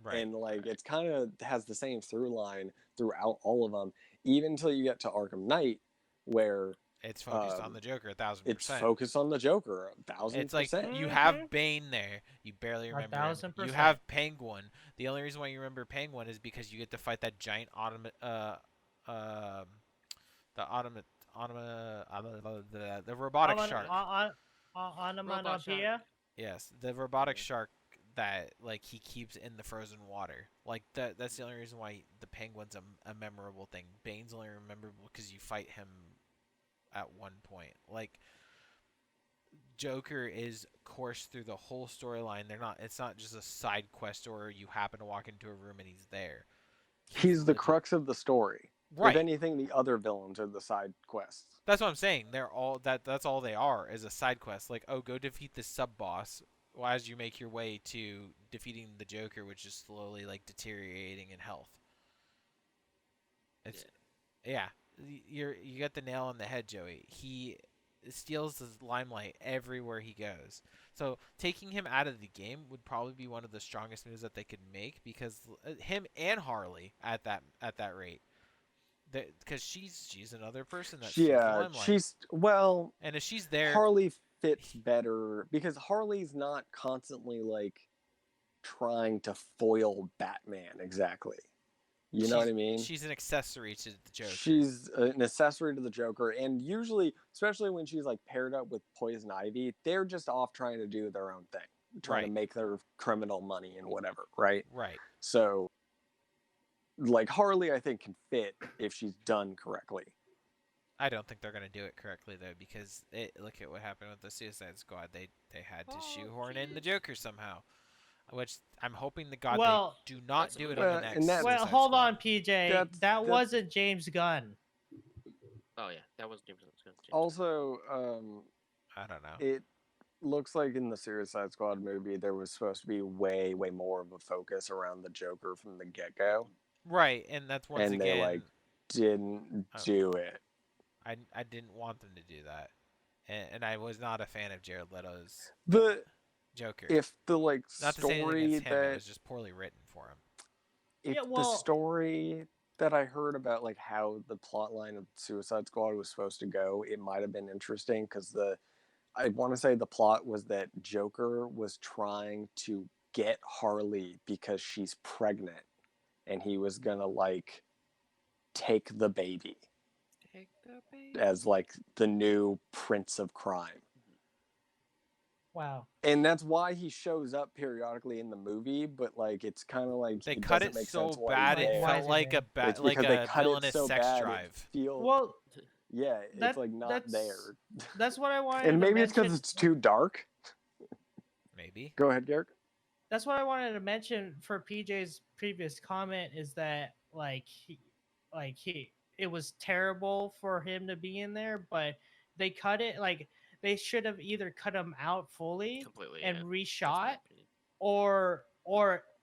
Right. And like it's kind of has the same through line throughout all of them, even until you get to Arkham Knight, where It's focused on the Joker 1000%. it's focused on the Joker 1000%. It's like you Mhm. have Bane there. You barely remember him. 1000%. You have Penguin. The only reason why you remember Penguin is because you get to fight that giant the robotic shark. Onomatopoeia. Yes, the robotic shark that like he keeps in the frozen water. Like that's the only reason why the Penguin's a memorable thing. Bane's only memorable because you fight him at one point. Like Joker is coursed through the whole storyline. It's not just a side quest or you happen to walk into a room and he's there. He's the crux of the story. Right. If anything, the other villains are the side quests. That's what I'm saying. They're all that's all they are is a side quest. Like, oh, go defeat the sub boss as you make your way to defeating the Joker, which is slowly like deteriorating in health. It's yeah. You got the nail on the head, Joey. He steals the limelight everywhere he goes. So taking him out of the game would probably be one of the strongest moves that they could make because him and Harley at that rate. Because she's another person that steals the limelight. And if she's there, Harley fits better because Harley's not constantly like trying to foil Batman exactly. You know what I mean? She's an accessory to the Joker. She's an accessory to the Joker, and usually, especially when she's like paired up with Poison Ivy, they're just off trying to do their own thing, trying to make their criminal money and whatever, right? Right. So, like Harley, I think can fit if she's done correctly. I don't think they're gonna do it correctly though, because look at what happened with the Suicide Squad. They had to shoehorn in the Joker somehow. Which I'm hoping to God they do not do it on the next. Well, hold on, PJ. That wasn't James Gunn. Oh yeah, that was James Gunn. Also, I don't know. It looks like in the Suicide Squad movie there was supposed to be way more of a focus around the Joker from the get-go. Right, and that's once again. And they like didn't do it. I didn't want them to do that, and I was not a fan of Jared Leto's Joker. If the like not story him, that it was just poorly written for him. If the story that I heard about like how the plot line of Suicide Squad was supposed to go, it might have been interesting because I want to say the plot was that Joker was trying to get Harley because she's pregnant, and he was gonna like take the baby as like the new Prince of Crime. Wow. And that's why he shows up periodically in the movie, but like it's kind of like they cut it so bad it felt like a villainous sex drive. Yeah, it's like not there. That's what I wanted. And maybe it's because it's too dark. Maybe. Go ahead, Garrick. That's what I wanted to mention for PJ's previous comment is that it was terrible for him to be in there, but they cut it like. They should have either cut him out fully and reshot or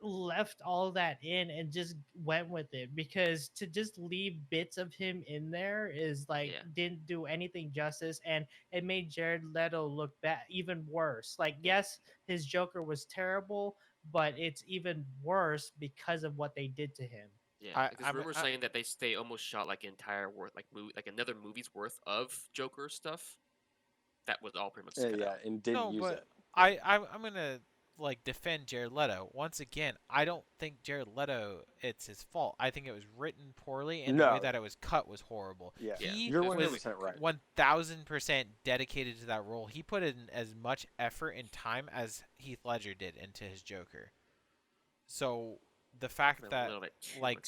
left all that in and just went with it, because to just leave bits of him in there is like didn't do anything justice, and it made Jared Leto look even worse. Like, yes, his Joker was terrible, but it's even worse because of what they did to him. Yeah, because rumors saying that they almost shot like entire another movie's worth of Joker stuff. That was all pretty much cut out. And didn't use it. I'm gonna like defend Jared Leto once again. I don't think Jared Leto it's his fault. I think it was written poorly, and the way that it was cut was horrible. Yeah, he you're was 100% right. 1000% dedicated to that role. He put in as much effort and time as Heath Ledger did into his Joker. So the fact that like.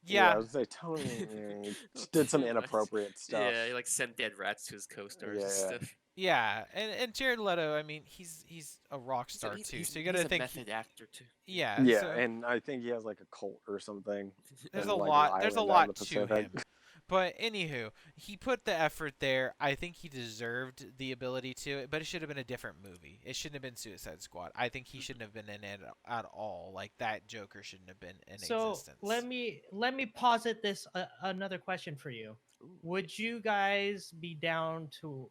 Yeah, I was like, Tony did some inappropriate stuff. Yeah, he like sent dead rats to his co-stars and stuff. Yeah, and Jared Leto, I mean, he's a rock star too. So you got to he's a think. method actor too. Yeah, Yeah, so and I think he has like a cult or something. there's and a like lot. an There's a island out in the lot to Pacific. him. But anywho, he put the effort there. I think he deserved the ability to, but it should have been a different movie. It shouldn't have been Suicide Squad. I think he shouldn't have been in it at all. Like that Joker shouldn't have been in So existence. let me posit this another question for you. Ooh, Would you guys be down to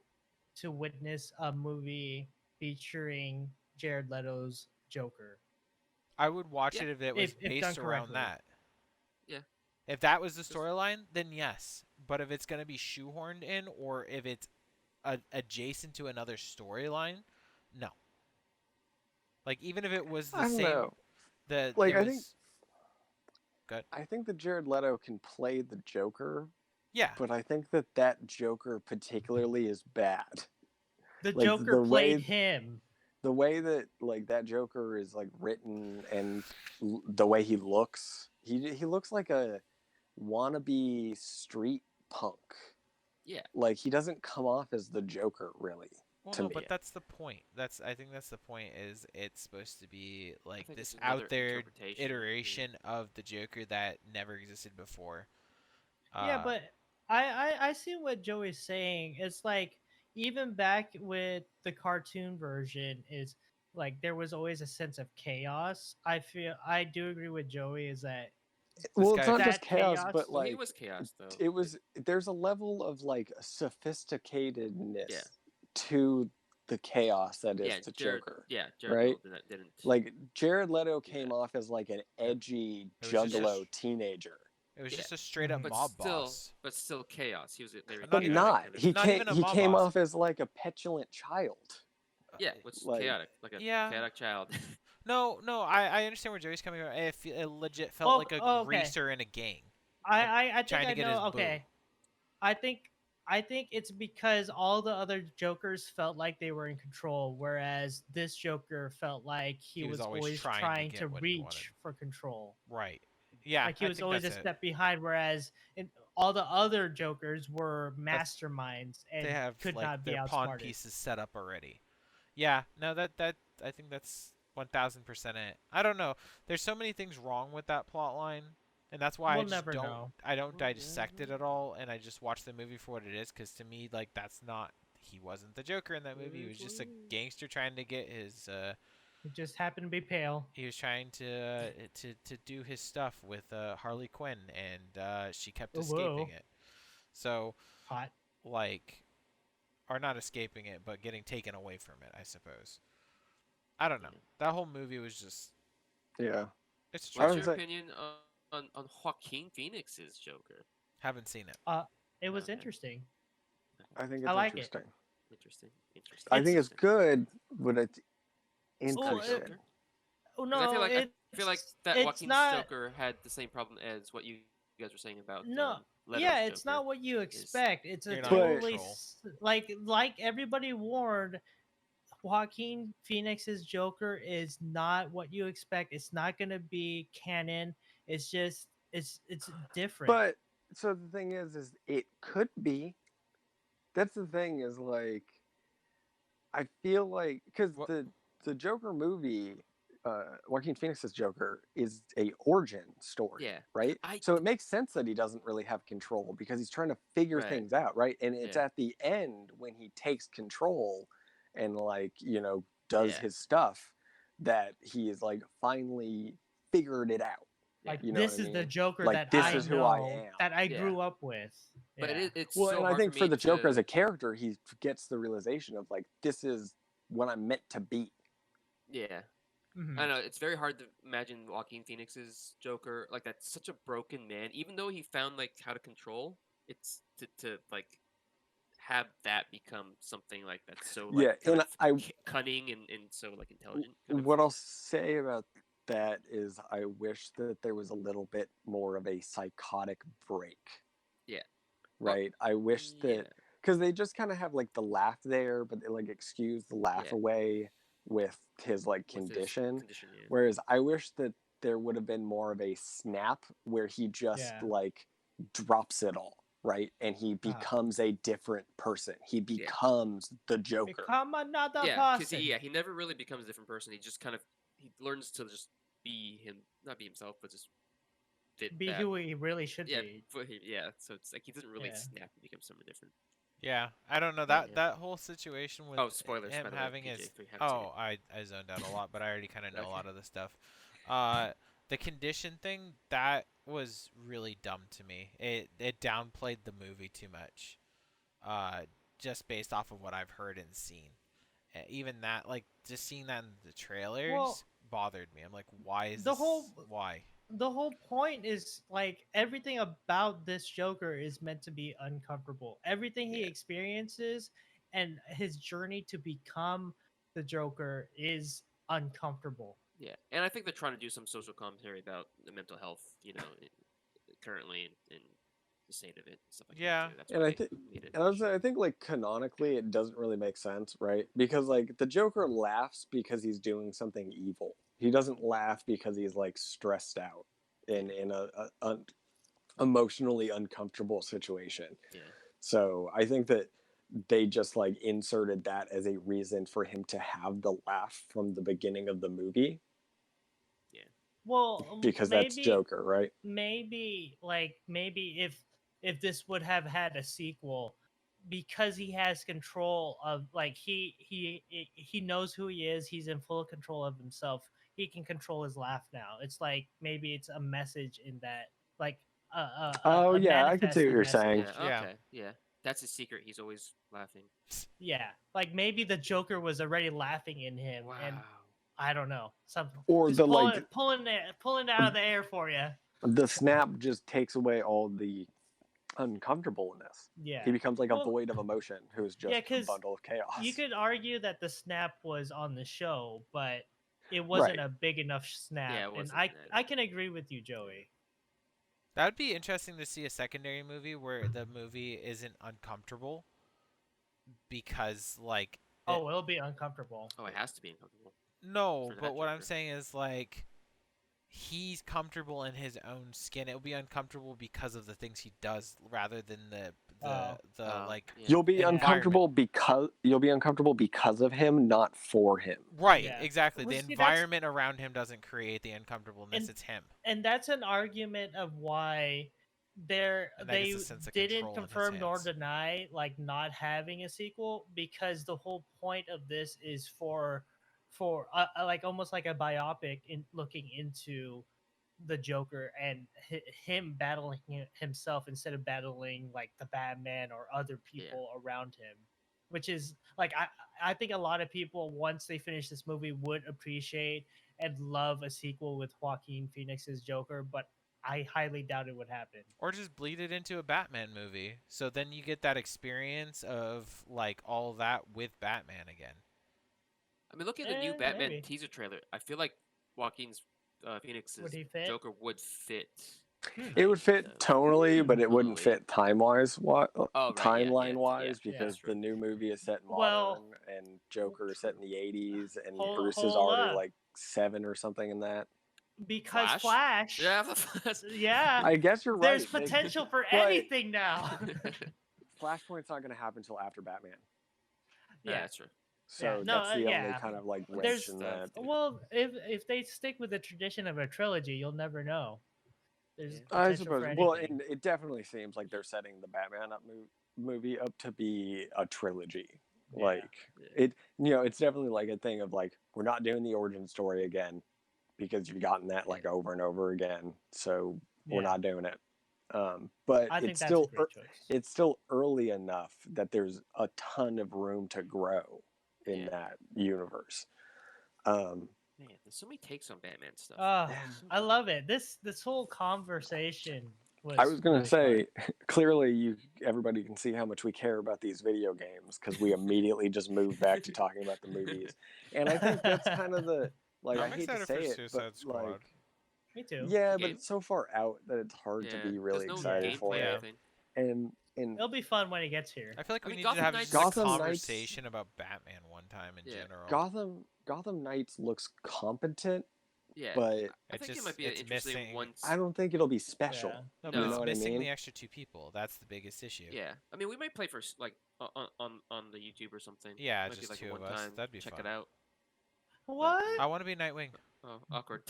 witness a movie featuring Jared Leto's Joker I would watch Yeah. it if it was if done based around correctly? that. Yeah. If that was the storyline, then yes. But if it's gonna be shoehorned in, or if it's adjacent to another storyline, no. Like even if it was the I don't same, know. the Like, it I was think- good. I think that Jared Leto can play the Joker, Yeah, but I think that Joker particularly is bad. The Like, Joker the way- played him. The way that like that Joker is like written and the way he looks looks like a wannabe street punk. Yeah. Like he doesn't come off as the Joker really. well, to no, me. but that's the point. I think that's the point. Is it's supposed to be like think this it's another out there interpretation, yeah. iteration of the Joker that never existed before. Yeah, but I see what Joey's saying. It's like even back with the cartoon version is like there was always a sense of chaos. I do agree with Joey is that Well, guy- it's not just That chaos, chaos- but Well, he like was chaos though. it was. There's a level of like sophisticatedness Yeah. to the chaos that is yeah, the Jared, Joker. Yeah, Jared right? Leto didn't. Like Jared Leto do came that. off as like an edgy It was just a juggalo sh- teenager, it was yeah. just a straight up But mob still, boss. but still chaos. He was very Not but even- not. kind of- He Not came. even a He mob came boss. off as like a petulant child. Yeah, which like- chaotic, like a Yeah. chaotic child. No, I understand where Joey's coming from. It legit felt Oh, like a okay. greaser in a gang. I think trying to I get know. his boo. Okay, I think it's because all the other Jokers felt like they were in control, whereas this Joker felt like he was always trying to get what he wanted. reach for control. Right. Yeah. Like he I was think always a that's it. step behind, whereas all the other Jokers were masterminds and They have could like not be their pawn outsmarted. pieces set up already. Yeah. No, that I think that's 1000% it. I don't know. There's so many things wrong with that plot line, and that's why We'll I just never don't know. I don't We'll dissect it never at all, and I just watch the movie for what it is. Because to me, like that's not he wasn't the Joker in that movie. He was just a gangster trying to get his. It just happened to be pale. He was trying to do his stuff with Harley Quinn, and she kept Oh, escaping whoa. it. So Hot. like, or not escaping it, but getting taken away from it, I suppose. I don't know. That whole movie was just Yeah. it's I What's was your like- opinion on Joaquin Phoenix's Joker? haven't seen it. It was Okay. interesting. I think it's I like it. interesting. Interesting. I think it's Interesting. good, but it's Still interesting. Joker. Oh 'Cause no, I feel like that it's Joaquin's not. Joker had the same problem as what you guys were saying about. No, Leto's Yeah, it's Joker. not what you expect. It's a You're not in totally control. like everybody warned. Joaquin Phoenix's Joker is not what you expect. It's not going to be canon. It's just it's different. But so the thing is it could be. That's the thing is like, I feel like because What- the Joker movie, Joaquin Phoenix's Joker is a origin story, Yeah. right? I- So it makes sense that he doesn't really have control because he's trying to figure Right. things out, right? And it's Yeah. at the end when he takes control and like does Yeah. his stuff that he is like finally figured it out. like you know this what I is the mean? Joker Like, that this I is know who I am. that I Yeah. grew up with. But Yeah. it's Well, so and I hard think for me the Joker to- as a character, he gets the realization of like, this is what I'm meant to be. Yeah. Mhm. I don't know. It's very hard to imagine Joaquin Phoenix's Joker like that's such a broken man. Even though he found like how to control, it's to like have that become something like that's so like Yeah, kind and of cunning and so like intelligent. Kind of. What I'll say about that is I wish that there was a little bit more of a psychotic break. Yeah. Right? I wish Yeah. that, because they just kind of have like the laugh there, but they like excuse the laugh Yeah. away with his like with his condition. condition, yeah. Whereas I wish that there would have been more of a snap where he just Yeah. like drops it all. right? And he becomes a different person. He becomes the Joker. Become another Yeah, because person. he never really becomes a different person. He just kind of he learns to just be him, not be himself, but just fit Be that. who he really should Yeah, be. yeah. So it's like he doesn't really Yeah. snap and become someone different. Yeah, I don't know Yeah. that whole situation with Oh, spoilers, him by the way, having PJ, his. if we haven't seen Oh, I zoned out a lot, but I already kind of know a Okay. lot of the stuff. The condition thing that was really dumb to me. It downplayed the movie too much. Just based off of what I've heard and seen. Even that, like, just seeing that in the trailers bothered me. I'm like, why is the this? whole Why? the whole point is like everything about this Joker is meant to be uncomfortable. Everything he Yeah. experiences and his journey to become the Joker is uncomfortable. Yeah, and I think they're trying to do some social commentary about the mental health, currently in the state of it and stuff like Yeah. that too. That's And why I they think, made it. and I think like canonically, it doesn't really make sense, right? Because like the Joker laughs because he's doing something evil. He doesn't laugh because he's like stressed out in a emotionally uncomfortable situation. Yeah. So I think that they just like inserted that as a reason for him to have the laugh from the beginning of the movie Well, because that's maybe Joker, right? maybe if this would have had a sequel, because he has control of like he knows who he is, he's in full control of himself, he can control his laugh now. It's like maybe it's a message in that, like Oh a yeah, I can see what manifested you're message. saying. Yeah. Yeah. Okay. Yeah. That's his secret. He's always laughing. Yeah, like maybe the Joker was already laughing in him, Wow. and I don't know, something Or just the pulling it out of the air for you. the snap just takes away all the uncomfortableness. Yeah, He becomes like a Well, void of emotion who's just yeah, a 'cause bundle of chaos. you could argue that the snap was on the show, but it wasn't Right. a big enough snap. Yeah, it And wasn't, I can agree with you, Joey. That would be interesting to see a secondary movie where the movie isn't uncomfortable because, like, Oh, it'll be uncomfortable. Oh, it has to be uncomfortable. no, For that but what I'm Joker. saying is, like, he's comfortable in his own skin. It will be uncomfortable because of the things he does rather than the like Yeah. You'll be environment. uncomfortable because of him, not for him. Right, Yeah. exactly. Well, The see, that's- environment around him doesn't create the uncomfortableness. And- It's him. And that's an argument of why And that they gets a sense of didn't control in his confirm nor hands. deny like not having a sequel, because the whole point of this is for like almost like a biopic in looking into the Joker and him battling himself instead of battling like the Batman or other people around him, which is like I think a lot of people, once they finish this movie, would appreciate and love a sequel with Joaquin Phoenix's Joker, but I highly doubt it would happen. Or just bleed it into a Batman movie. So then you get that experience of, like, all that with Batman again. I mean, look at the new Batman maybe. teaser trailer. I feel like Joaquin's Phoenix's Would he fit? Joker would fit. It would fit tonally, but it wouldn't Tonally. fit time-wise, Oh, right, yeah, timeline-wise, yeah, because that's true. the new movie is set in Well- modern, and Joker is set in the 80s, and Hold- Bruce is hold already up. like 7 or something in that. Because Flash? Flash, Yeah. yeah, I guess you're right. there's potential for but- anything now. Flashpoint's not going to happen until after Batman, Yeah, that's true. so no, that's the only yeah. kind of like wrench There's in that. Well, if they stick with the tradition of a trilogy, you'll never know. There's Yeah. I potential for suppose. Well, anything. and it definitely seems like they're setting the Batman movie up to be a trilogy. Yeah. Like Yeah. it, it's definitely like a thing of like, we're not doing the origin story again because you've gotten that like over and over again, so we're Yeah. not doing it. But I think it's that's still a great choice. it's still early enough that there's a ton of room to grow in Yeah. that universe. Man, there's so many takes on Batman stuff. I love it. This whole conversation was. I was gonna really say, fun. clearly, everybody can see how much we care about these video games because we immediately just moved back to talking about the movies, and I think that's kind of the like. I'm I hate to excited say for it, Suicide but Squad. like, Me too. yeah, but Game? it's so far out that it's hard to be really there's no excited for gameplay or Yeah. it. anything. And It'll be fun when it gets here. I feel like I we mean, need Gotham to have Knights- just a Gotham Knights- conversation about Batman one time in Yeah. general. Gotham Knights looks competent, Yeah, but I It's think it just- might be it's interesting missing- once. I don't think it'll be special. Yeah. No, No. but You it's know what I missing mean? the extra 2 people. That's the biggest issue. Yeah, I mean, we might play for like on the YouTube or something. Yeah, might just be like 2 a of one us. time. That'd be Check fun. it out. What? I want to be Nightwing. Oh, awkward.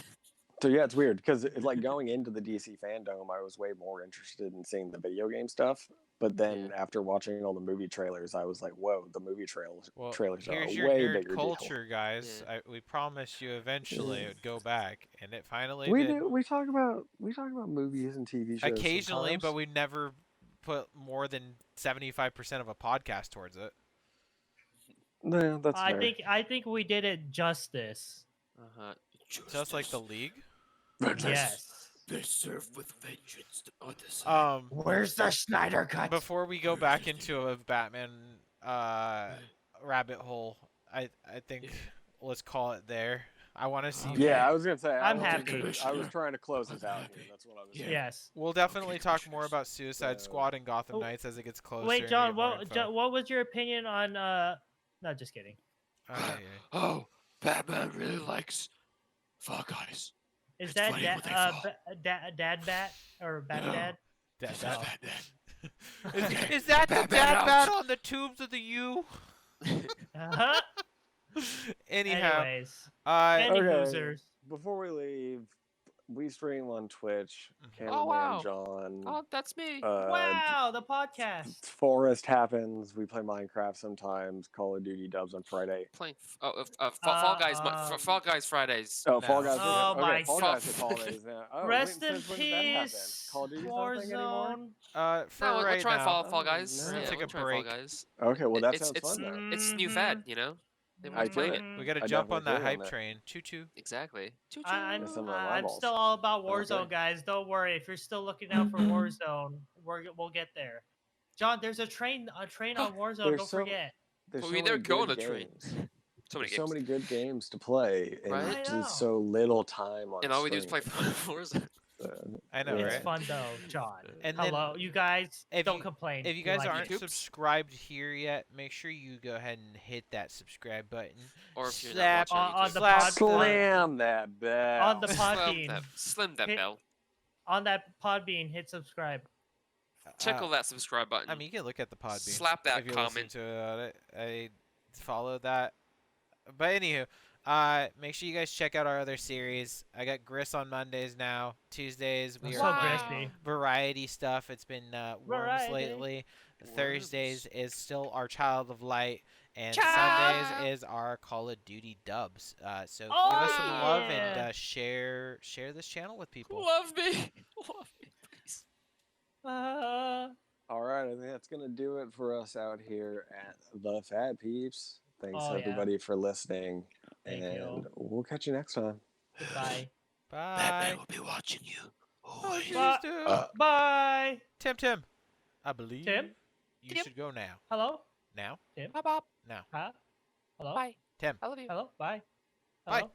So yeah, it's weird because like going into the DC fandom, I was way more interested in seeing the video game stuff. But then Yeah. after watching all the movie trailers, I was like, "Whoa, the movie trailers Well, trailers are here's a your way nerd bigger deal." culture, guys. Yeah. We promised you eventually it would go back, and it finally We did. do. We talk about movies and TV shows Occasionally, but sometimes. we never put more than 75% of a podcast towards it. No, that's fair. I think we did it justice. Uh-huh. Just like the League. Yes. They serve with vengeance the other Where's the Snyder cut? Before we go back into a Batman rabbit hole, I think let's call it there. I want to see. Yeah, I was gonna say. I'm happy. I was trying to close this out here. That's what I was saying. Yes. We'll definitely talk more about Suicide So- Squad and Gotham Oh, Knights as it gets closer. Wait, and we John, get more what info. what was your opinion on no, just kidding. Okay. Oh, Batman really likes Fall Guys. Is It's that funny when they fall. Dad Bat or Bat No. Dad? That- Oh. is that the Batman dad out. bat on the tubes of the U? Uh-huh. Anyhow, Anyways, uh, any Okay. losers? Before we leave, we stream on Twitch. Cameraman Oh, wow. John. Oh, that's me. Wow, the podcast. Forest happens. We play Minecraft sometimes. Call of Duty dubs on Friday. Playing Fall Guys. Fall Guys Fridays. Oh, No. Fall Guys. Oh okay, my Fall God. Guys is holidays now. Oh, Rest when, in since when did that happen? peace. Call of Duty's not a thing anymore? Warzone. for No, right we'll try now, Fall Guys. no. Yeah, Let's take we'll a try break. Fall Guys. Okay, well that It's- sounds it's- fun then. It's new fad, you know. They I want do playing it. it. we got to I jump on definitely that feel hype that. train. Choo choo. Exactly. Choo-choo. I'm It's in my I'm eyeballs. still all about Warzone, Okay. guys. Don't worry. If you're still looking out for Warzone, we'll get there. John, there's a train on Warzone. There's Don't so- forget. There's Well, so we many never go on good a train. games. So many There's so games. many good games to play, and Right? I just know. so little time on. And all we do is play stream. Warzone. I know, It's right? fun though, John. And then Hello, you guys. if Don't you- complain. If you We guys like aren't it. subscribed here yet, make sure you go ahead and hit that subscribe button. Or if you're Slap not watching on YouTube, the Slap pod, Slam that bell. on the Podbean, slim that Hit- bell. on that Podbean, hit subscribe. Tickle that subscribe button. I mean, you can look at the Podbean. Slap that if you listen comment. to it. I follow that. But anywho, make sure you guys check out our other series. I got Gris on Mondays now. Tuesdays we I'm are so doing Gristy. variety stuff. It's been worms Variety. lately. Worms. Thursdays is still our Child of Light, and Child. Sundays is our Call of Duty dubs. So Oh, give us some love and yeah. share this channel with people. Love me. Love me, please. All right, I think that's gonna do it for us out here at the Phat Peeps. Thanks Oh, yeah. everybody for listening, Thank and you. we'll catch you next time. Goodbye. Bye. will be watching you. Oh, please Bye. do. Bye. Tim, I believe Tim? you Tim? should go now. Hello. Now? Tim. Bye, Bob. Now. Huh? Hello. Bye. Tim. I love you. Hello. Bye. Bye. Hello.